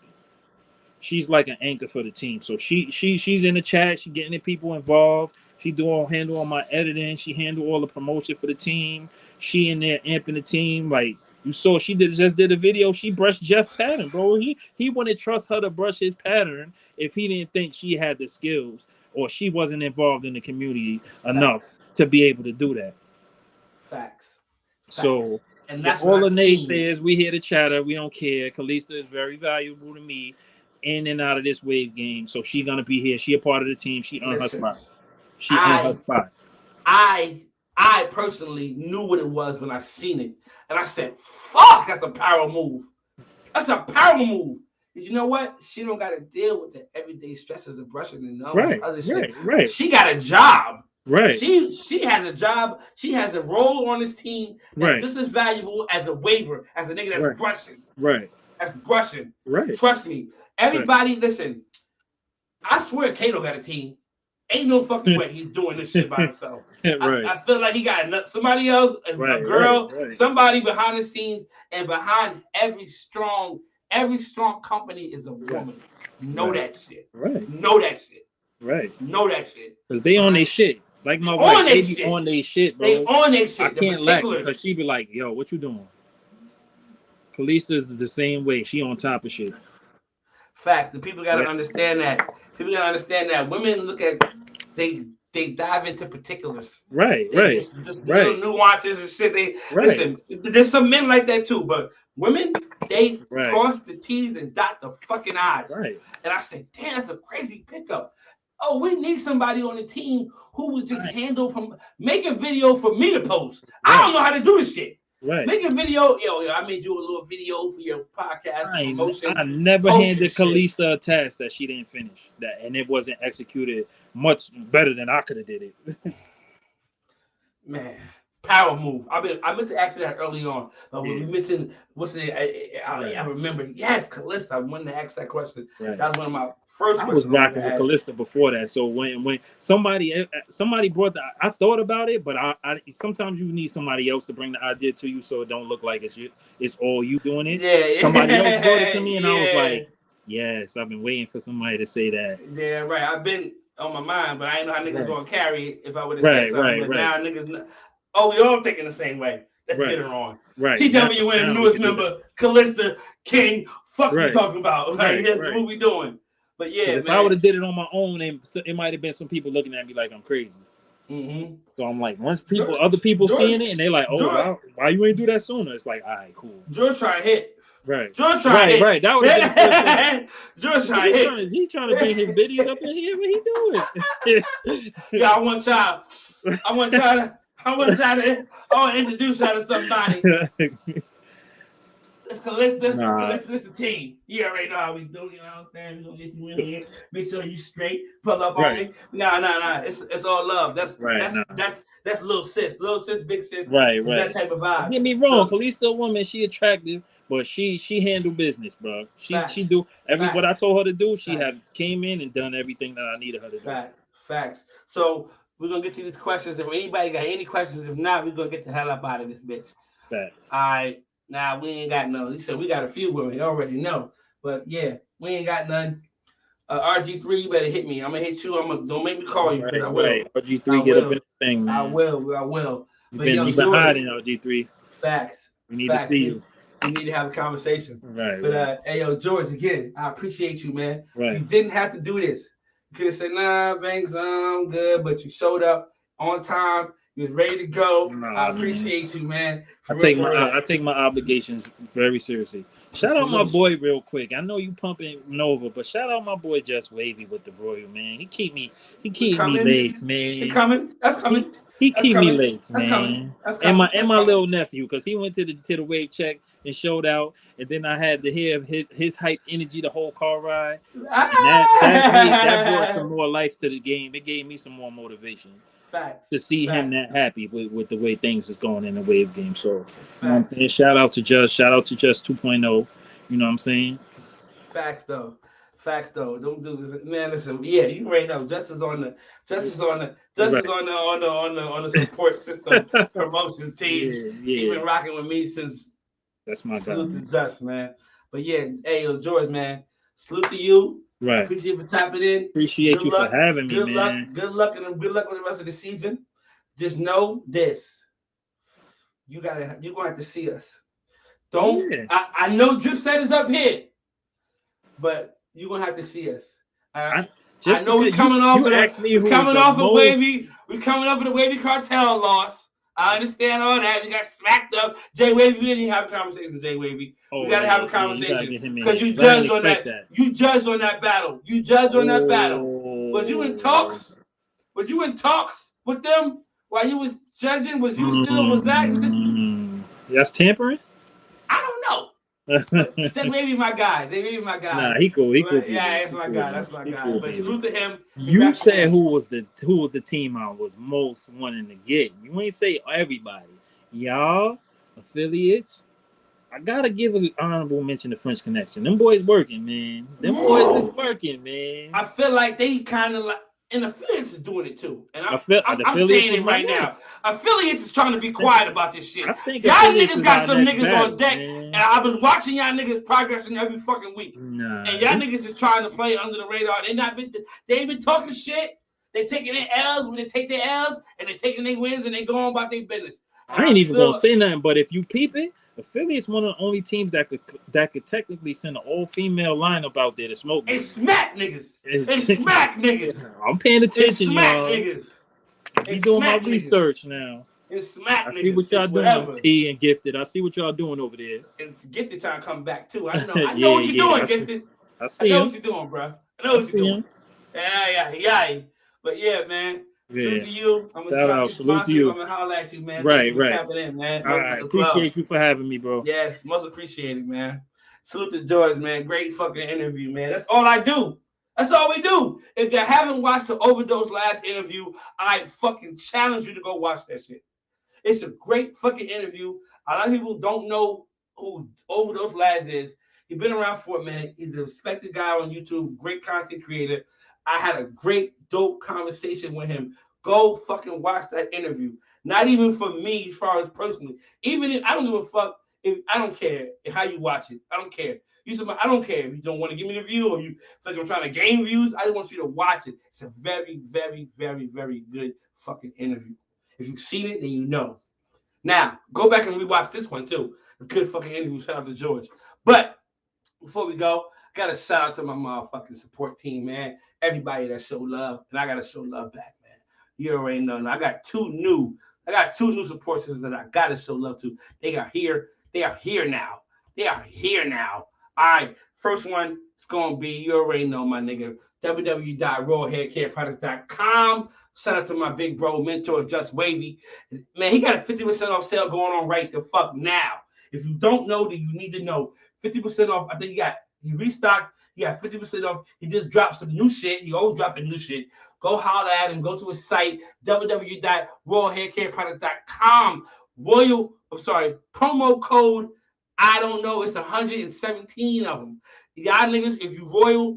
She's like an anchor for the team. So she's in the chat, she getting the people involved. She handle all my editing, she handle all the promotion for the team. She in there amping the team. Like you saw, she just did a video. She brushed Jeff pattern, bro. He wouldn't trust her to brush his pattern if he didn't think she had the skills or she wasn't involved in the community enough to be able to do that. Facts. So and that's all the naysayers. We here to chatter. We don't care. Kalista is very valuable to me in and out of this wave game. So she's gonna be here. She a part of the team. She earned her spot. I personally knew what it was when I seen it. And I said, fuck, that's a power move. That's a power move. Because you know what? She don't got to deal with the everyday stresses of brushing and all this other shit. Right. She got a job. Right. She has a job. She has a role on this team that's just as valuable as a waiver, as a nigga that's brushing. Right. That's brushing. Right. Trust me. Everybody, listen. I swear Kato got a team. Ain't no fucking way he's doing this shit by himself. I feel like he got somebody else, a girl, somebody behind the scenes, and behind every strong company is a woman. Know that shit. Right. Know that shit. Right. Know that shit. Because they on their shit. Like my wife, they be on their shit, bro. They on their shit. I can't lack because she be like, yo, what you doing? Kalista's the same way. She on top of shit. Facts. The people got to understand that People gotta understand that women look at they dive into particulars. Right, They right, just little right, nuances and shit. They right, listen. There's some men like that too, but women they right, cross the T's and dot the fucking I's. right. And I said, damn, that's a crazy pickup. Oh, we need somebody on the team who would just Right. handle from make a video for me to post. I Right. don't know how to do this shit. Right. Make a video, yo, I made you a little video for your podcast promotion. I never Post handed your shit. Kalista a task that she didn't finish, and it wasn't executed much better than I could have did it. Man, power move. I meant to ask you that early on, but when Yeah. we mentioned what's the Right. I remember. Yes, Calista. I wanted to ask that question. Right. That was one of my first. I was questions I rocking with had. Kalista before that. So when somebody brought that, I thought about it, but I sometimes you need somebody else to bring the idea to you, so it don't look like it's all you doing it. Yeah, Somebody else brought it to me, and I was yeah. like, yes, I've been waiting for somebody to say that. Yeah, right. I've been on my mind, but I didn't know how niggas Right. gonna carry it if I would have Right, said something. right, But right. now niggas, oh, we all thinking the same way. Let's Right. get it on. Right. TWN Now we newest can do member, Callista King. Fuck Right. we talking about. Like, Right, that's right. what we doing. But yeah, if man. I would have did it on my own, it might have been some people looking at me like I'm crazy. Mm-hmm. So I'm like, once George- other people George- seeing it, and they like, oh, George- why you ain't do that sooner? It's like, all right, cool. George trying to hit. Right. George trying to hit. Right. That would have been the first thing. George trying to hit. He's trying to bring his biddies up in here. What he doing? Yeah, I want y'all to introduce y'all to somebody. It's Callista. Callista's the team. You already know how we do. You know what I'm saying? We're gonna get you in here. Make sure you straight. Pull up on me. Nah. It's all love. That's little sis. Little sis, big sis. Right. That type of vibe. Don't get me wrong. Kalista a woman. She attractive, but she handle business, bro. She do what I told her to do. She have came in and done everything that I needed her to do. Facts. So we're gonna get to these questions. If anybody got any questions, if not, we're gonna get the hell up out of this bitch. Facts. All right. Nah, we ain't got no. He said we got a few women. You already know. But yeah, we ain't got none. RG3, you better hit me. I'm gonna hit you. Don't make me call you. I will. Right. RG3 get up in the thing, man. I will. You've been hiding, RG3. Facts. We need to see you. We need to have a conversation. Right. But hey, yo, George, again, I appreciate you, man. Right. You didn't have to do this. You could have said, nah, Banks, I'm good, but you showed up on time. You was ready to go. I appreciate you, man. I take my obligations very seriously. Shout out my boy real quick. I know you pumping Nova, but shout out my boy Just Wavy with the Royal, man. He keep me late, man. That's coming. He keep me late, man. That's coming. And my little nephew, because he went to the wave check and showed out, and then I had to hear his hype energy the whole car ride. And that brought some more life to the game. It gave me some more motivation. Facts. To see him that happy with the way things is going in the wave game. So, you know what I'm saying? Shout out to Just 2.0. You know what I'm saying? Facts though. Don't do this, man. Listen, yeah, you already know. Just is on the support system promotions team. You've been rocking with me since. That's my guy. Salute to Just, man. But yeah, hey, yo, George, man. Salute to you. Right. Appreciate you for tapping in. Appreciate you for having me, man. Good luck with the rest of the season. Just know this. You're gonna have to see us. Don't. Yeah. I know Drip Set is up here, but you're gonna have to see us. I know we're coming off of the Wavy Cartel loss. I understand all that. We got smacked up. Jay Wavy, we didn't have a conversation, Jay Wavy. We gotta have a conversation. Because you judged on that. You judged on that battle. Was you in talks? With them while you was judging? Was that? That's tampering? I don't know. Jay Wavy my guy. Nah, he cool. Yeah, that's my guy. Cool, but salute to him. You said who was the team I was most wanting to get. You ain't say everybody. Y'all, affiliates. I gotta give an honorable mention to French Connection. Them boys working, man. Boys is working, man. I feel like they kind of like, and affiliates is doing it too. And I'm saying it right now. Affiliates is trying to be quiet about this shit. Y'all niggas got some niggas on deck, and I've been watching y'all niggas progressing every fucking week. And y'all niggas is trying to play under the radar. They ain't been talking shit. They taking their L's when they take their L's, and they taking their wins, and they go on about their business. I ain't even gonna say nothing, but if you peep it, Philly is one of the only teams that could technically send an all-female lineup out there to smoke And niggas. smack niggas. And smack niggas. I'm paying And attention, smack y'all. niggas. Be And doing my smack niggas. research now. And smack I see niggas. what y'all It's doing, whatever. T and Gifted. I see what y'all doing over there. And Gifted trying to come back too. I know. I know Yeah, what you're doing, I Gifted. I I see know him. what you're doing, bro. I know what you're doing. Yeah. But yeah, man. Salute to you. I'm gonna drop this Salute my to you. I'm gonna holler at you, man. Right, Thank you for right. tapping in, man. All right. Appreciate you for having me, bro. Yes, most appreciated, man. Salute to George, man. Great fucking interview, man. That's all I do. That's all we do. If you haven't watched the Overdose last interview, I fucking challenge you to go watch that shit. It's a great fucking interview. A lot of people don't know who Overdose Laz is. He's been around for a minute. He's a respected guy on YouTube, great content creator. I had a great, dope conversation with him. Go fucking watch that interview. Not even for me, as far as personally. Even if I don't give a fuck, if I don't care how you watch it. I don't care. I don't care if you don't want to give me the view or you feel like I'm trying to gain views. I just want you to watch it. It's a very, very, very, very good fucking interview. If you've seen it, then you know. Now, go back and rewatch this one too. A good fucking interview. Shout out to George. But before we go, I got to shout out to my motherfucking support team, man. Everybody that showed love, and I got to show love back, man. You already know. I got two new support systems that I got to show love to. They are here. They are here now. They are here now. All right. First one is going to be, you already know, my nigga, www.rawhaircareproducts.com. Shout out to my big bro, mentor, Just Wavy. Man, he got a 50% off sale going on right the fuck now. If you don't know, then you need to know. 50% off. I think he restocked. He got 50% off. He just dropped some new shit. He always dropping new shit. Go holler at him. Go to his site, www.rawhaircareproducts.com. Promo code, I don't know, it's 117 of them. Y'all niggas, if you royal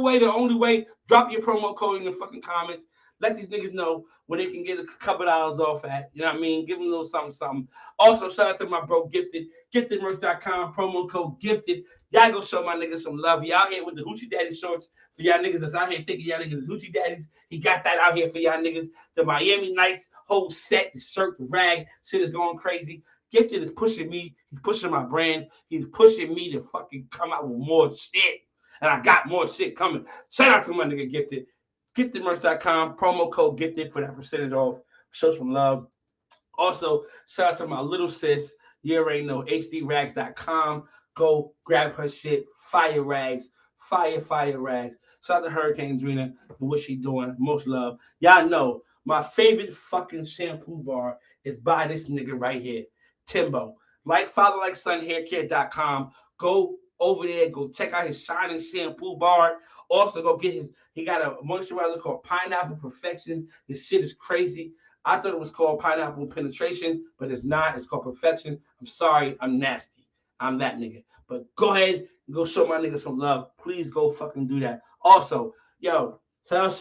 way, the only way, drop your promo code in the fucking comments. Let these niggas know when they can get a couple dollars off at. You know what I mean? Give them a little something. Also, shout out to my bro, Gifted. GiftedMerch.com, promo code Gifted. Y'all go show my niggas some love. Y'all here with the Hoochie Daddy shorts for y'all niggas that's out here thinking y'all niggas is Hoochie Daddies. He got that out here for y'all niggas. The Miami Nights whole set, the shirt, the rag, shit is going crazy. Gifted is pushing me. He's pushing my brand. He's pushing me to fucking come out with more shit. And I got more shit coming. Shout out to my nigga Gifted. GiftedMerch.com, promo code Gifted for that percentage off. Show some love. Also, shout out to my little sis. You already know, HDRags.com. Go grab her shit. Fire rags. Fire rags. Shout out to Hurricane Drina for what she doing. Most love. Y'all know, my favorite fucking shampoo bar is by this nigga right here, Timbo. Like father, like son, haircare.com. Go over there. Go check out his shining shampoo bar. Also, go get he got a moisturizer called Pineapple Perfection. This shit is crazy. I thought it was called Pineapple Penetration, but it's not. It's called Perfection. I'm sorry. I'm nasty. I'm that nigga. But go ahead and go show my nigga some love. Please go fucking do that. Also, yo, shout out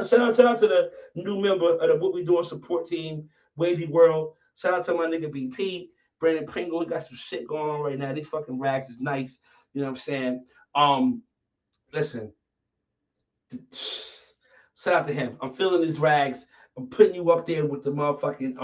to the new member of the What We Doing support team, Wavy World. Shout out to my nigga BP, Brandon Pringle. He got some shit going on right now. These fucking rags is nice. You know what I'm saying? Listen. Shout out to him. I'm feeling these rags. I'm putting you up there with the motherfucking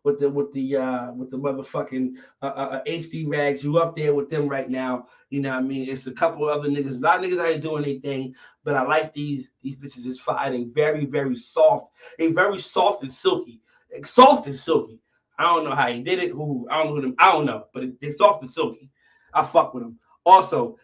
with the motherfucking HD rags. You up there with them right now. You know what I mean? It's a couple of other niggas. A lot of niggas out here doing their thing, but I like these bitches is fire. They very, very soft. They very soft and silky. Like soft and silky. I don't know how he did it. I don't know, but they're soft and silky. I fuck with them. Also,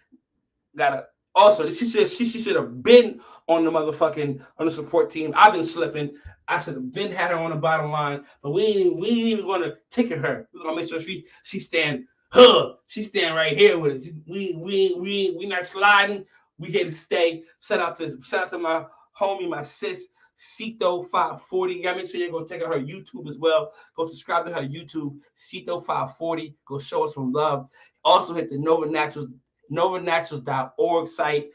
she should have been on the support team. I've been slipping. I should have been had her on the bottom line, but we ain't even gonna ticket her. We're gonna make sure she stand right here with it. We not sliding. We here to stay. Shout out to my homie, my sis, Cito540. Y'all make sure you go check out her YouTube as well. Go subscribe to her YouTube, Cito540. Go show us some love. Also hit the novanaturals.org site.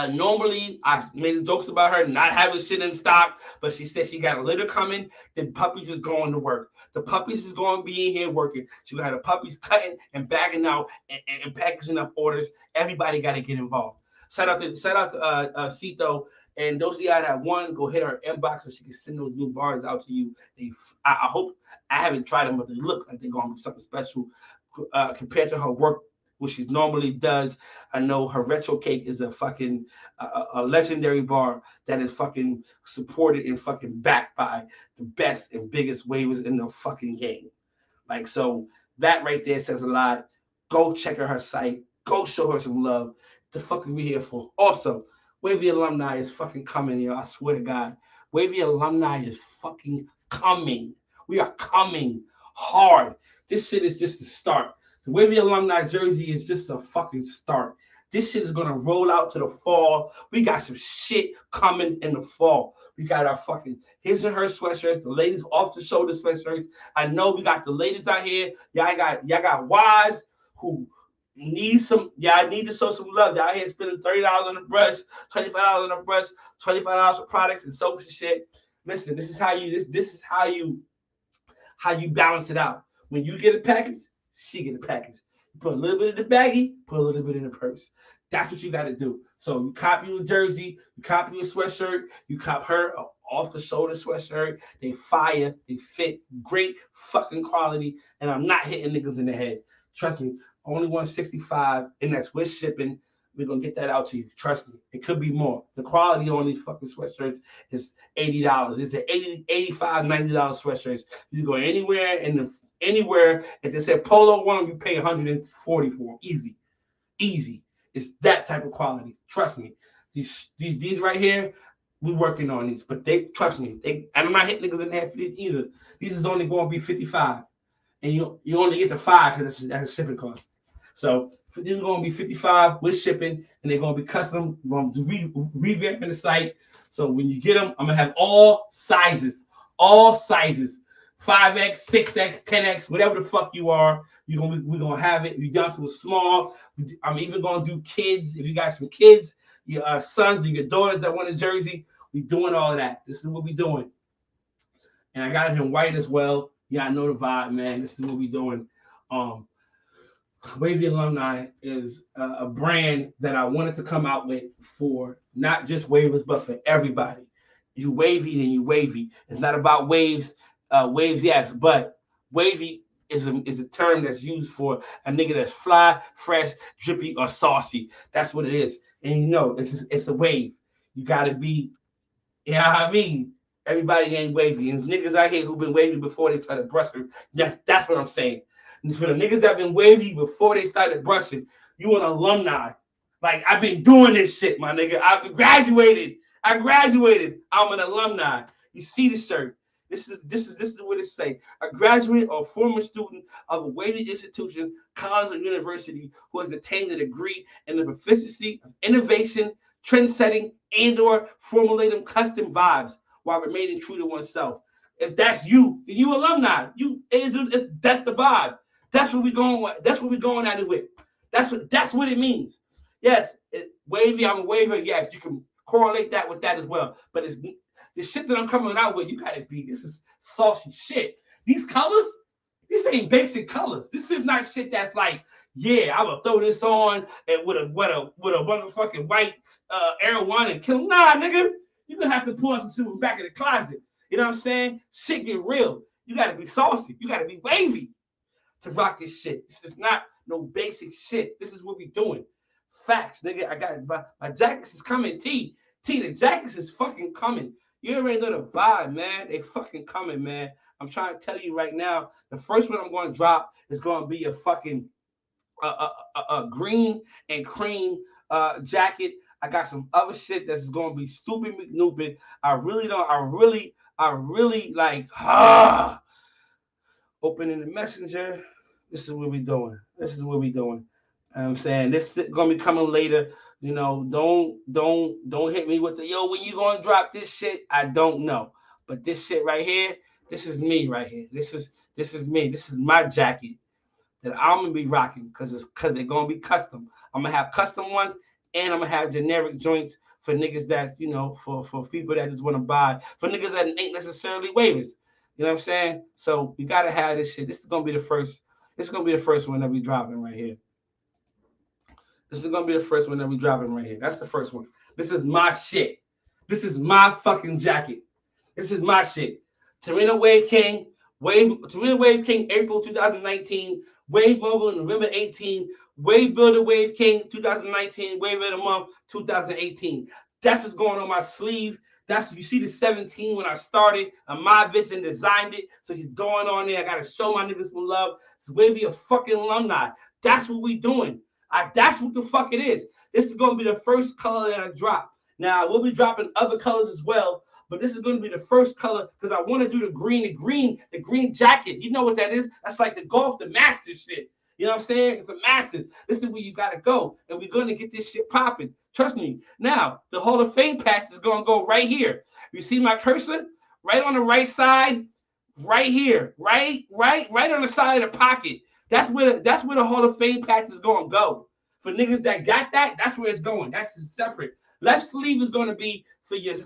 Normally, I made jokes about her not having shit in stock, but she said she got a litter coming. Then puppies is going to work. The puppies is going to be in here working. She got the puppies cutting and bagging out and packaging up orders. Everybody got to get involved. Shout out to Cito And those of y'all that won, go hit her inbox so she can send those new bars out to you. I hope I haven't tried them, but they look like they're gonna be something special compared to her work, which she normally does. I know her retro cake is a fucking a legendary bar that is fucking supported and fucking backed by the best and biggest waivers in the fucking game. Like, so that right there says a lot. Go check out her site. Go show her some love. The fuck are we here for? Also, Wavy Alumni is fucking coming, yo. I swear to God. Wavy Alumni is fucking coming. We are coming hard. This shit is just the start. The Wavy Alumni jersey is just a fucking start. This shit is gonna roll out to the fall. We got some shit coming in the fall. We got our fucking his and her sweatshirts, the ladies off the shoulder sweatshirts. I know we got the ladies out here. Y'all got wives who need some. Y'all need to show some love. Y'all here spending $30 on the brush, $25 on the brush, $25 for products and soaps and shit. Listen, this is how you this is how you balance it out. When you get a package, she get a package. You put a little bit in the baggie, put a little bit in the purse. That's what you got to do. So you copy your jersey, you copy your sweatshirt, you cop her off the shoulder sweatshirt. They fire, they fit, great fucking quality, and I'm not hitting niggas in the head. Trust me, only 165, and that's with shipping. We're gonna get that out to you. Trust me, it could be more. The quality on these fucking sweatshirts is $80. It's the $80, $85, $90 sweatshirts. You go anywhere. If they say polo one, you pay $140 for easy. Easy. It's that type of quality. Trust me. These right here, we working on these, but they trust me. And I'm not hitting niggas in the head for these either. These is only going to be 55, and you only get the 5 because that's a shipping cost. So these are going to be 55 with shipping, and they're going to be custom. We're going to revamping the site. So when you get them, I'm gonna have all sizes, 5X, 6X, 10X, whatever the fuck you are. We're gonna have it. You're down to a small. I'm even gonna do kids. If you got some kids, your sons or your daughters that want a jersey, we doing all of that. This is what we doing. And I got it in white as well. Yeah, I know the vibe, man. This is what we doing. Wavy Alumni is a brand that I wanted to come out with for not just waivers, but for everybody. You wavy, then you wavy. It's not about waves. Waves, yes, but wavy is a term that's used for a nigga that's fly, fresh, drippy, or saucy. That's what it is. And you know, it's a wave. You gotta be, you know what I mean? Everybody ain't wavy. And niggas out here who've been wavy before they started brushing, that's what I'm saying. And for the niggas that been wavy before they started brushing, you an alumni. Like, I've been doing this shit, my nigga. I've graduated. I graduated. I'm an alumni. You see the shirt. This is what it say. A graduate or former student of a weighted institution, college, or university who has attained a degree in the proficiency of innovation, trend setting, and/or formulating custom vibes while remaining true to oneself. If that's you, then you alumni. That's the vibe. That's what we going with. That's what we going at it with. That's what it means. Yes, wavy. I'm a waver. Yes, you can correlate that with that as well. But it's the shit that I'm coming out with, you gotta be. This is saucy shit. These colors, these ain't basic colors. This is not shit that's like, yeah, I will throw this on and with a motherfucking white Air One and kill them. Nah, nigga, you gonna have to pull some shit from back in the closet. You know what I'm saying? Shit get real. You gotta be saucy. You gotta be wavy to rock this shit. This is not no basic shit. This is what we doing. Facts, nigga. I got my jackets is coming. T, the jackets is fucking coming. You already know the vibe, man. They fucking coming, man. I'm trying to tell you right now. The first one I'm going to drop is going to be a fucking green and cream jacket. I got some other shit that's going to be stupid McNoopid. I really like opening the messenger. This is what we doing. I'm saying this is going to be coming later. You know, don't hit me with the when you gonna drop this shit? I don't know. But this shit right here, this is me right here. This is me. This is my jacket that I'm gonna be rocking because they're gonna be custom. I'm gonna have custom ones and I'm gonna have generic joints for niggas that's, you know, for people that just want to buy, for niggas that ain't necessarily waivers. You know what I'm saying? So you gotta have this shit. This is gonna be the first one that we dropping right here. This is gonna be the first one that we dropping right here. That's the first one. This is my shit. This is my fucking jacket. This is my shit. Torino Wave King, Torino Wave King, April 2019. Wave Mogul, November 18. Wave Builder Wave King, 2019. Wave of the Month, 2018. That's what's going on my sleeve. That's you see the 17 when I started. My vision designed it. So he's going on there. I gotta show my niggas some love. It's Wavy a fucking alumni. That's what we doing. That's what the fuck it is. This is gonna be the first color that I drop. Now we'll be dropping other colors as well, but this is gonna be the first color because I want to do the green jacket. You know what that is? That's like the golf, the Masters shit. You know what I'm saying? It's a Masters. This is where you gotta go, and we're gonna get this shit popping. Trust me. Now the Hall of Fame patch is gonna go right here. You see my cursor? Right on the right side, right here, right on the side of the pocket. That's where the Hall of Fame patch is gonna go. For niggas that got that, that's where it's going. That's separate. Left sleeve is gonna be for your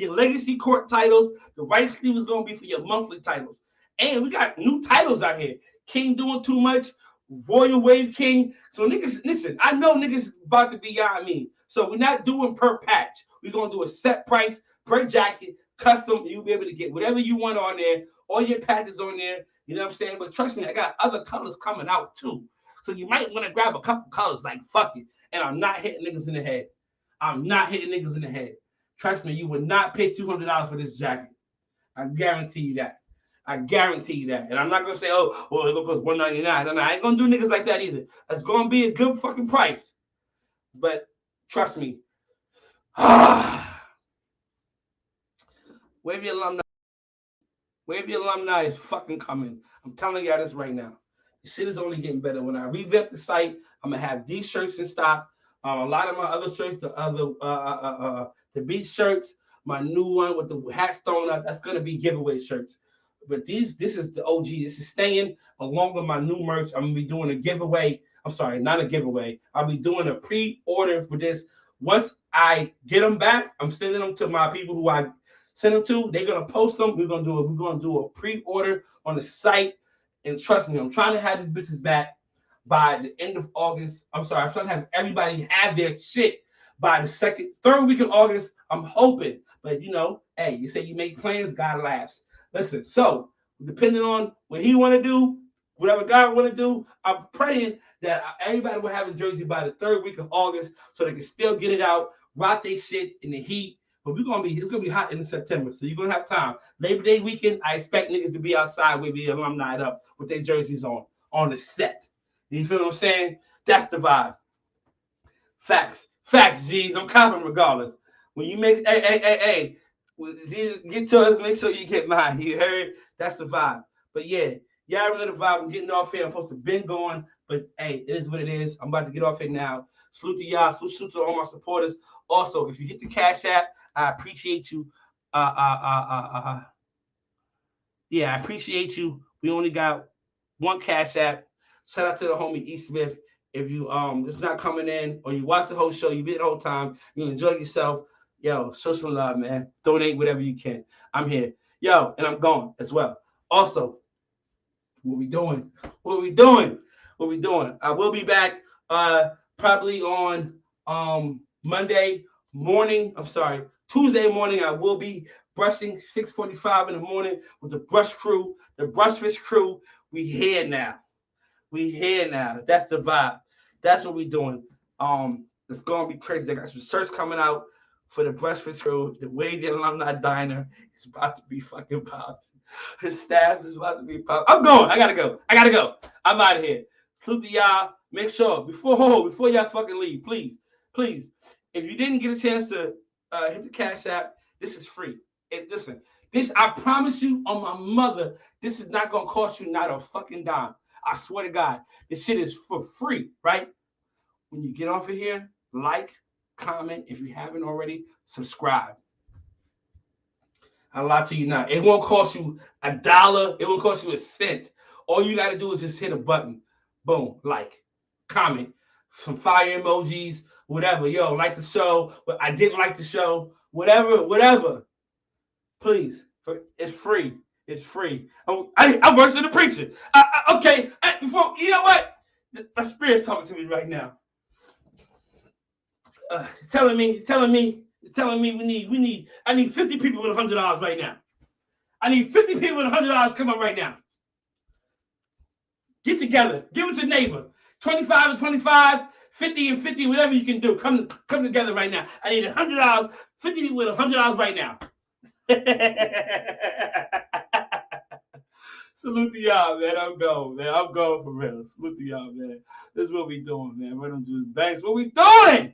legacy court titles. The right sleeve is gonna be for your monthly titles. And we got new titles out here. King doing too much, Royal Wave King. So niggas, listen, I know niggas about to be on me. So we're not doing per patch. We're gonna do a set price per jacket, custom. You'll be able to get whatever you want on there, all your patches on there. You know what I'm saying? But trust me, I got other colors coming out too. So you might want to grab a couple colors, like fuck it. And I'm not hitting niggas in the head. I'm not hitting niggas in the head. Trust me, you would not pay $200 for this jacket. I guarantee you that. I guarantee you that. And I'm not gonna say, oh, well, it's gonna cost $199. I ain't gonna do niggas like that either. It's gonna be a good fucking price. But trust me. Wavy alumni. Wavy alumni is fucking coming. I'm telling y'all this right now. The shit is only getting better. When I revamp the site, I'm gonna have these shirts in stock. A lot of my other shirts, the beach shirts, my new one with the hat thrown up, that's gonna be giveaway shirts. But this is the OG. This is staying along with my new merch. I'm gonna be doing a giveaway. I'm sorry, not a giveaway. I'll be doing a pre-order for this. Once I get them back, I'm sending them to my people who I send them to. They're gonna post them. We're gonna do a pre-order on the site. And trust me, I'm trying to have these bitches back by the end of August. I'm sorry, I'm trying to have everybody have their shit by the third week of August. I'm hoping. But you know, hey, you say you make plans, God laughs. Listen, so depending on what he want to do, whatever God want to do, I'm praying that everybody will have a jersey by the third week of August so they can still get it out, rock their shit in the heat. But it's gonna be hot in September, so you're gonna have time. Labor Day weekend, I expect niggas to be outside with the alumni up with their jerseys on the set. You feel what I'm saying? That's the vibe. Facts, G's. I'm copping regardless. When you make hey, get yours, make sure you get mine. You heard? That's the vibe. But yeah, y'all know the vibe. I'm getting off here. I'm supposed to been going, but hey, it is what it is. I'm about to get off here now. Salute to y'all. Salute to all my supporters. Also, if you hit the Cash App, I appreciate you. Yeah, I appreciate you. We only got one Cash App. Shout out to the homie E. Smith. If you just not coming in or you watch the whole show, you be the whole time, you enjoy yourself. Yo, show some love, man. Donate whatever you can. I'm here. Yo, and I'm gone as well. Also, what we doing? I will be back probably on Monday morning. I'm sorry, Tuesday morning. I will be brushing 6:45 in the morning with the brush crew, the brushfish crew. We here now. That's the vibe. That's what we doing. It's gonna be crazy. I got some shirts coming out for the brushfish crew. The Wavy Alumni Diner is about to be fucking popping. His staff is about to be popping. I'm going. I gotta go. I'm out of here. Salute to y'all. Make sure before y'all fucking leave, please. If you didn't get a chance to hit the Cash App, this is free. Listen, this I promise you on my mother, this is not gonna cost you not a fucking dime. I swear to God, this shit is for free, right? When you get off of here, like, comment. If you haven't already, subscribe. I lie to you now. It won't cost you $1. It won't cost you a cent. All you got to do is just hit a button. Boom, like, comment, some fire emojis, whatever. Yo, like the show, but I didn't like the show. Whatever. Please, it's free. It's free. I'm worse than the preacher. Okay, before you know what? My spirit's talking to me right now. telling me I need 50 people with $100 right now. I need 50 people with $100 come up right now. Get together. Give it to your neighbor. 25 and 25, 50 and 50, whatever you can do. Come together right now. I need $100, 50 people with $100 right now. Salute to y'all, man. I'm going, man. I'm going for real. Salute to y'all, man. This is what we doing, man. We're gonna do banks. What we doing?